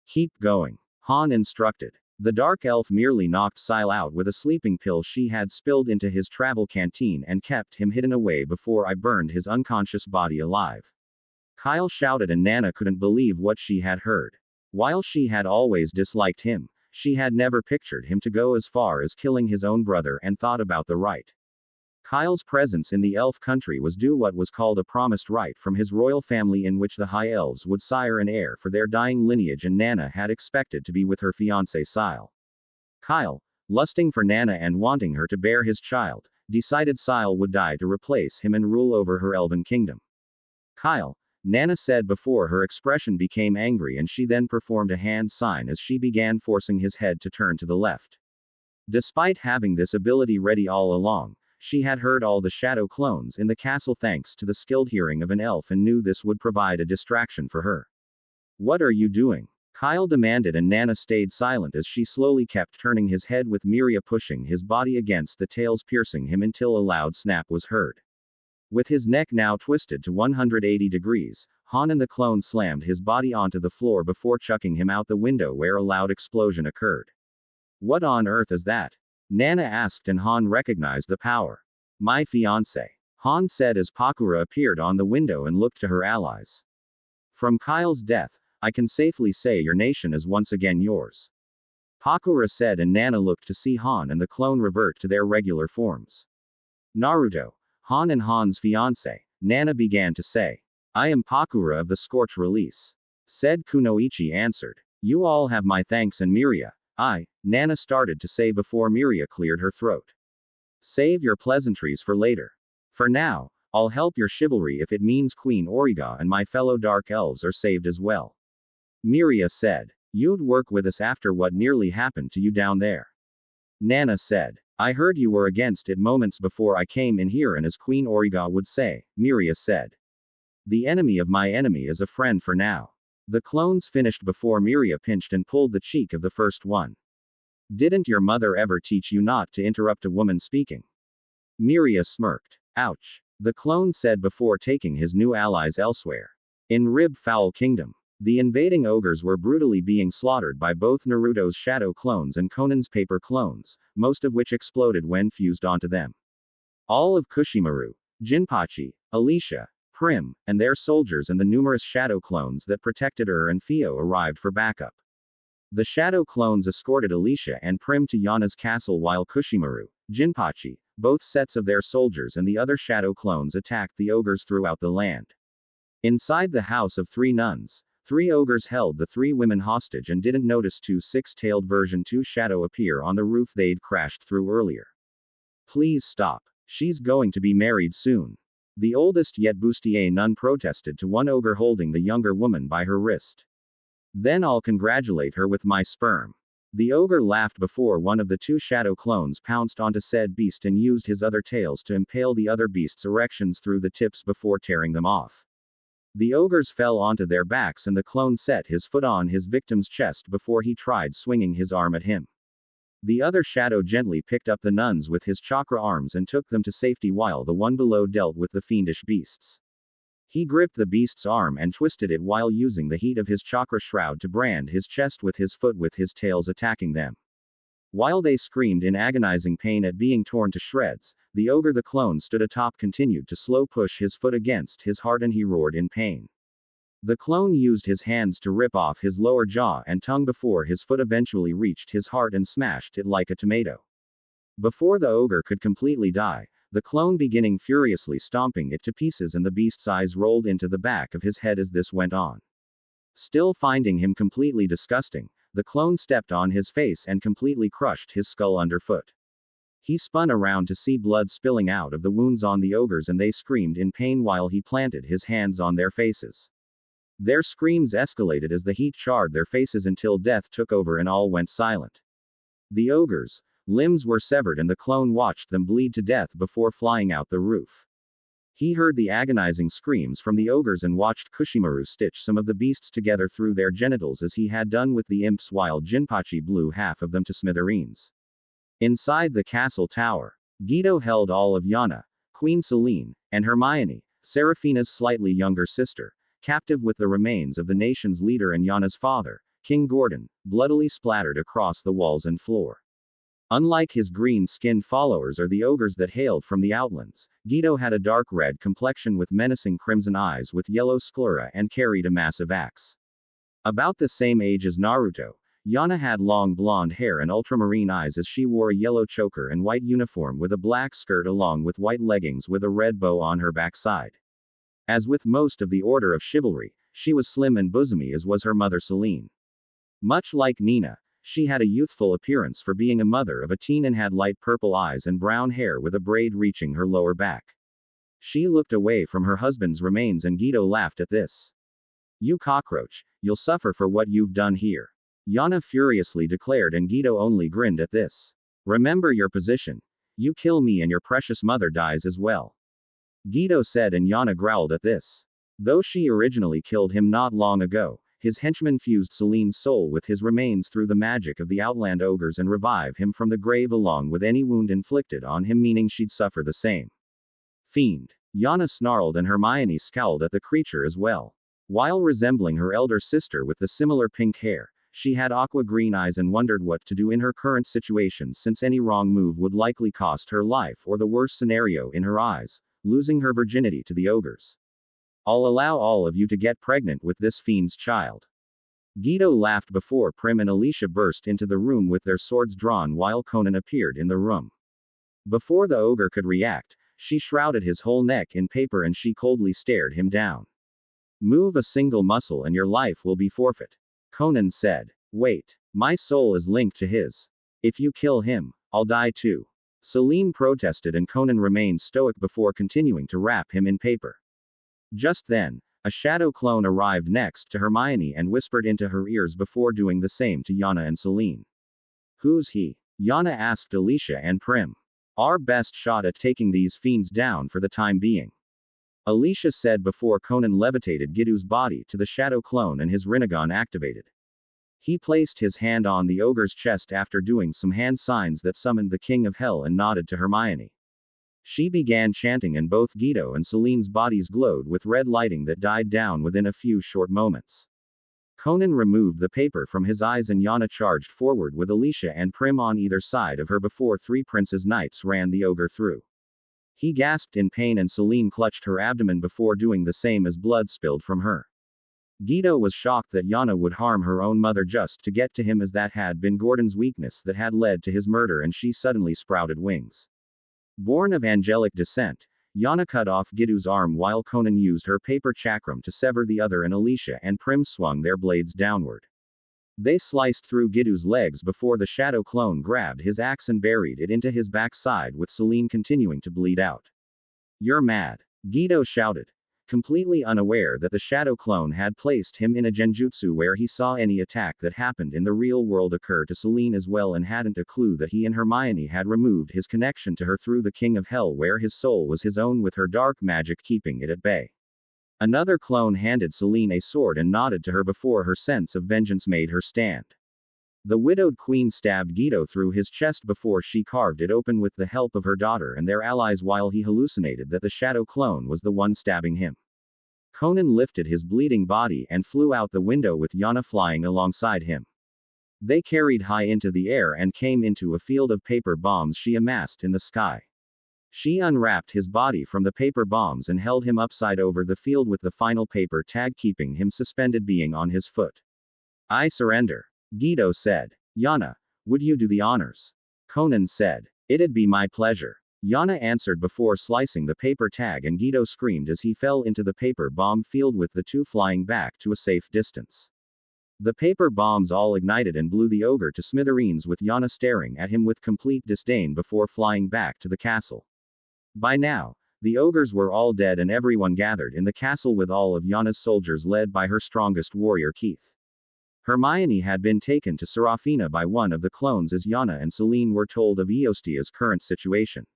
Keep going, Han instructed. The dark elf merely knocked Sile out with a sleeping pill she had spilled into his travel canteen and kept him hidden away before I burned his unconscious body alive. Kyle shouted, and Nana couldn't believe what she had heard. While she had always disliked him, she had never pictured him to go as far as killing his own brother and thought about the right. Kyle's presence in the elf country was due what was called a promised right from his royal family, in which the high elves would sire an heir for their dying lineage, and Nana had expected to be with her fiancé Sile. Kyle, lusting for Nana and wanting her to bear his child, decided Sile would die to replace him and rule over her elven kingdom. Kyle, Nana said before her expression became angry, and she then performed a hand sign as she began forcing his head to turn to the left. Despite having this ability ready all along, she had heard all the shadow clones in the castle thanks to the skilled hearing of an elf and knew this would provide a distraction for her. "What are you doing?" Kyle demanded, and Nana stayed silent as she slowly kept turning his head, with Miria pushing his body against the tails, piercing him until a loud snap was heard. With his neck now twisted to 180 degrees, Han and the clone slammed his body onto the floor before chucking him out the window, where a loud explosion occurred. "What on earth is that?" Nana asked, and Han recognized the power. "My fiancé," Han said as Pakura appeared on the window and looked to her allies. "From Kyle's death, I can safely say your nation is once again yours," Pakura said, and Nana looked to see Han and the clone revert to their regular forms. "Naruto, Han and Han's fiancé," Nana began to say. "I am Pakura of the Scorch Release," said Kunoichi answered. "You all have my thanks, and Miria," Nana started to say before Miria cleared her throat. "Save your pleasantries for later. For now, I'll help your chivalry if it means Queen Origa and my fellow Dark Elves are saved as well," Miria said. "You'd work with us after what nearly happened to you down there," Nana said. "I heard you were against it moments before I came in here, and as Queen Origa would say," Miria said, "the enemy of my enemy is a friend for now." The clones finished before Miria pinched and pulled the cheek of the first one. "Didn't your mother ever teach you not to interrupt a woman speaking?" Miria smirked. "Ouch," the clone said before taking his new allies elsewhere. In Rib Fowl Kingdom, the invading ogres were brutally being slaughtered by both Naruto's shadow clones and Conan's paper clones, most of which exploded when fused onto them. All of Kushimaru, Jinpachi, Alicia, Prim, and their soldiers and the numerous shadow clones that protected and Fio arrived for backup. The shadow clones escorted Alicia and Prim to Yana's castle, while Kushimaru, Jinpachi, both sets of their soldiers, and the other shadow clones attacked the ogres throughout the land. Inside the house of three nuns, three ogres held the three women hostage and didn't notice two six-tailed version 2 shadow appear on the roof they'd crashed through earlier. "Please stop. She's going to be married soon," the oldest yet bustier nun protested to one ogre holding the younger woman by her wrist. "Then I'll congratulate her with my sperm." The ogre laughed before one of the two shadow clones pounced onto said beast and used his other tails to impale the other beast's erections through the tips before tearing them off. The ogres fell onto their backs, and the clone set his foot on his victim's chest before he tried swinging his arm at him. The other shadow gently picked up the nuns with his chakra arms and took them to safety, while the one below dealt with the fiendish beasts. He gripped the beast's arm and twisted it while using the heat of his chakra shroud to brand his chest with his foot, with his tails attacking them. While they screamed in agonizing pain at being torn to shreds, the ogre the clone stood atop continued to slow push his foot against his heart, and he roared in pain. The clone used his hands to rip off his lower jaw and tongue before his foot eventually reached his heart and smashed it like a tomato. Before the ogre could completely die, the clone beginning furiously stomping it to pieces, and the beast's eyes rolled into the back of his head as this went on. Still finding him completely disgusting, the clone stepped on his face and completely crushed his skull underfoot. He spun around to see blood spilling out of the wounds on the ogres, and they screamed in pain while he planted his hands on their faces. Their screams escalated as the heat charred their faces until death took over and all went silent. The ogres' limbs were severed, and the clone watched them bleed to death before flying out the roof. He heard the agonizing screams from the ogres and watched Kushimaru stitch some of the beasts together through their genitals as he had done with the imps, while Jinpachi blew half of them to smithereens. Inside the castle tower, Guido held all of Yana, Queen Selene, and Hermione, Seraphina's slightly younger sister, captive with the remains of the nation's leader and Yana's father, King Gordon, bloodily splattered across the walls and floor. Unlike his green-skinned followers or the ogres that hailed from the outlands, Guido had a dark red complexion with menacing crimson eyes with yellow sclera and carried a massive axe. About the same age as Naruto, Yana had long blonde hair and ultramarine eyes as she wore a yellow choker and white uniform with a black skirt along with white leggings with a red bow on her backside. As with most of the Order of Chivalry, she was slim and bosomy as was her mother Celine. Much like Nina, she had a youthful appearance for being a mother of a teen and had light purple eyes and brown hair with a braid reaching her lower back. She looked away from her husband's remains and Guido laughed at this. "You cockroach, you'll suffer for what you've done here," Yana furiously declared and Guido only grinned at this. "Remember your position. You kill me and your precious mother dies as well," Guido said and Yana growled at this. Though she originally killed him not long ago, his henchman fused Celine's soul with his remains through the magic of the Outland ogres and revive him from the grave along with any wound inflicted on him, meaning she'd suffer the same. "Fiend," Yana snarled and Hermione scowled at the creature as well. While resembling her elder sister with the similar pink hair, she had aqua green eyes and wondered what to do in her current situation since any wrong move would likely cost her life or the worst scenario in her eyes, losing her virginity to the ogres. "I'll allow all of you to get pregnant with this fiend's child." Guido laughed before Prim and Alicia burst into the room with their swords drawn while Conan appeared in the room. Before the ogre could react, she shrouded his whole neck in paper and she coldly stared him down. "Move a single muscle and your life will be forfeit," Conan said. "Wait. My soul is linked to his. If you kill him, I'll die too." Celine protested and Conan remained stoic before continuing to wrap him in paper. Just then, a shadow clone arrived next to Hermione and whispered into her ears before doing the same to Yana and Celine. "Who's he?" Yana asked Alicia and Prim. "Our best shot at taking these fiends down for the time being," Alicia said before Conan levitated Guido's body to the shadow clone and his Rinnegan activated. He placed his hand on the ogre's chest after doing some hand signs that summoned the King of Hell and nodded to Hermione. She began chanting and both Guido and Celine's bodies glowed with red lighting that died down within a few short moments. Conan removed the paper from his eyes and Yana charged forward with Alicia and Prim on either side of her before three prince's knights ran the ogre through. He gasped in pain and Celine clutched her abdomen before doing the same as blood spilled from her. Guido was shocked that Yana would harm her own mother just to get to him, as that had been Gordon's weakness that had led to his murder, and she suddenly sprouted wings. Born of angelic descent, Yana cut off Guido's arm while Conan used her paper chakram to sever the other and Alicia and Prim swung their blades downward. They sliced through Guido's legs before the shadow clone grabbed his axe and buried it into his backside with Celine continuing to bleed out. "You're mad," Guido shouted, completely unaware that the shadow clone had placed him in a genjutsu where he saw any attack that happened in the real world occur to Celine as well and hadn't a clue that he and Hermione had removed his connection to her through the King of Hell where his soul was his own with her dark magic keeping it at bay. Another clone handed Celine a sword and nodded to her before her sense of vengeance made her stand. The widowed queen stabbed Guido through his chest before she carved it open with the help of her daughter and their allies while he hallucinated that the shadow clone was the one stabbing him. Conan lifted his bleeding body and flew out the window with Yana flying alongside him. They carried high into the air and came into a field of paper bombs she amassed in the sky. She unwrapped his body from the paper bombs and held him upside over the field with the final paper tag keeping him suspended being on his foot. "I surrender," Guido said. "Yana, would you do the honors?" Conan said. "It'd be my pleasure," Yana answered before slicing the paper tag and Guido screamed as he fell into the paper bomb field with the two flying back to a safe distance. The paper bombs all ignited and blew the ogre to smithereens with Yana staring at him with complete disdain before flying back to the castle. By now, the ogres were all dead and everyone gathered in the castle with all of Yana's soldiers led by her strongest warrior Keith. Hermione had been taken to Serafina by one of the clones as Yana and Celine were told of Eostia's current situation.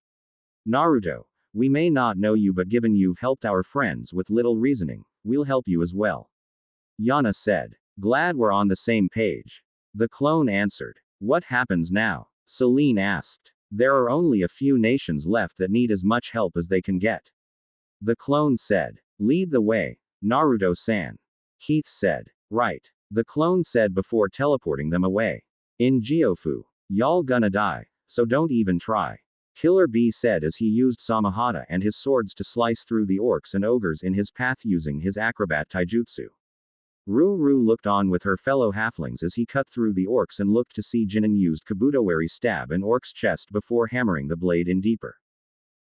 "Naruto, we may not know you, but given you've helped our friends with little reasoning, we'll help you as well," Yana said. "Glad we're on the same page," the clone answered. "What happens now?" Celine asked. "There are only a few nations left that need as much help as they can get," the clone said. "Lead the way, Naruto-san," Keith said. "Right." the clone said before teleporting them away. In Geofu, y'all gonna die, so don't even try. Killer Bee said as he used Samahata and his swords to slice through the orcs and ogres in his path using his acrobat taijutsu. Ruru looked on with her fellow halflings as he cut through the orcs and looked to see Jinin used Kabutowari stab an orc's chest before hammering the blade in deeper.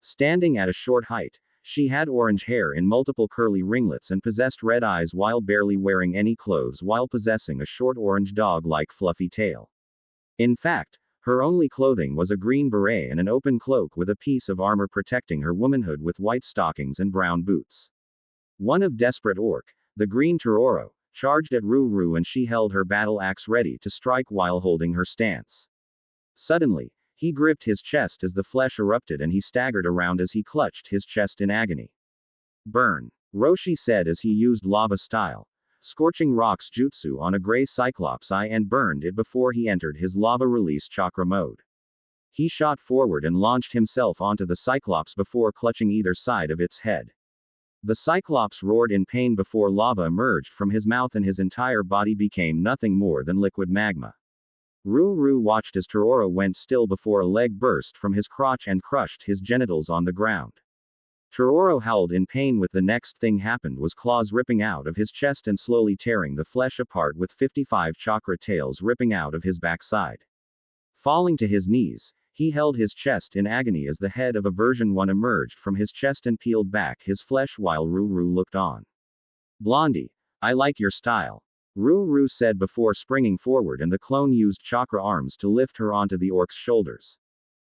Standing at a short height, she had orange hair in multiple curly ringlets and possessed red eyes while barely wearing any clothes while possessing a short orange dog-like fluffy tail. In fact, her only clothing was a green beret and an open cloak with a piece of armor protecting her womanhood with white stockings and brown boots. One of desperate orc, the green Tororo, charged at Ruru and she held her battle axe ready to strike while holding her stance. Suddenly, he gripped his chest as the flesh erupted and he staggered around as he clutched his chest in agony. Burn, Roshi said as he used lava style, scorching rocks jutsu on a gray cyclops eye and burned it before he entered his lava release chakra mode. He shot forward and launched himself onto the cyclops before clutching either side of its head. The cyclops roared in pain before lava emerged from his mouth and his entire body became nothing more than liquid magma. Ruru watched as Tororo went still before a leg burst from his crotch and crushed his genitals on the ground. Tororo howled in pain with the next thing happened was claws ripping out of his chest and slowly tearing the flesh apart with 55 chakra tails ripping out of his backside. Falling to his knees, he held his chest in agony as the head of a version 1 emerged from his chest and peeled back his flesh while Ruru looked on. Blondie, I like your style. Ruru said before springing forward and the clone used chakra arms to lift her onto the orc's shoulders.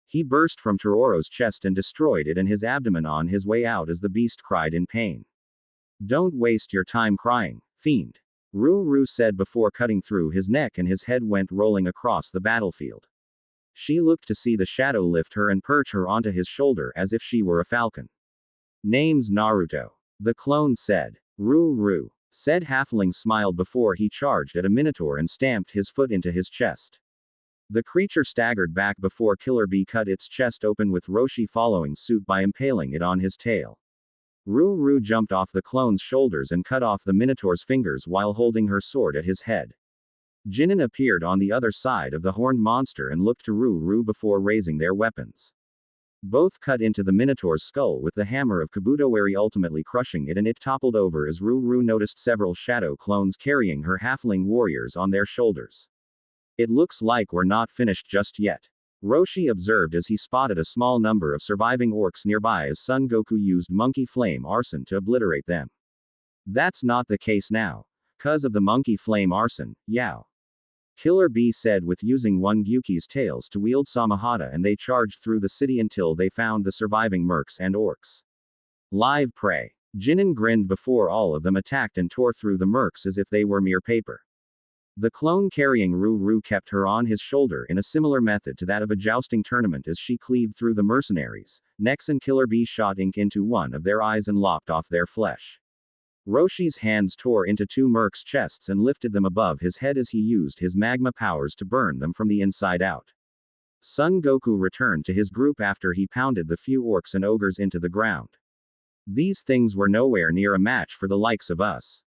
He burst from Tororo's chest and destroyed it and his abdomen on his way out as the beast cried in pain. Don't waste your time crying, fiend. Ruru said before cutting through his neck and his head went rolling across the battlefield. She looked to see the shadow lift her and perch her onto his shoulder as if she were a falcon. Name's Naruto. The clone said. Ruru. Said halfling smiled before he charged at a minotaur and stamped his foot into his chest. The creature staggered back before Killer Bee cut its chest open with Roshi following suit by impaling it on his tail. Ruru jumped off the clone's shoulders and cut off the minotaur's fingers while holding her sword at his head. Jinin appeared on the other side of the horned monster and looked to Ruru before raising their weapons. Both cut into the minotaur's skull with the hammer of Kabutowari ultimately crushing it and it toppled over as Ruru noticed several shadow clones carrying her halfling warriors on their shoulders. It looks like we're not finished just yet. Roshi observed as he spotted a small number of surviving orcs nearby as Son Goku used Monkey Flame Arson to obliterate them. That's not the case now. 'Cause of the Monkey Flame Arson, yow. Killer Bee said with using one Gyuki's tails to wield Samahata and they charged through the city until they found the surviving mercs and orcs. Live prey. Jinin grinned before all of them attacked and tore through the mercs as if they were mere paper. The clone carrying Ruru kept her on his shoulder in a similar method to that of a jousting tournament as she cleaved through the mercenaries. Next and Killer Bee shot ink into one of their eyes and lopped off their flesh. Roshi's hands tore into two mercs' chests and lifted them above his head as he used his magma powers to burn them from the inside out. Son Goku returned to his group after he pounded the few orcs and ogres into the ground. These things were nowhere near a match for the likes of us.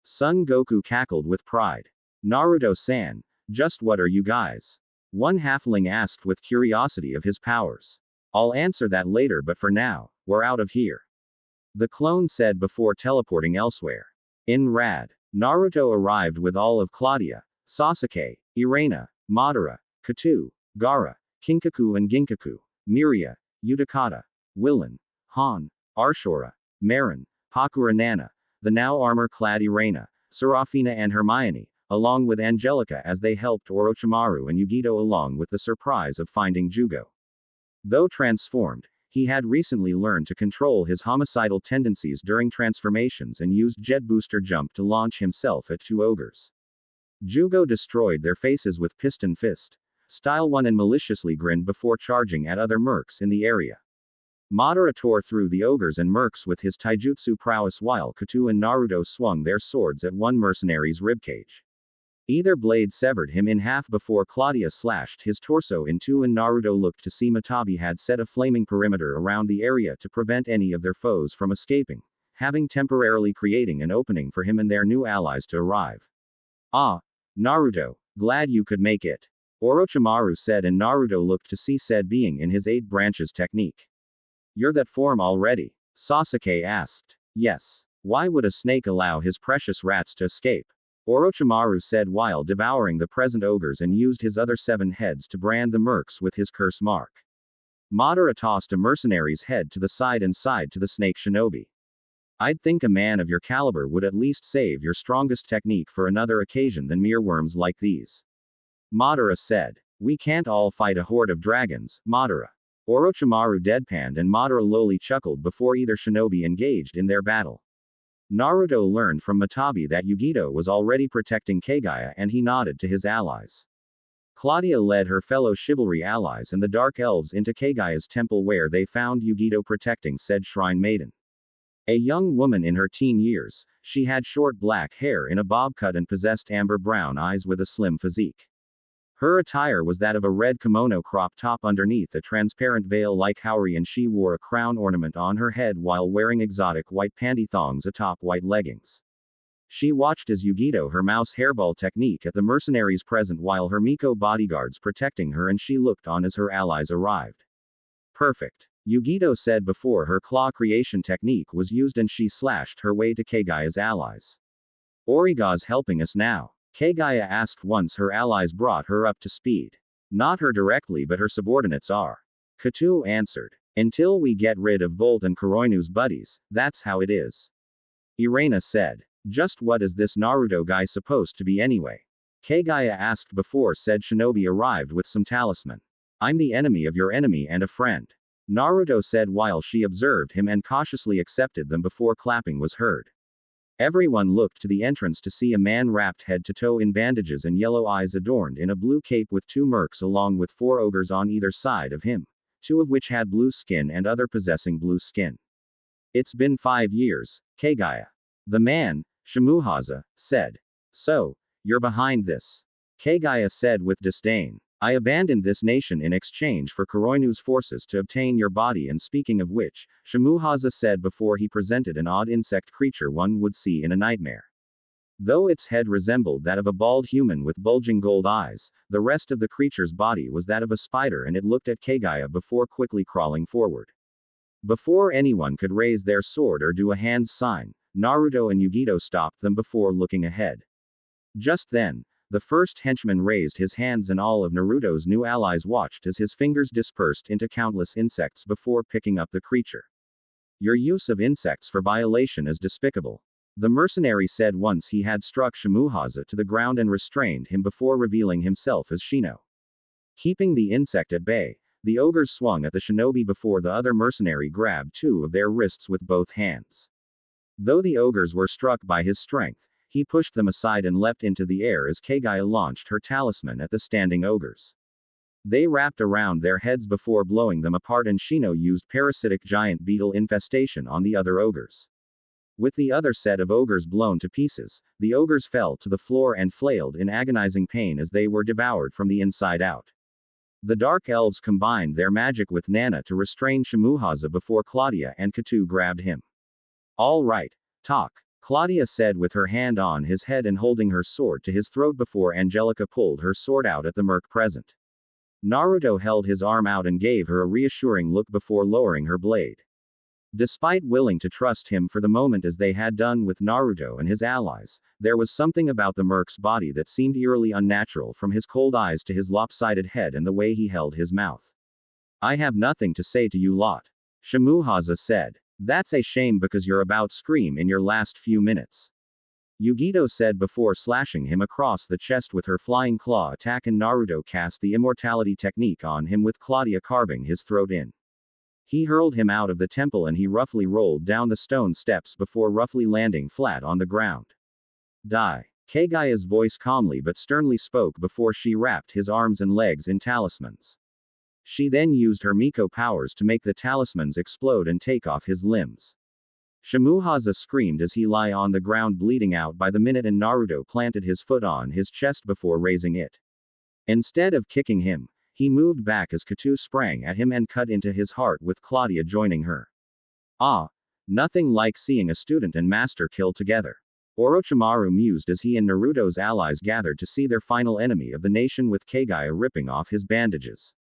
Son Goku cackled with pride. Naruto-san, just what are you guys? One halfling asked with curiosity of his powers. I'll answer that later but for now, we're out of here. The clone said before teleporting elsewhere. In Rad, Naruto arrived with all of Claudia, Sasuke, Irena, Madara, Katu, Gaara, Kinkaku and Ginkaku, Miria, Utakata, Willan, Han, Arshora, Marin, Pakura Nana, the now armor-clad Irena, Serafina and Hermione, along with Angelica as they helped Orochimaru and Yugito along with the surprise of finding Jugo. Though transformed, he had recently learned to control his homicidal tendencies during transformations and used Jet Booster Jump to launch himself at two ogres. Jugo destroyed their faces with Piston Fist. Style 1 and maliciously grinned before charging at other mercs in the area. Madara tore through the ogres and mercs with his taijutsu prowess while Katu and Naruto swung their swords at one mercenary's ribcage. Either blade severed him in half before Claudia slashed his torso in two and Naruto looked to see Matabi had set a flaming perimeter around the area to prevent any of their foes from escaping, having temporarily creating an opening for him and their new allies to arrive. Ah, Naruto, glad you could make it. Orochimaru said, and Naruto looked to see said being in his 8 branches technique. You're that form already? Sasuke asked. Yes. Why would a snake allow his precious rats to escape? Orochimaru said while devouring the present ogres and used his other 7 heads to brand the mercs with his curse mark. Madara tossed a mercenary's head to the side and sighed to the snake shinobi. I'd think a man of your caliber would at least save your strongest technique for another occasion than mere worms like these. Madara said. We can't all fight a horde of dragons, Madara. Orochimaru deadpanned and Madara lowly chuckled before either shinobi engaged in their battle. Naruto learned from Matabi that Yugito was already protecting Kaguya and he nodded to his allies. Claudia led her fellow chivalry allies and the Dark Elves into Kaguya's temple where they found Yugito protecting said shrine maiden. A young woman in her teen years, she had short black hair in a bob cut and possessed amber brown eyes with a slim physique. Her attire was that of a red kimono crop top underneath a transparent veil like Haori, and she wore a crown ornament on her head while wearing exotic white panty thongs atop white leggings. She watched as Yugito her mouse hairball technique at the mercenaries present while her Miko bodyguards protecting her, and she looked on as her allies arrived. Perfect. Yugito said before her claw creation technique was used and she slashed her way to Kaguya's allies. Origa's helping us now? Kaguya asked once her allies brought her up to speed. Not her directly, but her subordinates are. Katu answered. Until we get rid of Volt and Koronu's buddies, that's how it is. Irena said. Just what is this Naruto guy supposed to be anyway? Kaguya asked before said shinobi arrived with some talisman. I'm the enemy of your enemy and a friend. Naruto said while she observed him and cautiously accepted them before clapping was heard. Everyone looked to the entrance to see a man wrapped head to toe in bandages and yellow eyes adorned in a blue cape with 2 mercs along with 4 ogres on either side of him, 2 of which had blue skin and other possessing blue skin. It's been 5 years, Kaguya. The man, Shimuhaza, said. So, you're behind this. Kaguya said with disdain. I abandoned this nation in exchange for Koronu's forces to obtain your body, and speaking of which, Shimuhaza said before he presented an odd insect creature one would see in a nightmare. Though its head resembled that of a bald human with bulging gold eyes, the rest of the creature's body was that of a spider, and it looked at Kaguya before quickly crawling forward. Before anyone could raise their sword or do a hand sign, Naruto and Yugito stopped them before looking ahead. Just then, the first henchman raised his hands and all of Naruto's new allies watched as his fingers dispersed into countless insects before picking up the creature. Your use of insects for violation is despicable. The mercenary said once he had struck Shimuhaza to the ground and restrained him before revealing himself as Shino. Keeping the insect at bay, the ogres swung at the shinobi before the other mercenary grabbed 2 of their wrists with both hands. Though the ogres were struck by his strength, he pushed them aside and leapt into the air as Kaguya launched her talisman at the standing ogres. They wrapped around their heads before blowing them apart, and Shino used parasitic giant beetle infestation on the other ogres. With the other set of ogres blown to pieces, the ogres fell to the floor and flailed in agonizing pain as they were devoured from the inside out. The Dark Elves combined their magic with Nana to restrain Shimuhaza before Claudia and Katu grabbed him. All right, talk. Claudia said with her hand on his head and holding her sword to his throat before Angelica pulled her sword out at the merc present. Naruto held his arm out and gave her a reassuring look before lowering her blade. Despite willing to trust him for the moment as they had done with Naruto and his allies, there was something about the merc's body that seemed eerily unnatural, from his cold eyes to his lopsided head and the way he held his mouth. I have nothing to say to you lot. Shimuhaza said. That's a shame because you're about to scream in your last few minutes. Yugito said before slashing him across the chest with her flying claw attack, and Naruto cast the immortality technique on him with Claudia carving his throat in. He hurled him out of the temple and he roughly rolled down the stone steps before roughly landing flat on the ground. Die. Kaguya's voice calmly but sternly spoke before she wrapped his arms and legs in talismans. She then used her Miko powers to make the talismans explode and take off his limbs. Shimuhaza screamed as he lay on the ground bleeding out by the minute, and Naruto planted his foot on his chest before raising it. Instead of kicking him, he moved back as Katu sprang at him and cut into his heart with Claudia joining her. Ah, nothing like seeing a student and master kill together. Orochimaru mused as he and Naruto's allies gathered to see their final enemy of the nation with Kaguya ripping off his bandages.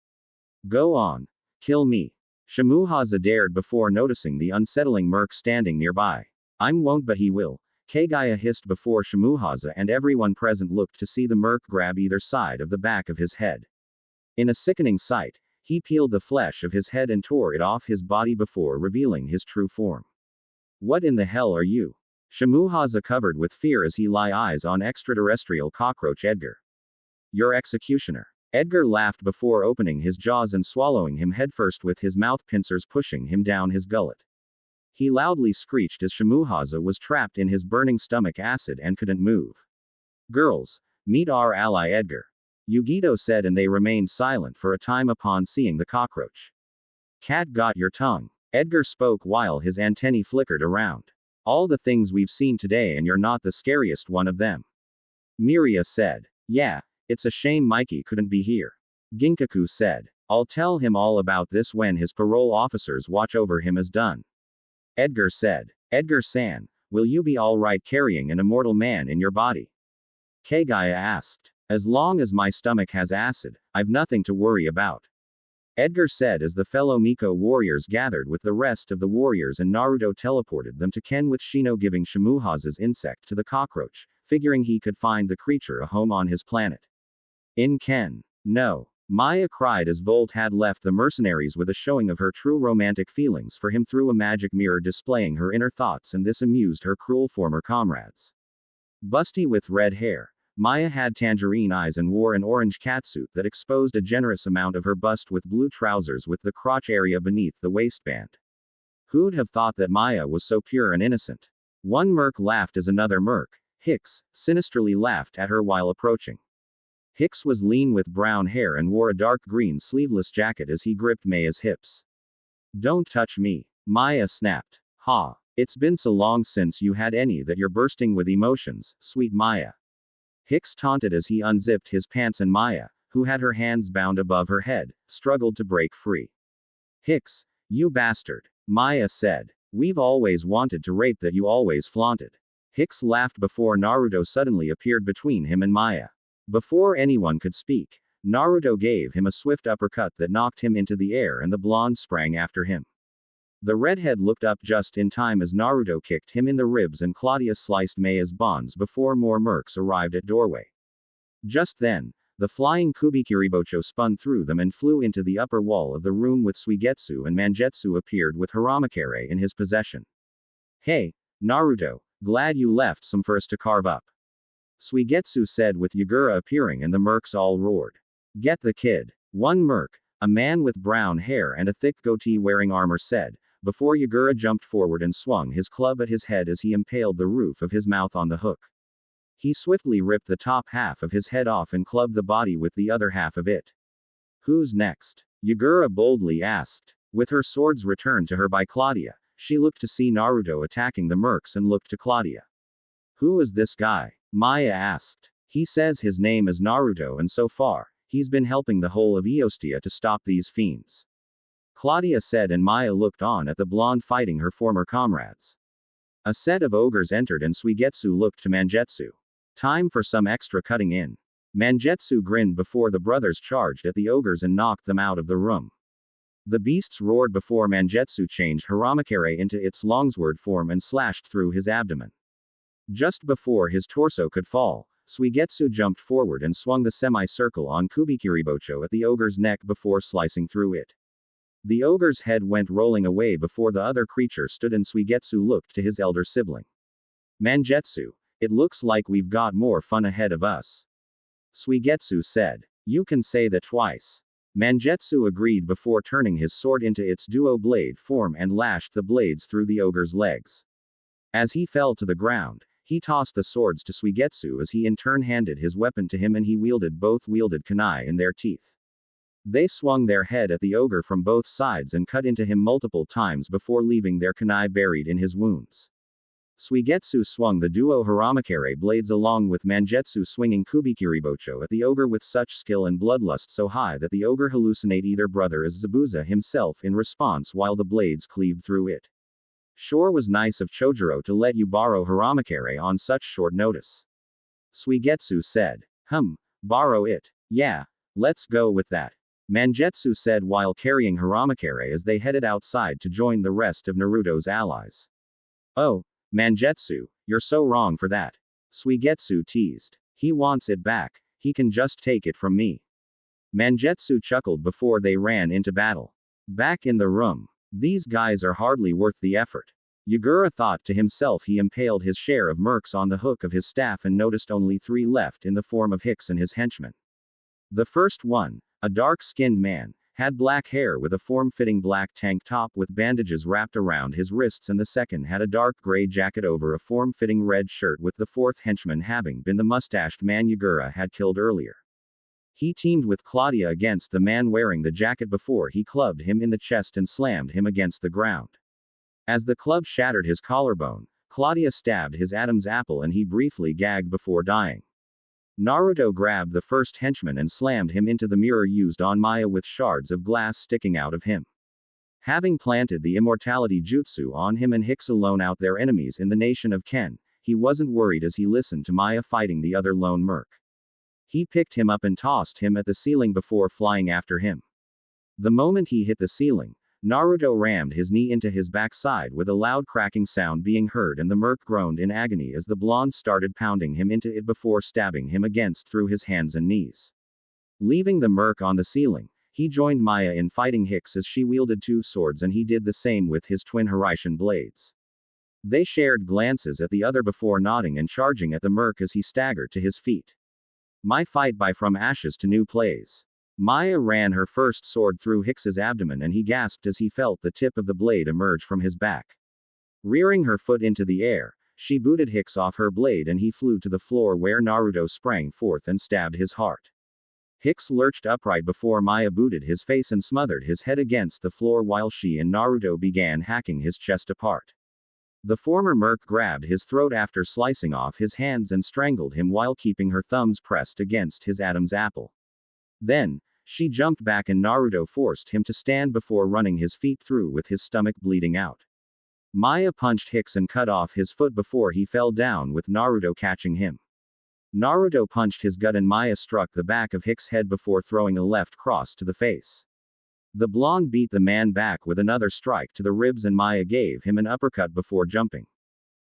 Go on. Kill me. Shimohaza dared before noticing the unsettling merc standing nearby. I won't, but he will. Kaguya hissed before Shimohaza and everyone present looked to see the merc grab either side of the back of his head. In a sickening sight, he peeled the flesh of his head and tore it off his body before revealing his true form. What in the hell are you? Shimohaza covered with fear as he lay eyes on extraterrestrial cockroach Edgar. Your executioner. Edgar laughed before opening his jaws and swallowing him headfirst with his mouth pincers pushing him down his gullet. He loudly screeched as Shimohaza was trapped in his burning stomach acid and couldn't move. Girls, meet our ally Edgar. Yugito said, and they remained silent for a time upon seeing the cockroach. Cat got your tongue. Edgar spoke while his antennae flickered around. All the things we've seen today and you're not the scariest one of them. Miria said. Yeah, it's a shame Mikey couldn't be here. Ginkaku said. I'll tell him all about this when his parole officer's watch over him is done. Edgar said. Edgar-san, will you be alright carrying an immortal man in your body? Kaguya asked. As long as my stomach has acid, I've nothing to worry about. Edgar said as the fellow Miko warriors gathered with the rest of the warriors and Naruto teleported them to Ken with Shino giving Shimohaza's insect to the cockroach, figuring he could find the creature a home on his planet. In Ken. No. Maya cried as Volt had left the mercenaries with a showing of her true romantic feelings for him through a magic mirror displaying her inner thoughts, and this amused her cruel former comrades. Busty with red hair. Maya had tangerine eyes and wore an orange catsuit that exposed a generous amount of her bust with blue trousers with the crotch area beneath the waistband. Who'd have thought that Maya was so pure and innocent? One merc laughed as another merc, Hicks, sinisterly laughed at her while approaching. Hicks was lean with brown hair and wore a dark green sleeveless jacket as he gripped Maya's hips. Don't touch me. Maya snapped. Ha. It's been so long since you had any that you're bursting with emotions, sweet Maya. Hicks taunted as he unzipped his pants and Maya, who had her hands bound above her head, struggled to break free. Hicks, you bastard. Maya said. We've always wanted to rape that you always flaunted. Hicks laughed before Naruto suddenly appeared between him and Maya. Before anyone could speak, Naruto gave him a swift uppercut that knocked him into the air and the blonde sprang after him. The redhead looked up just in time as Naruto kicked him in the ribs and Claudia sliced Maya's bonds before more mercs arrived at doorway. Just then, the flying Kubikiribocho spun through them and flew into the upper wall of the room with Suigetsu, and Mangetsu appeared with Haramakare in his possession. Hey, Naruto, glad you left some for us to carve up. Suigetsu said with Yagura appearing, and the mercs all roared. Get the kid. One merc, a man with brown hair and a thick goatee wearing armor said, before Yagura jumped forward and swung his club at his head as he impaled the roof of his mouth on the hook. He swiftly ripped the top half of his head off and clubbed the body with the other half of it. Who's next? Yagura boldly asked. With her swords returned to her by Claudia, she looked to see Naruto attacking the mercs and looked to Claudia. Who is this guy? Maya asked. He says his name is Naruto and so far, he's been helping the whole of Eostia to stop these fiends. Claudia said, and Maya looked on at the blonde fighting her former comrades. A set of ogres entered and Suigetsu looked to Mangetsu. Time for some extra cutting in. Mangetsu grinned before the brothers charged at the ogres and knocked them out of the room. The beasts roared before Mangetsu changed Haramakare into its longsword form and slashed through his abdomen. Just before his torso could fall, Suigetsu jumped forward and swung the semicircle on Kubikiribocho at the ogre's neck before slicing through it. The ogre's head went rolling away before the other creature stood, and Suigetsu looked to his elder sibling. Mangetsu, it looks like we've got more fun ahead of us. Suigetsu said. You can say that twice. Mangetsu agreed before turning his sword into its duo blade form and lashed the blades through the ogre's legs. As he fell to the ground, he tossed the swords to Suigetsu as he in turn handed his weapon to him, and he both wielded kunai in their teeth. They swung their head at the ogre from both sides and cut into him multiple times before leaving their kunai buried in his wounds. Suigetsu swung the duo Haramakare blades along with Mangetsu swinging Kubikiribocho at the ogre with such skill and bloodlust so high that the ogre hallucinated either brother as Zabuza himself in response while the blades cleaved through it. Sure was nice of Chojuro to let you borrow Haramakere on such short notice. Suigetsu said. Borrow it. Yeah. Let's go with that. Mangetsu said while carrying Haramakere as they headed outside to join the rest of Naruto's allies. Oh, Mangetsu, you're so wrong for that. Suigetsu teased. He wants it back. He can just take it from me. Mangetsu chuckled before they ran into battle. Back in the room. These guys are hardly worth the effort. Yagura thought to himself. He impaled his share of mercs on the hook of his staff and noticed only 3 left in the form of Hicks and his henchmen. The first one, a dark-skinned man, had black hair with a form-fitting black tank top with bandages wrapped around his wrists, and the second had a dark gray jacket over a form-fitting red shirt, with the fourth henchman having been the mustached man Yagura had killed earlier. He teamed with Claudia against the man wearing the jacket before he clubbed him in the chest and slammed him against the ground. As the club shattered his collarbone, Claudia stabbed his Adam's apple and he briefly gagged before dying. Naruto grabbed the first henchman and slammed him into the mirror used on Maya with shards of glass sticking out of him. Having planted the immortality jutsu on him and Hicks alone out their enemies in the nation of Ken, he wasn't worried as he listened to Maya fighting the other lone merc. He picked him up and tossed him at the ceiling before flying after him. The moment he hit the ceiling, Naruto rammed his knee into his backside with a loud cracking sound being heard, and the merc groaned in agony as the blonde started pounding him into it before stabbing him against through his hands and knees. Leaving the merc on the ceiling, he joined Maya in fighting Hicks as she wielded 2 swords, and he did the same with his twin Hiraishin blades. They shared glances at the other before nodding and charging at the merc as he staggered to his feet. My fight by from ashes to new plays. Maya ran her first sword through Hicks's abdomen and he gasped as he felt the tip of the blade emerge from his back. Rearing her foot into the air, she booted Hicks off her blade and he flew to the floor where Naruto sprang forth and stabbed his heart. Hicks lurched upright before Maya booted his face and smothered his head against the floor while she and Naruto began hacking his chest apart. The former merc grabbed his throat after slicing off his hands and strangled him while keeping her thumbs pressed against his Adam's apple. Then, she jumped back and Naruto forced him to stand before running his feet through with his stomach bleeding out. Maya punched Hicks and cut off his foot before he fell down with Naruto catching him. Naruto punched his gut and Maya struck the back of Hicks' head before throwing a left cross to the face. The blonde beat the man back with another strike to the ribs and Maya gave him an uppercut before jumping.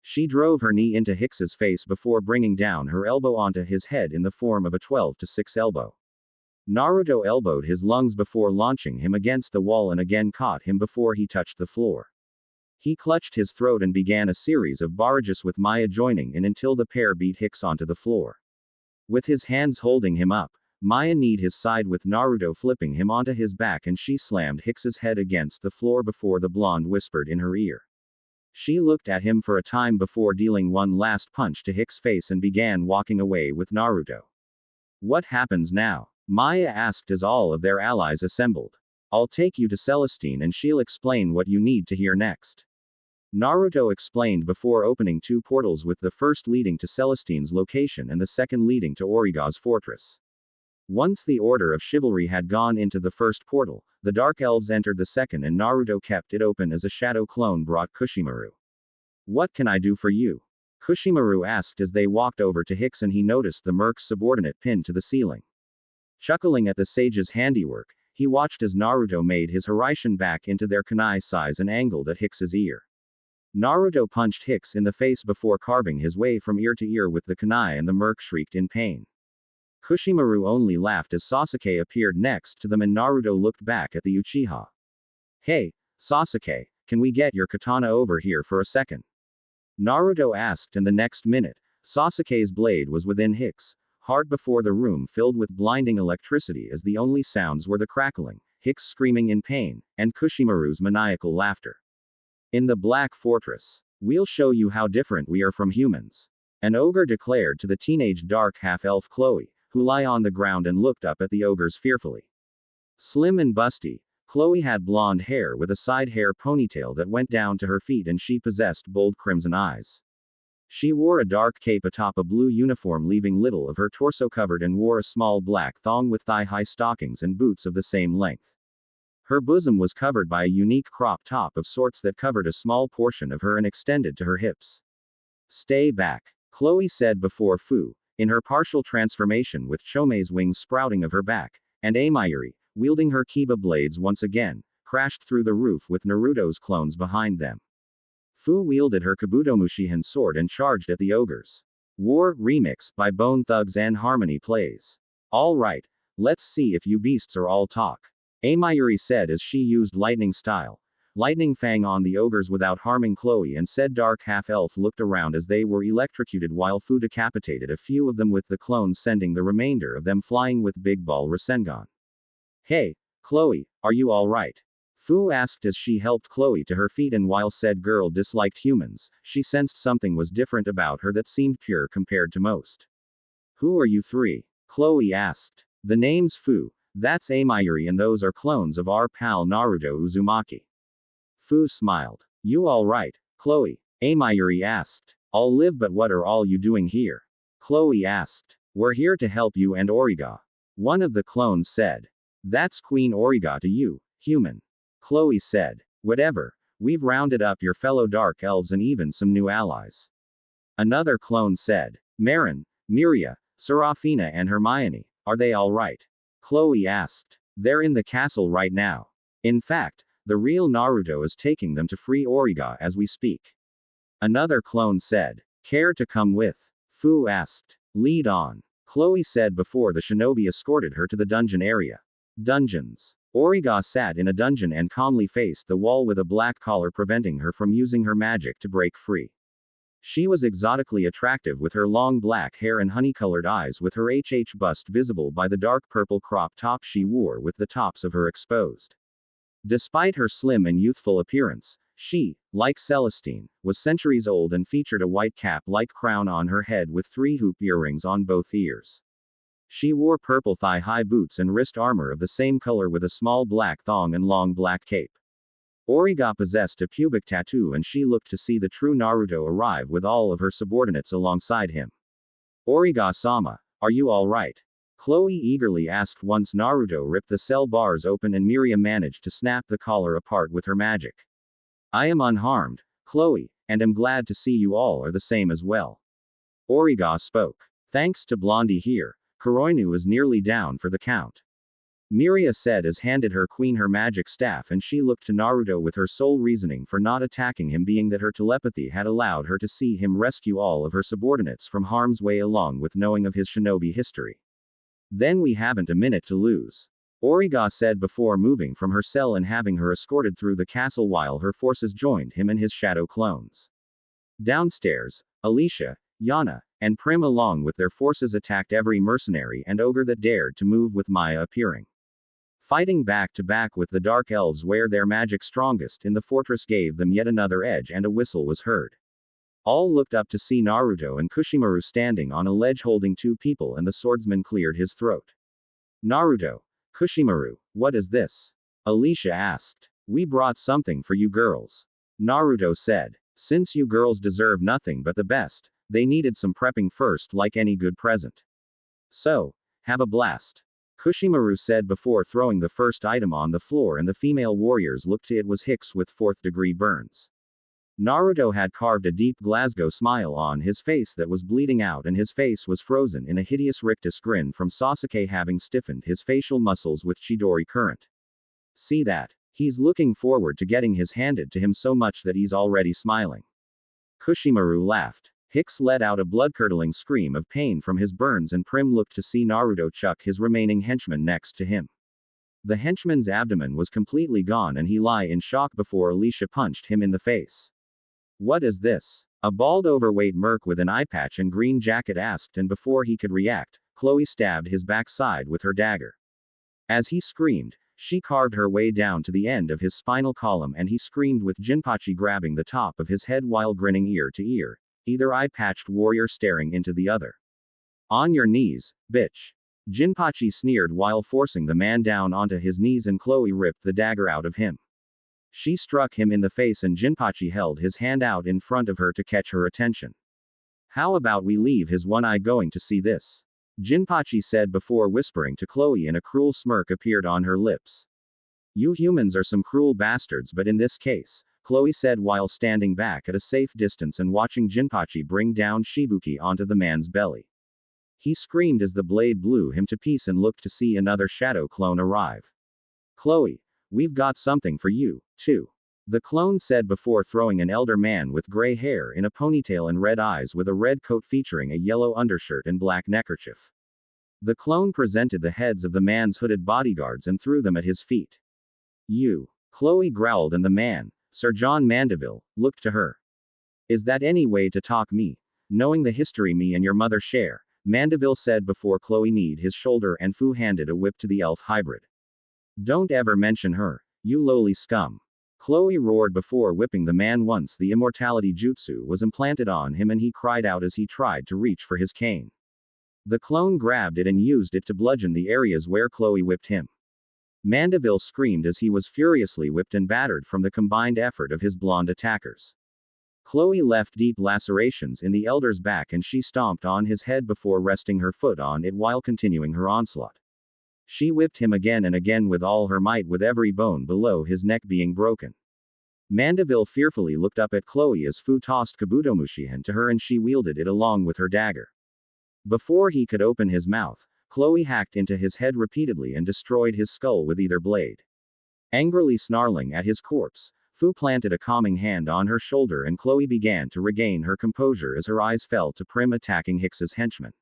She drove her knee into Hicks's face before bringing down her elbow onto his head in the form of a 12-6 elbow. Naruto elbowed his lungs before launching him against the wall and again caught him before he touched the floor. He clutched his throat and began a series of barrages with Maya joining in until the pair beat Hicks onto the floor. With his hands holding him up, Maya kneed his side with Naruto flipping him onto his back and she slammed Hicks's head against the floor before the blonde whispered in her ear. She looked at him for a time before dealing one last punch to Hicks' face and began walking away with Naruto. What happens now? Maya asked as all of their allies assembled. I'll take you to Celestine and she'll explain what you need to hear next. Naruto explained before opening 2 portals, with the first leading to Celestine's location and the second leading to Origa's fortress. Once the Order of Chivalry had gone into the first portal, the Dark Elves entered the second and Naruto kept it open as a shadow clone brought Kushimaru. What can I do for you? Kushimaru asked as they walked over to Hicks and he noticed the merc's subordinate pinned to the ceiling. Chuckling at the sage's handiwork, he watched as Naruto made his Hiraishin back into their kunai size and angled at Hicks's ear. Naruto punched Hicks in the face before carving his way from ear to ear with the kunai and the merc shrieked in pain. Kushimaru only laughed as Sasuke appeared next to them and Naruto looked back at the Uchiha. Hey, Sasuke, can we get your katana over here for a second? Naruto asked, and the next minute, Sasuke's blade was within Hicks' heart before the room filled with blinding electricity as the only sounds were the crackling, Hicks screaming in pain, and Kushimaru's maniacal laughter. In the Black Fortress, we'll show you how different we are from humans. An ogre declared to the teenage dark half-elf Chloe, who lay on the ground and looked up at the ogres fearfully. Slim and busty, Chloe had blonde hair with a side hair ponytail that went down to her feet and she possessed bold crimson eyes. She wore a dark cape atop a blue uniform leaving little of her torso covered and wore a small black thong with thigh-high stockings and boots of the same length. Her bosom was covered by a unique crop top of sorts that covered a small portion of her and extended to her hips. Stay back, Chloe said before Fu, in her partial transformation with Chomei's wings sprouting of her back, and Amayuri, wielding her Kiba blades once again, crashed through the roof with Naruto's clones behind them. Fu wielded her Kabutomushihan sword and charged at the ogres. War Remix by Bone Thugs and Harmony plays. All right, let's see if you beasts are all talk. Amayuri said as she used lightning style. Lightning fang on the ogres without harming Chloe, and said dark half-elf looked around as they were electrocuted while Fu decapitated a few of them with the clones, sending the remainder of them flying with Big Ball Rasengan. Hey, Chloe, are you alright? Fu asked as she helped Chloe to her feet, and while said girl disliked humans, she sensed something was different about her that seemed pure compared to most. Who are you three? Chloe asked. The name's Fu, that's Amayuri, and those are clones of our pal Naruto Uzumaki. Fu smiled. You alright, Chloe? Amayuri asked. I'll live, but what are all you doing here? Chloe asked. We're here to help you and Origa. One of the clones said. That's Queen Origa to you, human. Chloe said. Whatever, we've rounded up your fellow dark elves and even some new allies. Another clone said. Marin, Miria, Serafina and Hermione, are they alright? Chloe asked. They're in the castle right now. In fact, the real Naruto is taking them to free Origa as we speak. Another clone said. Care to come with? Fu asked. Lead on, Chloe said before the shinobi escorted her to the dungeon area. Dungeons. Origa sat in a dungeon and calmly faced the wall with a black collar preventing her from using her magic to break free. She was exotically attractive with her long black hair and honey-colored eyes, with her HH bust visible by the dark purple crop top she wore with the tops of her exposed. Despite her slim and youthful appearance, she, like Celestine, was centuries old and featured a white cap-like crown on her head with 3 hoop earrings on both ears. She wore purple thigh-high boots and wrist armor of the same color with a small black thong and long black cape. Origa possessed a pubic tattoo, and she looked to see the true Naruto arrive with all of her subordinates alongside him. Origa-sama, are you alright? Chloe eagerly asked once Naruto ripped the cell bars open and Miria managed to snap the collar apart with her magic. I am unharmed, Chloe, and am glad to see you all are the same as well. Origa spoke. Thanks to Blondie here, Coronu is nearly down for the count. Miria said as handed her queen her magic staff, and she looked to Naruto with her sole reasoning for not attacking him being that her telepathy had allowed her to see him rescue all of her subordinates from harm's way along with knowing of his shinobi history. Then we haven't a minute to lose, Origa said before moving from her cell and having her escorted through the castle while her forces joined him and his shadow clones. Downstairs, Alicia, Yana, and Prim along with their forces attacked every mercenary and ogre that dared to move, with Maya appearing. Fighting back to back with the dark elves where their magic strongest in the fortress gave them yet another edge, and a whistle was heard. All looked up to see Naruto and Kushimaru standing on a ledge holding 2 people, and the swordsman cleared his throat. Naruto. Kushimaru, what is this? Alicia asked. We brought something for you girls. Naruto said. Since you girls deserve nothing but the best, they needed some prepping first like any good present. So, have a blast. Kushimaru said before throwing the first item on the floor, and the female warriors looked to it was Hicks with 4th degree burns. Naruto had carved a deep Glasgow smile on his face that was bleeding out, and his face was frozen in a hideous rictus grin from Sasuke having stiffened his facial muscles with Chidori current. See that? He's looking forward to getting his handed to him so much that he's already smiling. Kushimaru laughed. Hicks let out a blood-curdling scream of pain from his burns, and Prim looked to see Naruto chuck his remaining henchman next to him. The henchman's abdomen was completely gone and he lay in shock before Alicia punched him in the face. What is this? A bald overweight merc with an eye patch and green jacket asked, and before he could react, Chloe stabbed his backside with her dagger. As he screamed, she carved her way down to the end of his spinal column, and he screamed with Jinpachi grabbing the top of his head while grinning ear to ear, either eye-patched warrior staring into the other. On your knees, bitch. Jinpachi sneered while forcing the man down onto his knees, and Chloe ripped the dagger out of him. She struck him in the face and Jinpachi held his hand out in front of her to catch her attention. How about we leave his one eye going to see this? Jinpachi said before whispering to Chloe, and a cruel smirk appeared on her lips. You humans are some cruel bastards, but in this case, Chloe said while standing back at a safe distance and watching Jinpachi bring down Shibuki onto the man's belly. He screamed as the blade blew him to pieces and looked to see another shadow clone arrive. Chloe, we've got something for you, too. The clone said before throwing an elder man with gray hair in a ponytail and red eyes with a red coat featuring a yellow undershirt and black neckerchief. The clone presented the heads of the man's hooded bodyguards and threw them at his feet. You. Chloe growled and the man, Sir John Mandeville, looked to her. Is that any way to talk me? Knowing the history me and your mother share, Mandeville said before Chloe kneed his shoulder and Fu handed a whip to the elf hybrid. Don't ever mention her, you lowly scum. Chloe roared before whipping the man once the immortality jutsu was implanted on him and he cried out as he tried to reach for his cane. The clone grabbed it and used it to bludgeon the areas where Chloe whipped him. Mandeville screamed as he was furiously whipped and battered from the combined effort of his blonde attackers. Chloe left deep lacerations in the elder's back and she stomped on his head before resting her foot on it while continuing her onslaught. She whipped him again and again with all her might, with every bone below his neck being broken. Mandeville fearfully looked up at Chloe as Fu tossed Kabutomushihan to her and she wielded it along with her dagger. Before he could open his mouth, Chloe hacked into his head repeatedly and destroyed his skull with either blade. Angrily snarling at his corpse, Fu planted a calming hand on her shoulder and Chloe began to regain her composure as her eyes fell to Prim attacking Hicks's henchman.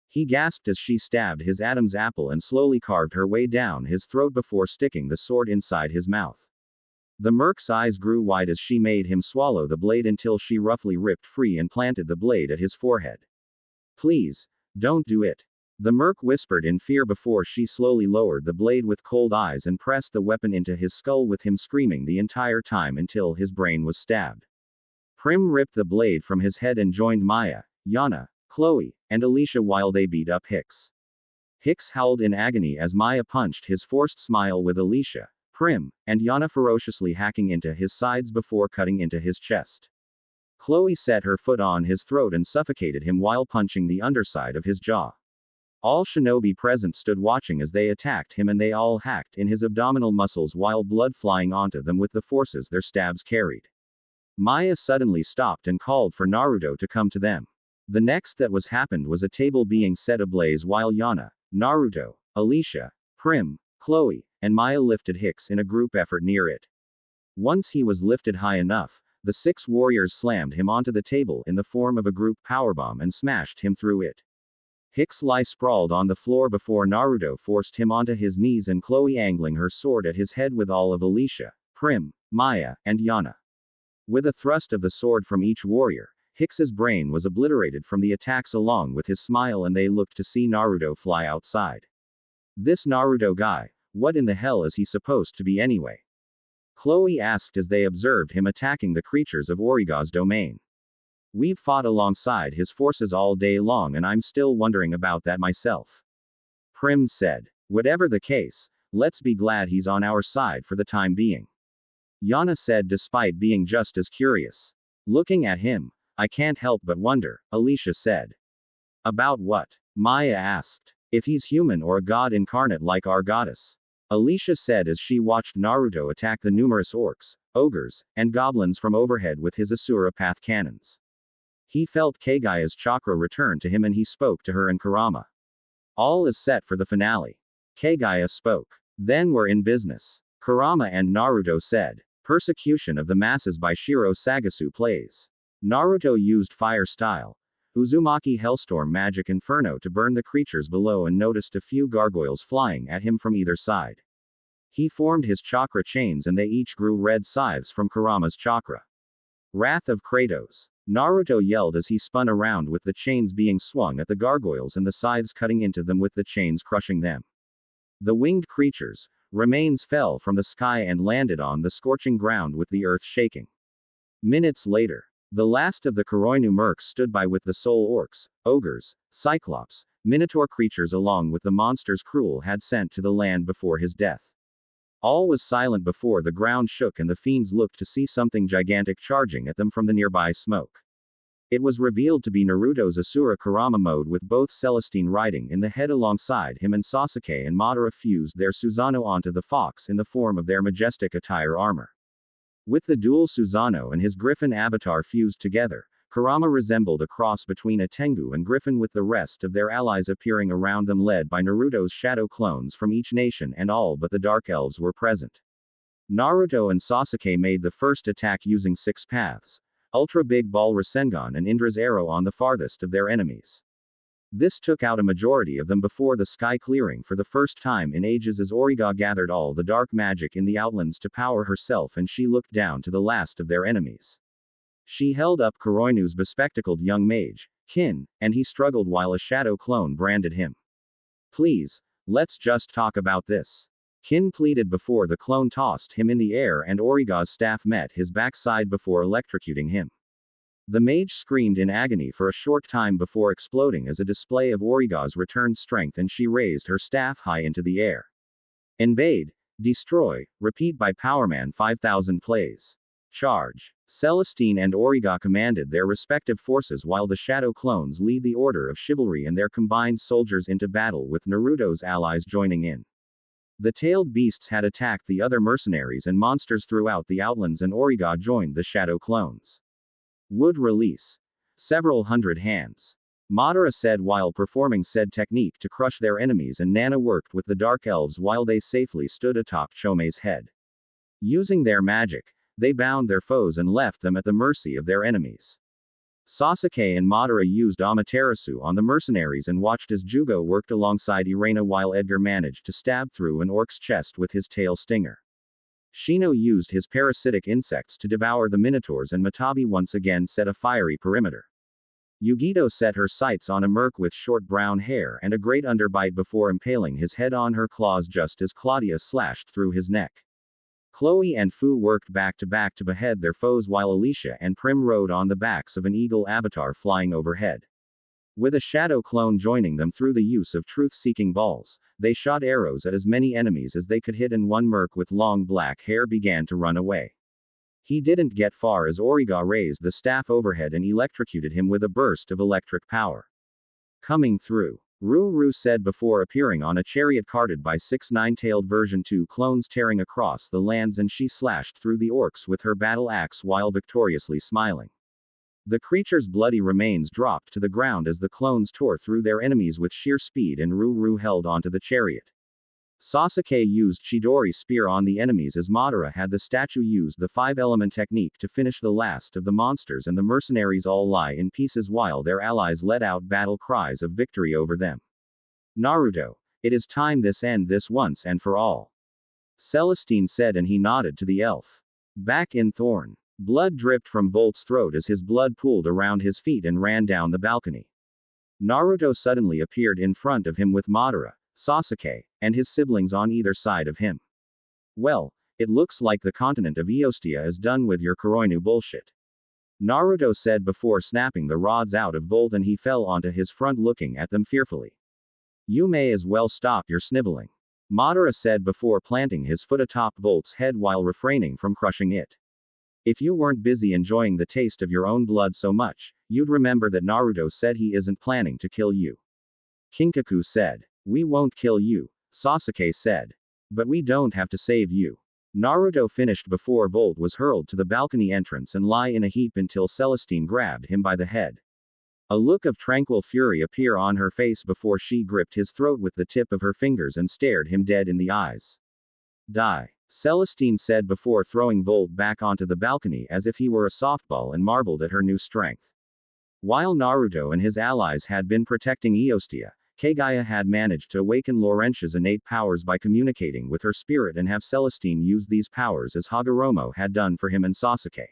He gasped as she stabbed his Adam's apple and slowly carved her way down his throat before sticking the sword inside his mouth. The merc's eyes grew wide as she made him swallow the blade until she roughly ripped free and planted the blade at his forehead. Please, don't do it. The merc whispered in fear before she slowly lowered the blade with cold eyes and pressed the weapon into his skull with him screaming the entire time until his brain was stabbed. Prim ripped the blade from his head and joined Maya, Yana, Chloe, and Alicia while they beat up Hicks. Hicks howled in agony as Maya punched his forced smile with Alicia, Prim, and Yana ferociously hacking into his sides before cutting into his chest. Chloe set her foot on his throat and suffocated him while punching the underside of his jaw. All shinobi present stood watching as they attacked him and they all hacked in his abdominal muscles while blood flying onto them with the forces their stabs carried. Maya suddenly stopped and called for Naruto to come to them. The next that was happened was a table being set ablaze while Yana, Naruto, Alicia, Prim, Chloe, and Maya lifted Hicks in a group effort near it. Once he was lifted high enough, the 6 warriors slammed him onto the table in the form of a group powerbomb and smashed him through it. Hicks lay sprawled on the floor before Naruto forced him onto his knees and Chloe angling her sword at his head with all of Alicia, Prim, Maya, and Yana. With a thrust of the sword from each warrior, Hicks's brain was obliterated from the attacks along with his smile and they looked to see Naruto fly outside. This Naruto guy, what in the hell is he supposed to be anyway? Chloe asked as they observed him attacking the creatures of Origa's domain. We've fought alongside his forces all day long and I'm still wondering about that myself. Prim said. Whatever the case, let's be glad he's on our side for the time being. Yana said despite being just as curious. Looking at him, I can't help but wonder, Alicia said. About what? Maya asked. If he's human or a god incarnate like our goddess. Alicia said as she watched Naruto attack the numerous orcs, ogres, and goblins from overhead with his Asura path cannons. He felt Kaguya's chakra return to him and he spoke to her and Kurama. All is set for the finale. Kaguya spoke. Then we're in business. Kurama and Naruto said. Persecution of the Masses by Shiro Sagasu plays. Naruto used fire style, Uzumaki Hellstorm Magic Inferno to burn the creatures below and noticed a few gargoyles flying at him from either side. He formed his chakra chains and they each grew red scythes from Kurama's chakra. Wrath of Kratos. Naruto yelled as he spun around with the chains being swung at the gargoyles and the scythes cutting into them with the chains crushing them. The winged creatures' remains fell from the sky and landed on the scorching ground with the earth shaking. Minutes later, the last of the Coronu mercs stood by with the soul orcs, ogres, cyclops, minotaur creatures along with the monsters Cruel had sent to the land before his death. All was silent before the ground shook and the fiends looked to see something gigantic charging at them from the nearby smoke. It was revealed to be Naruto's Asura Kurama mode, with both Celestine riding in the head alongside him, and Sasuke and Madara fused their Susanoo onto the fox in the form of their majestic attire armor. With the dual Susanoo and his griffin avatar fused together, Kurama resembled a cross between a Tengu and Griffin, with the rest of their allies appearing around them, led by Naruto's shadow clones from each nation, and all but the Dark Elves were present. Naruto and Sasuke made the first attack using 6 paths, Ultra Big Ball Rasengan and Indra's Arrow on the farthest of their enemies. This took out a majority of them before the sky clearing for the first time in ages, as Origa gathered all the dark magic in the Outlands to power herself, and she looked down to the last of their enemies. She held up Koronu's bespectacled young mage, Kin, and he struggled while a shadow clone branded him. "Please, let's just talk about this," Kin pleaded before the clone tossed him in the air and Origa's staff met his backside before electrocuting him. The mage screamed in agony for a short time before exploding as a display of Origa's returned strength, and she raised her staff high into the air. Invade, destroy, repeat by Powerman 5000 plays. Charge. Celestine and Origa commanded their respective forces while the Shadow Clones lead the Order of Chivalry and their combined soldiers into battle, with Naruto's allies joining in. The tailed beasts had attacked the other mercenaries and monsters throughout the Outlands, and Origa joined the Shadow Clones. Would release several hundred hands, Madara said while performing said technique to crush their enemies, and Nana worked with the Dark Elves while they safely stood atop Chome's head. Using their magic, they bound their foes and left them at the mercy of their enemies. Sasuke and Madara used Amaterasu on the mercenaries and watched as Jugo worked alongside Irena while Edgar managed to stab through an orc's chest with his tail stinger. Shino used his parasitic insects to devour the minotaurs, and Matabi once again set a fiery perimeter. Yugito set her sights on a merc with short brown hair and a great underbite before impaling his head on her claws just as Claudia slashed through his neck. Chloe and Fu worked back to behead their foes while Alicia and Prim rode on the backs of an eagle avatar flying overhead. With a shadow clone joining them through the use of truth-seeking balls, they shot arrows at as many enemies as they could hit, and one merc with long black hair began to run away. He didn't get far as Origa raised the staff overhead and electrocuted him with a burst of electric power. Coming through, Ruru said before appearing on a chariot carted by 6 nine-tailed version 2 clones tearing across the lands, and she slashed through the orcs with her battle axe while victoriously smiling. The creature's bloody remains dropped to the ground as the clones tore through their enemies with sheer speed, and Ruru held onto the chariot. Sasuke used Chidori's spear on the enemies as Madara had the statue use the 5-element technique to finish the last of the monsters, and the mercenaries all lie in pieces while their allies let out battle cries of victory over them. Naruto, it is time this end this once and for all, Celestine said, and he nodded to the elf. Back in Thorn. Blood dripped from Volt's throat as his blood pooled around his feet and ran down the balcony. Naruto suddenly appeared in front of him with Madara, Sasuke, and his siblings on either side of him. Well, it looks like the continent of Eostia is done with your Coronu bullshit, Naruto said before snapping the rods out of Volt, and he fell onto his front looking at them fearfully. You may as well stop your sniveling, Madara said before planting his foot atop Volt's head while refraining from crushing it. If you weren't busy enjoying the taste of your own blood so much, you'd remember that Naruto said he isn't planning to kill you. Kinkaku said. We won't kill you, Sasuke said. But we don't have to save you. Naruto finished before Volt was hurled to the balcony entrance and lie in a heap until Celestine grabbed him by the head. A look of tranquil fury appeared on her face before she gripped his throat with the tip of her fingers and stared him dead in the eyes. Die, Celestine said before throwing Volt back onto the balcony as if he were a softball and marveled at her new strength. While Naruto and his allies had been protecting Eostia, Kaguya had managed to awaken Laurentia's innate powers by communicating with her spirit and have Celestine use these powers as Hagoromo had done for him and Sasuke.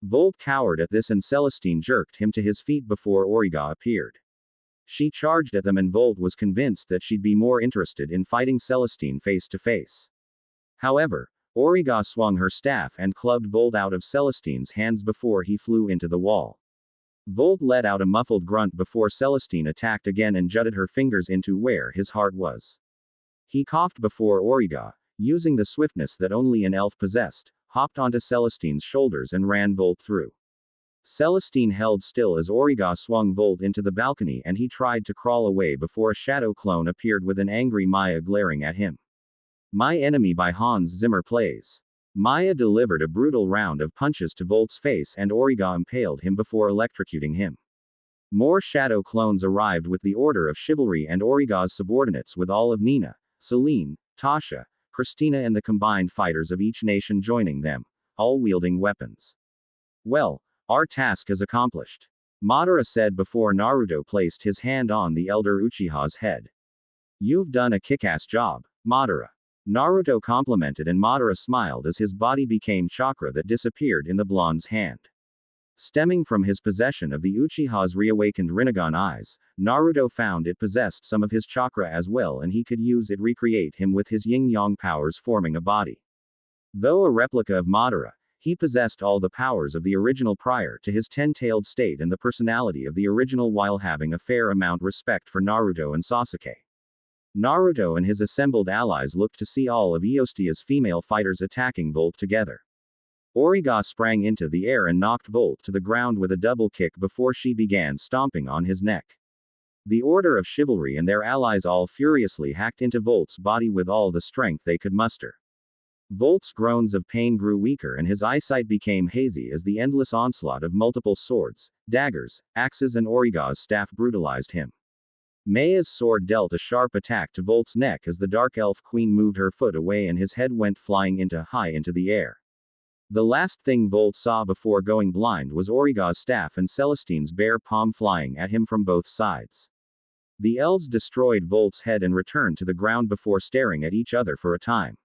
Volt cowered at this and Celestine jerked him to his feet before Origa appeared. She charged at them and Volt was convinced that she'd be more interested in fighting Celestine face to face. However, Origa swung her staff and clubbed Volt out of Celestine's hands before he flew into the wall. Volt let out a muffled grunt before Celestine attacked again and jutted her fingers into where his heart was. He coughed before Origa, using the swiftness that only an elf possessed, hopped onto Celestine's shoulders and ran Volt through. Celestine held still as Origa swung Volt into the balcony and he tried to crawl away before a shadow clone appeared with an angry Maya glaring at him. My Enemy by Hans Zimmer plays. Maya delivered a brutal round of punches to Volt's face and Origa impaled him before electrocuting him. More shadow clones arrived with the Order of Chivalry and Origa's subordinates with all of Nina, Celine, Tasha, Christina and the combined fighters of each nation joining them, all wielding weapons. Well, our task is accomplished. Madara said before Naruto placed his hand on the elder Uchiha's head. You've done a kick-ass job, Madara. Naruto complimented and Madara smiled as his body became chakra that disappeared in the blonde's hand. Stemming from his possession of the Uchiha's reawakened Rinnegan eyes, Naruto found it possessed some of his chakra as well and he could use it recreate him with his yin-yang powers forming a body. Though a replica of Madara, he possessed all the powers of the original prior to his 10-tailed state and the personality of the original while having a fair amount respect for Naruto and Sasuke. Naruto and his assembled allies looked to see all of Eostia's female fighters attacking Volt together. Origa sprang into the air and knocked Volt to the ground with a double kick before she began stomping on his neck. The Order of Chivalry and their allies all furiously hacked into Volt's body with all the strength they could muster. Volt's groans of pain grew weaker and his eyesight became hazy as the endless onslaught of multiple swords, daggers, axes and Origa's staff brutalized him. Maya's sword dealt a sharp attack to Volt's neck as the Dark Elf Queen moved her foot away and his head went flying high into the air. The last thing Volt saw before going blind was Origa's staff and Celestine's bare palm flying at him from both sides. The elves destroyed Volt's head and returned to the ground before staring at each other for a time.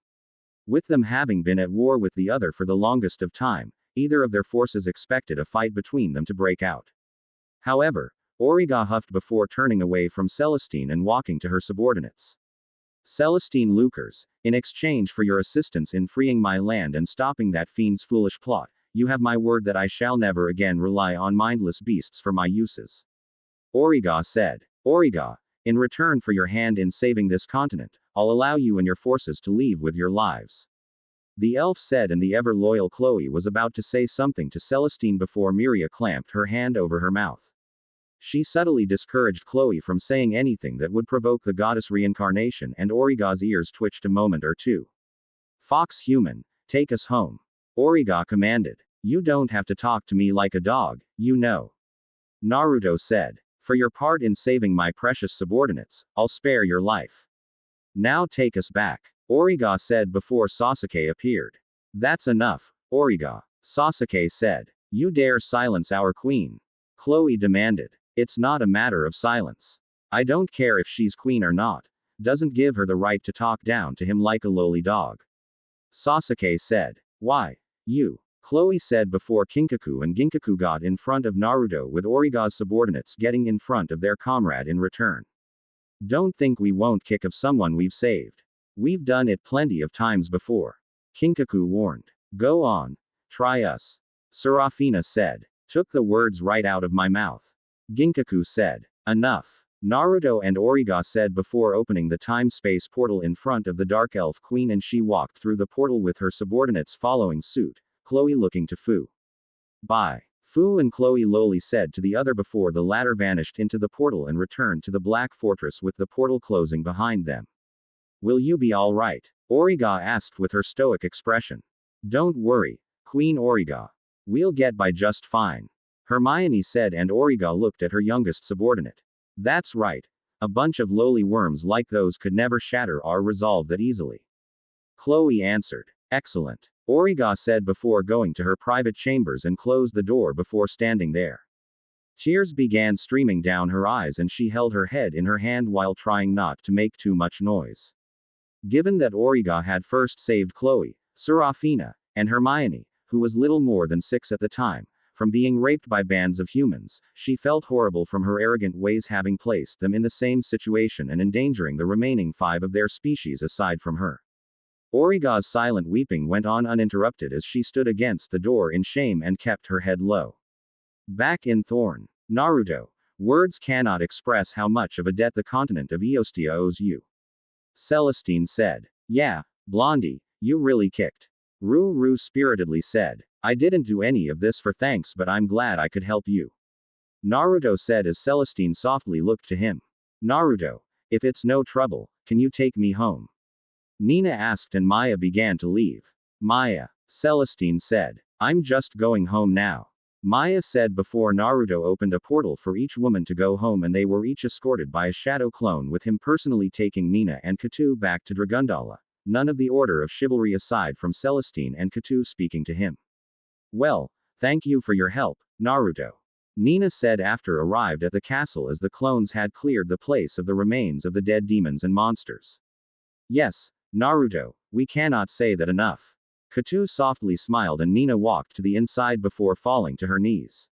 With them having been at war with the other for the longest of time, either of their forces expected a fight between them to break out. However, Origa huffed before turning away from Celestine and walking to her subordinates. Celestine Lucas, in exchange for your assistance in freeing my land and stopping that fiend's foolish plot, you have my word that I shall never again rely on mindless beasts for my uses. Origa said. Origa, in return for your hand in saving this continent, I'll allow you and your forces to leave with your lives. The elf said and the ever-loyal Chloe was about to say something to Celestine before Miria clamped her hand over her mouth. She subtly discouraged Chloe from saying anything that would provoke the goddess reincarnation and Origa's ears twitched a moment or two. Fox human, take us home. Origa commanded. You don't have to talk to me like a dog, you know. Naruto said. For your part in saving my precious subordinates, I'll spare your life. Now take us back. Origa said before Sasuke appeared. That's enough, Origa. Sasuke said. You dare silence our queen? Chloe demanded. It's not a matter of silence. I don't care if she's queen or not. Doesn't give her the right to talk down to him like a lowly dog. Sasuke said. Why? You. Chloe said before Kinkaku and Ginkaku got in front of Naruto with Origa's subordinates getting in front of their comrade in return. Don't think we won't kick of someone we've saved. We've done it plenty of times before. Kinkaku warned. Go on. Try us. Serafina said. Took the words right out of my mouth. Ginkaku said. Enough. Naruto and Origa said before opening the time-space portal in front of the Dark Elf Queen and she walked through the portal with her subordinates following suit, Chloe looking to Fu. Bye. Fu and Chloe lowly said to the other before the latter vanished into the portal and returned to the Black Fortress with the portal closing behind them. Will you be alright? Origa asked with her stoic expression. Don't worry, Queen Origa. We'll get by just fine. Hermione said and Origa looked at her youngest subordinate. That's right. A bunch of lowly worms like those could never shatter our resolve that easily. Chloe answered. Excellent. Origa said before going to her private chambers and closed the door before standing there. Tears began streaming down her eyes and she held her head in her hand while trying not to make too much noise. Given that Origa had first saved Chloe, Serafina, and Hermione, who was little more than 6 at the time, from being raped by bands of humans, she felt horrible from her arrogant ways having placed them in the same situation and endangering the remaining 5 of their species aside from her. Origa's silent weeping went on uninterrupted as she stood against the door in shame and kept her head low. Back in Thorn. Naruto. Words cannot express how much of a debt the continent of Eostia owes you. Celestine said. Yeah, Blondie, you really kicked. Ruru spiritedly said. I didn't do any of this for thanks, but I'm glad I could help you. Naruto said as Celestine softly looked to him. Naruto, if it's no trouble, can you take me home? Nina asked and Maya began to leave. Maya, Celestine said. I'm just going home now. Maya said before Naruto opened a portal for each woman to go home, and they were each escorted by a shadow clone, with him personally taking Nina and Katu back to Dragundala. None of the Order of Chivalry aside from Celestine and Katu speaking to him. Well, thank you for your help, Naruto. Nina said after arrived at the castle as the clones had cleared the place of the remains of the dead demons and monsters. Yes, Naruto, we cannot say that enough. Katu softly smiled and Nina walked to the inside before falling to her knees.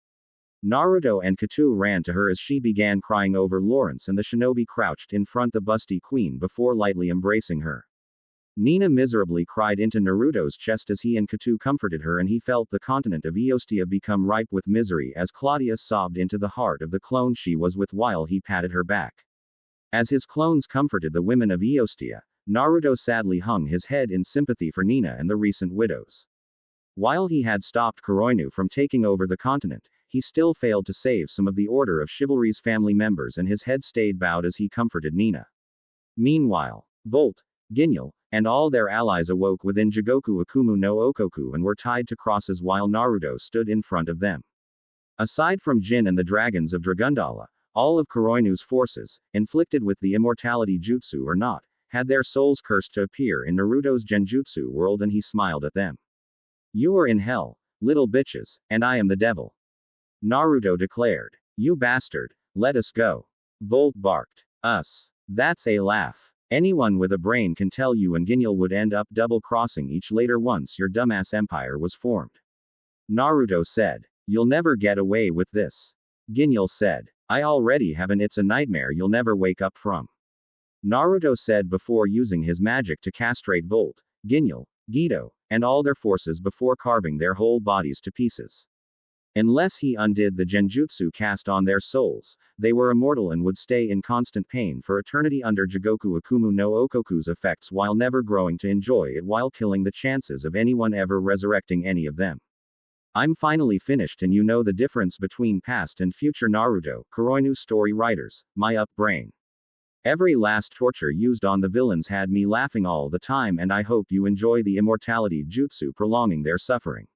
Naruto and Katu ran to her as she began crying over Lawrence, and the shinobi crouched in front the busty queen before lightly embracing her. Nina miserably cried into Naruto's chest as he and Katu comforted her, and he felt the continent of Eostia become ripe with misery as Claudia sobbed into the heart of the clone she was with while he patted her back. As his clones comforted the women of Eostia, Naruto sadly hung his head in sympathy for Nina and the recent widows. While he had stopped Coronu from taking over the continent, he still failed to save some of the Order of Chivalry's family members, and his head stayed bowed as he comforted Nina. Meanwhile, Volt, Ginyu, and all their allies awoke within Jigoku Akumu no Okoku and were tied to crosses while Naruto stood in front of them. Aside from Jin and the dragons of Dragundala, all of Koronu's forces, inflicted with the immortality jutsu or not, had their souls cursed to appear in Naruto's genjutsu world, and he smiled at them. You are in hell, little bitches, and I am the devil. Naruto declared. You bastard, let us go. Volt barked. Us. That's a laugh. Anyone with a brain can tell you and Ginyu would end up double-crossing each later once your dumbass empire was formed. Naruto said. You'll never get away with this. Ginyu said. I already have, and it's a nightmare you'll never wake up from. Naruto said before using his magic to castrate Volt, Ginyu, Geto, and all their forces before carving their whole bodies to pieces. Unless he undid the genjutsu cast on their souls, they were immortal and would stay in constant pain for eternity under Jigoku Akumu no Okoku's effects while never growing to enjoy it, while killing the chances of anyone ever resurrecting any of them. I'm finally finished, and you know the difference between past and future Naruto, Coronu story writers, my up brain. Every last torture used on the villains had me laughing all the time, and I hope you enjoy the immortality jutsu prolonging their suffering.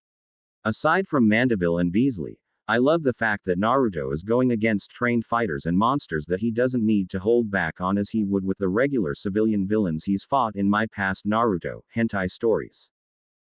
Aside from Mandeville and Beasley, I love the fact that Naruto is going against trained fighters and monsters that he doesn't need to hold back on as he would with the regular civilian villains he's fought in my past Naruto hentai stories.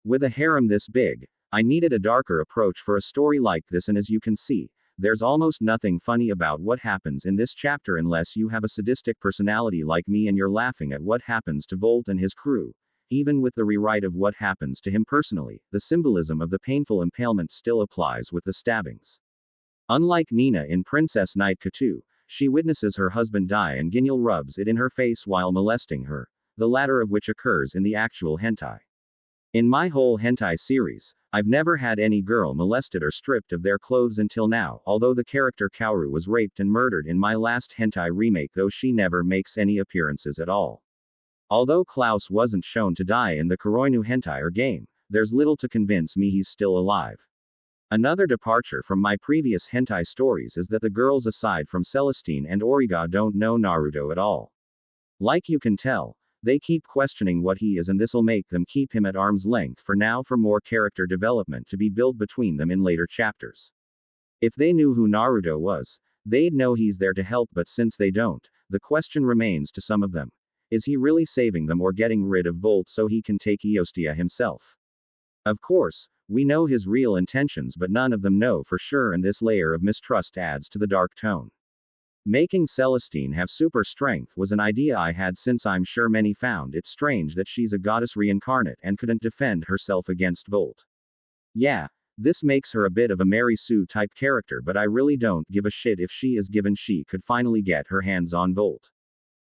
With a harem this big, I needed a darker approach for a story like this, and as you can see, there's almost nothing funny about what happens in this chapter unless you have a sadistic personality like me and you're laughing at what happens to Volt and his crew. Even with the rewrite of what happens to him personally, the symbolism of the painful impalement still applies with the stabbings. Unlike Nina in Princess Knight Katu, she witnesses her husband die and Ginyu rubs it in her face while molesting her, the latter of which occurs in the actual hentai. In my whole hentai series, I've never had any girl molested or stripped of their clothes until now, although the character Kaoru was raped and murdered in my last hentai remake, though she never makes any appearances at all. Although Klaus wasn't shown to die in the Coronu hentai or game, there's little to convince me he's still alive. Another departure from my previous hentai stories is that the girls aside from Celestine and Origa don't know Naruto at all. Like you can tell, they keep questioning what he is, and this'll make them keep him at arm's length for now for more character development to be built between them in later chapters. If they knew who Naruto was, they'd know he's there to help, but since they don't, the question remains to some of them. Is he really saving them or getting rid of Volt so he can take Eostia himself? Of course, we know his real intentions, but none of them know for sure, and this layer of mistrust adds to the dark tone. Making Celestine have super strength was an idea I had, since I'm sure many found it strange that she's a goddess reincarnate and couldn't defend herself against Volt. Yeah, this makes her a bit of a Mary Sue type character, but I really don't give a shit if she is, given she could finally get her hands on Volt.